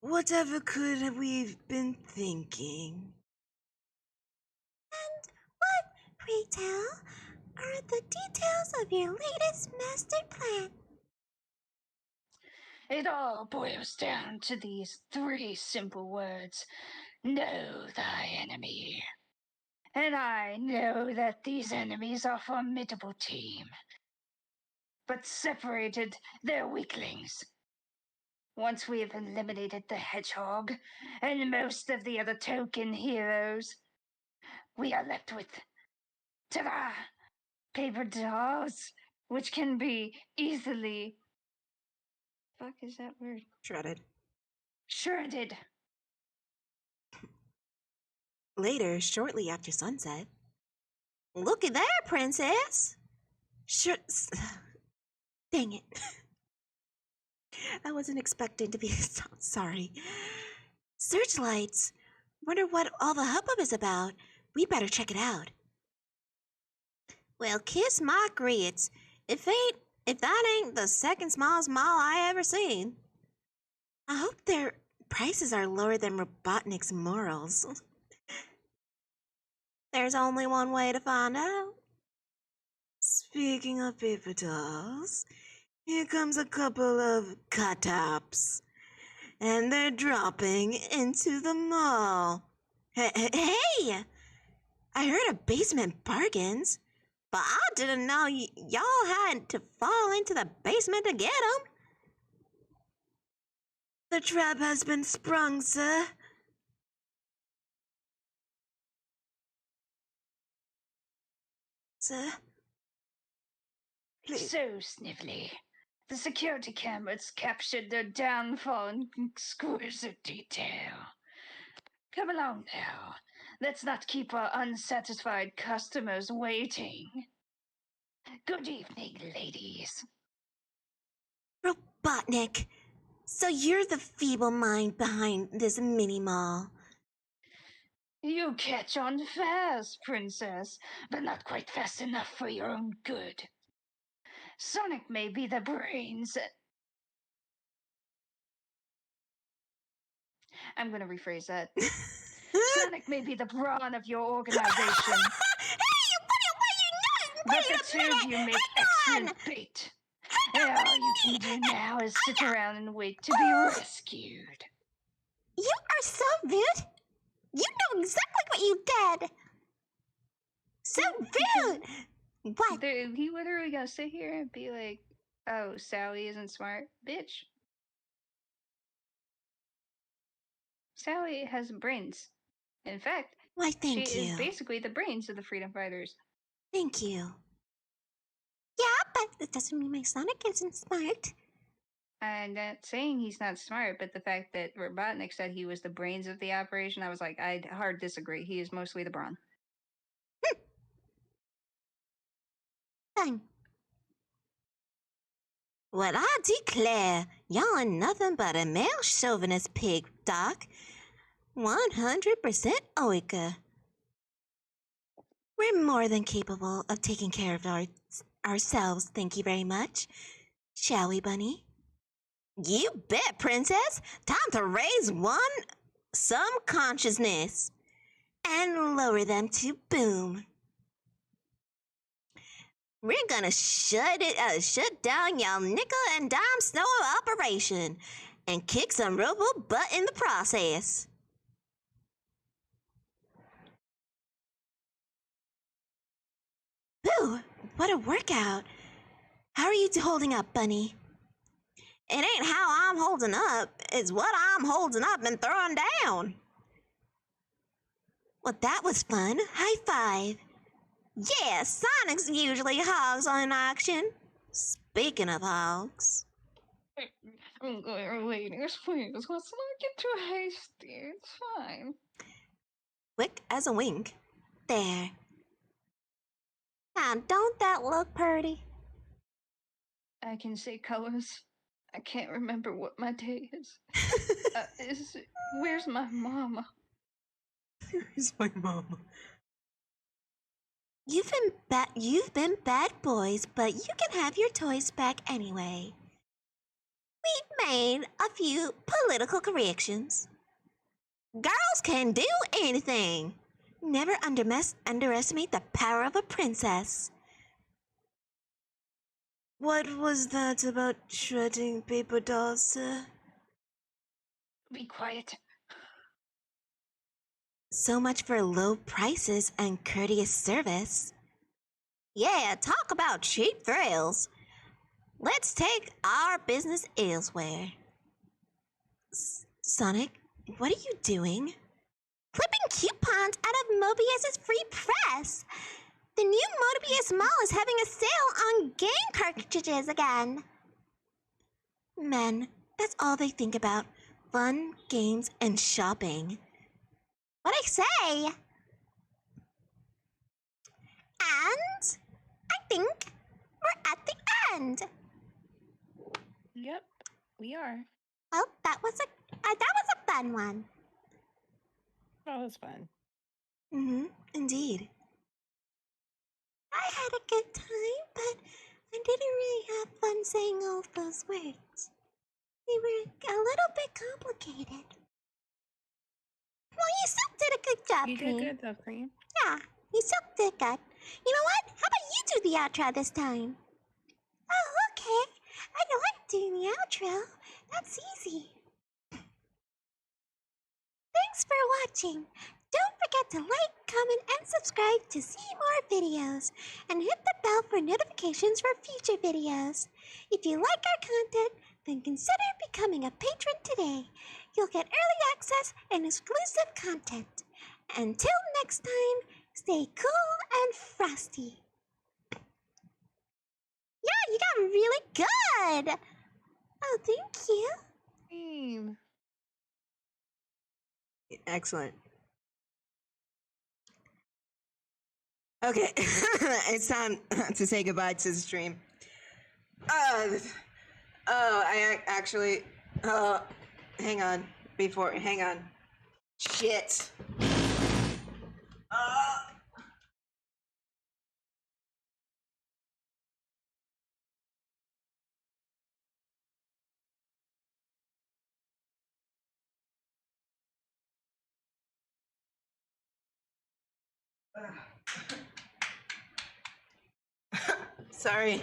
Whatever could we've been thinking? And what, pray tell, are the details of your latest master plan? It all boils down to these 3 simple words. Know thy enemy. And I know that these enemies are a formidable team. But separated, they're weaklings. Once we have eliminated the hedgehog and most of the other token heroes, we are left with, ta-da, paper dolls, which can be easily, fuck is that word? Shredded. Shredded. Later, shortly after sunset. Looky there, princess. Dang it. I wasn't expecting to be so sorry. Searchlights. Wonder what all the hubbub is about. We better check it out. Well, kiss my grits. If that ain't the second smallest mall I ever seen. I hope their prices are lower than Robotnik's morals. There's only one way to find out. Speaking of paper dolls, here comes a couple of cut-ups. And they're dropping into the mall. Hey! I heard of basement bargains, but I didn't know y'all had to fall into the basement to get 'em. The trap has been sprung, sir. Sir? Please. So snivelly. The security cameras captured their downfall in exquisite detail. Come along now. Let's not keep our unsatisfied customers waiting. Good evening, ladies. Robotnik, so you're the feeble mind behind this mini mall. You catch on fast, princess, but not quite fast enough for your own good. Sonic may be the brains. I'm gonna rephrase that. Sonic may be the brawn of your organization. But the 2 of you make excellent bait. And all you can do now is sit around and wait to be rescued. You are so rude. You know exactly what you did. So rude. What? He literally gonna sit here and be like, oh, Sally isn't smart? Bitch. Sally has brains. In fact, Why, thank she you. is basically the brains of the Freedom Fighters. Thank you. Yeah, but that doesn't mean my Sonic isn't smart. I'm not saying he's not smart, but the fact that Robotnik said he was the brains of the operation, I was like, I'd hard disagree. He is mostly the brawn. Fine. Well, I declare, y'all are nothing but a male chauvinist pig, Doc. 100% oika. We're more than capable of taking care of ourselves, thank you very much. Shall we, Bunny? You bet, Princess. Time to raise some consciousness and lower them to boom. We're gonna shut down y'all nickel and dime snow operation and kick some robo butt in the process. Ooh, what a workout. How are you holding up, Bunny? It ain't how I'm holding up, it's what I'm holding up and throwing down. Well, that was fun. High five. Yeah, Sonic's usually hogs on auction. Speaking of hogs. I'm going ladies, please. Let's not get too hasty. It's fine. Quick as a wink. There. Now, don't that look pretty? I can say colors. I can't remember what my day is. Where's my mama? Where's my mom? You've been bad boys, but you can have your toys back anyway. We've made a few political corrections. Girls can do anything. Never underestimate the power of a princess. What was that about shredding paper dolls, sir? Be quiet. So much for low prices and courteous service. Yeah, talk about cheap thrills. Let's take our business elsewhere. Sonic, what are you doing? Clipping coupons out of Mobius's free press. The new Mobius Mall is having a sale on game cartridges again. Men, that's all they think about. Fun, games, and shopping. What'd I say? And I think we're at the end. Yep, we are. Well, that was a fun one. That was fun. Indeed. I had a good time, but I didn't really have fun saying all of those words. They were a little bit complicated. Well, you still did a good job, You Cream. did good though, Cream. Yeah, you still did good. You know what? How about you do the outro this time? Oh, okay. I know I'm doing the outro. That's easy. Thanks for watching. Don't forget to like, comment, and subscribe to see more videos. And hit the bell for notifications for future videos. If you like our content, then consider becoming a patron today. You'll get early access and exclusive content. Until next time, stay cool and frosty. Yeah, you got really good. Oh, thank you. Cream. Excellent. Okay, it's time to say goodbye to the stream. I actually, hang on, hang on. Shit. Sorry.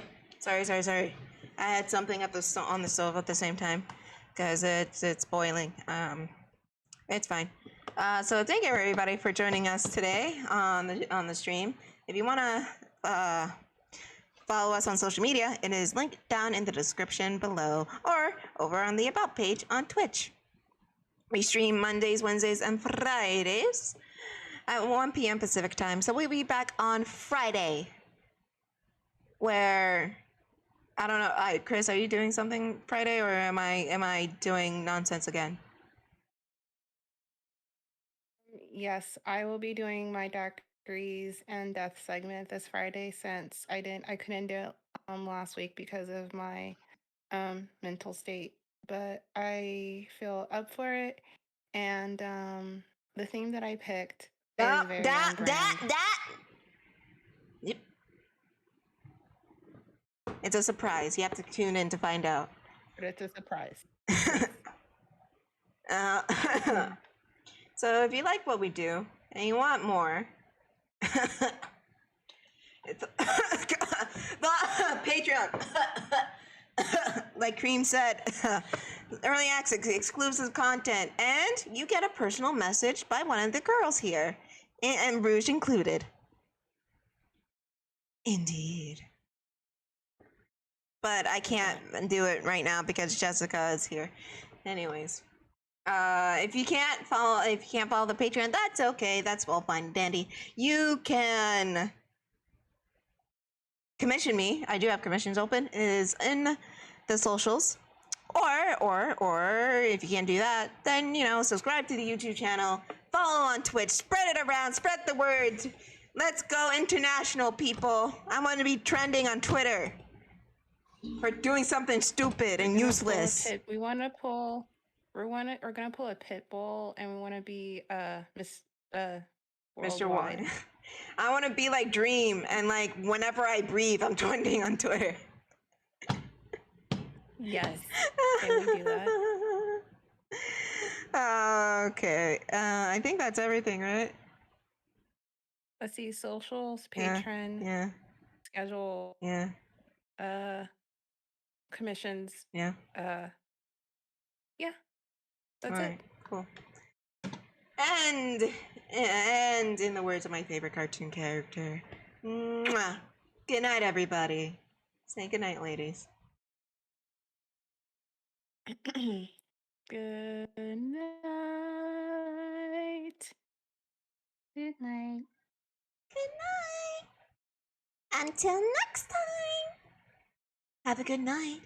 I had something at on the stove at the same time, because it's boiling. It's fine. So thank you everybody for joining us today on the stream. If you want to follow us on social media, it is linked down in the description below, or over on the About page on Twitch. We stream Mondays, Wednesdays, and Fridays at 1 p.m. Pacific time. So we'll be back on Friday, where I don't know. Kris, are you doing something Friday, or am I doing nonsense again? Yes, I will be doing my Dark Degrees and Death segment this Friday, since I couldn't do it last week because of my mental state. But I feel up for it, and the theme that I picked is very on brand. Yep. It's a surprise. You have to tune in to find out. But it's a surprise. So if you like what we do and you want more, it's the Patreon. Like Cream said, early access, exclusive content, and you get a personal message by one of the girls here, and Rouge included. Indeed. but I can't do it right now because Jessica is here. Anyways, if you can't follow the Patreon, that's okay. That's all fine and dandy. You can commission me. I do have commissions open. It is in the socials. Or if you can't do that, then subscribe to the YouTube channel, follow on Twitch, spread it around, spread the word. Let's go international, people. I want to be trending on Twitter for doing something stupid and useless. We want to pull. We're gonna pull a pit bull, and we want to be Mr. worldwide. One. I want to be like Dream, and like whenever I breathe, I'm trending on Twitter. Yes. Can we do that? Okay. I think that's everything, right? Let's see. Socials, Yeah, patron, Yeah. schedule, Yeah. commissions. Yeah. Yeah. That's All it. right. Cool. And in the words of my favorite cartoon character, mwah. Good night, everybody. Say good night, ladies. Good night. Good night. Good night. Until next time. Have a good night.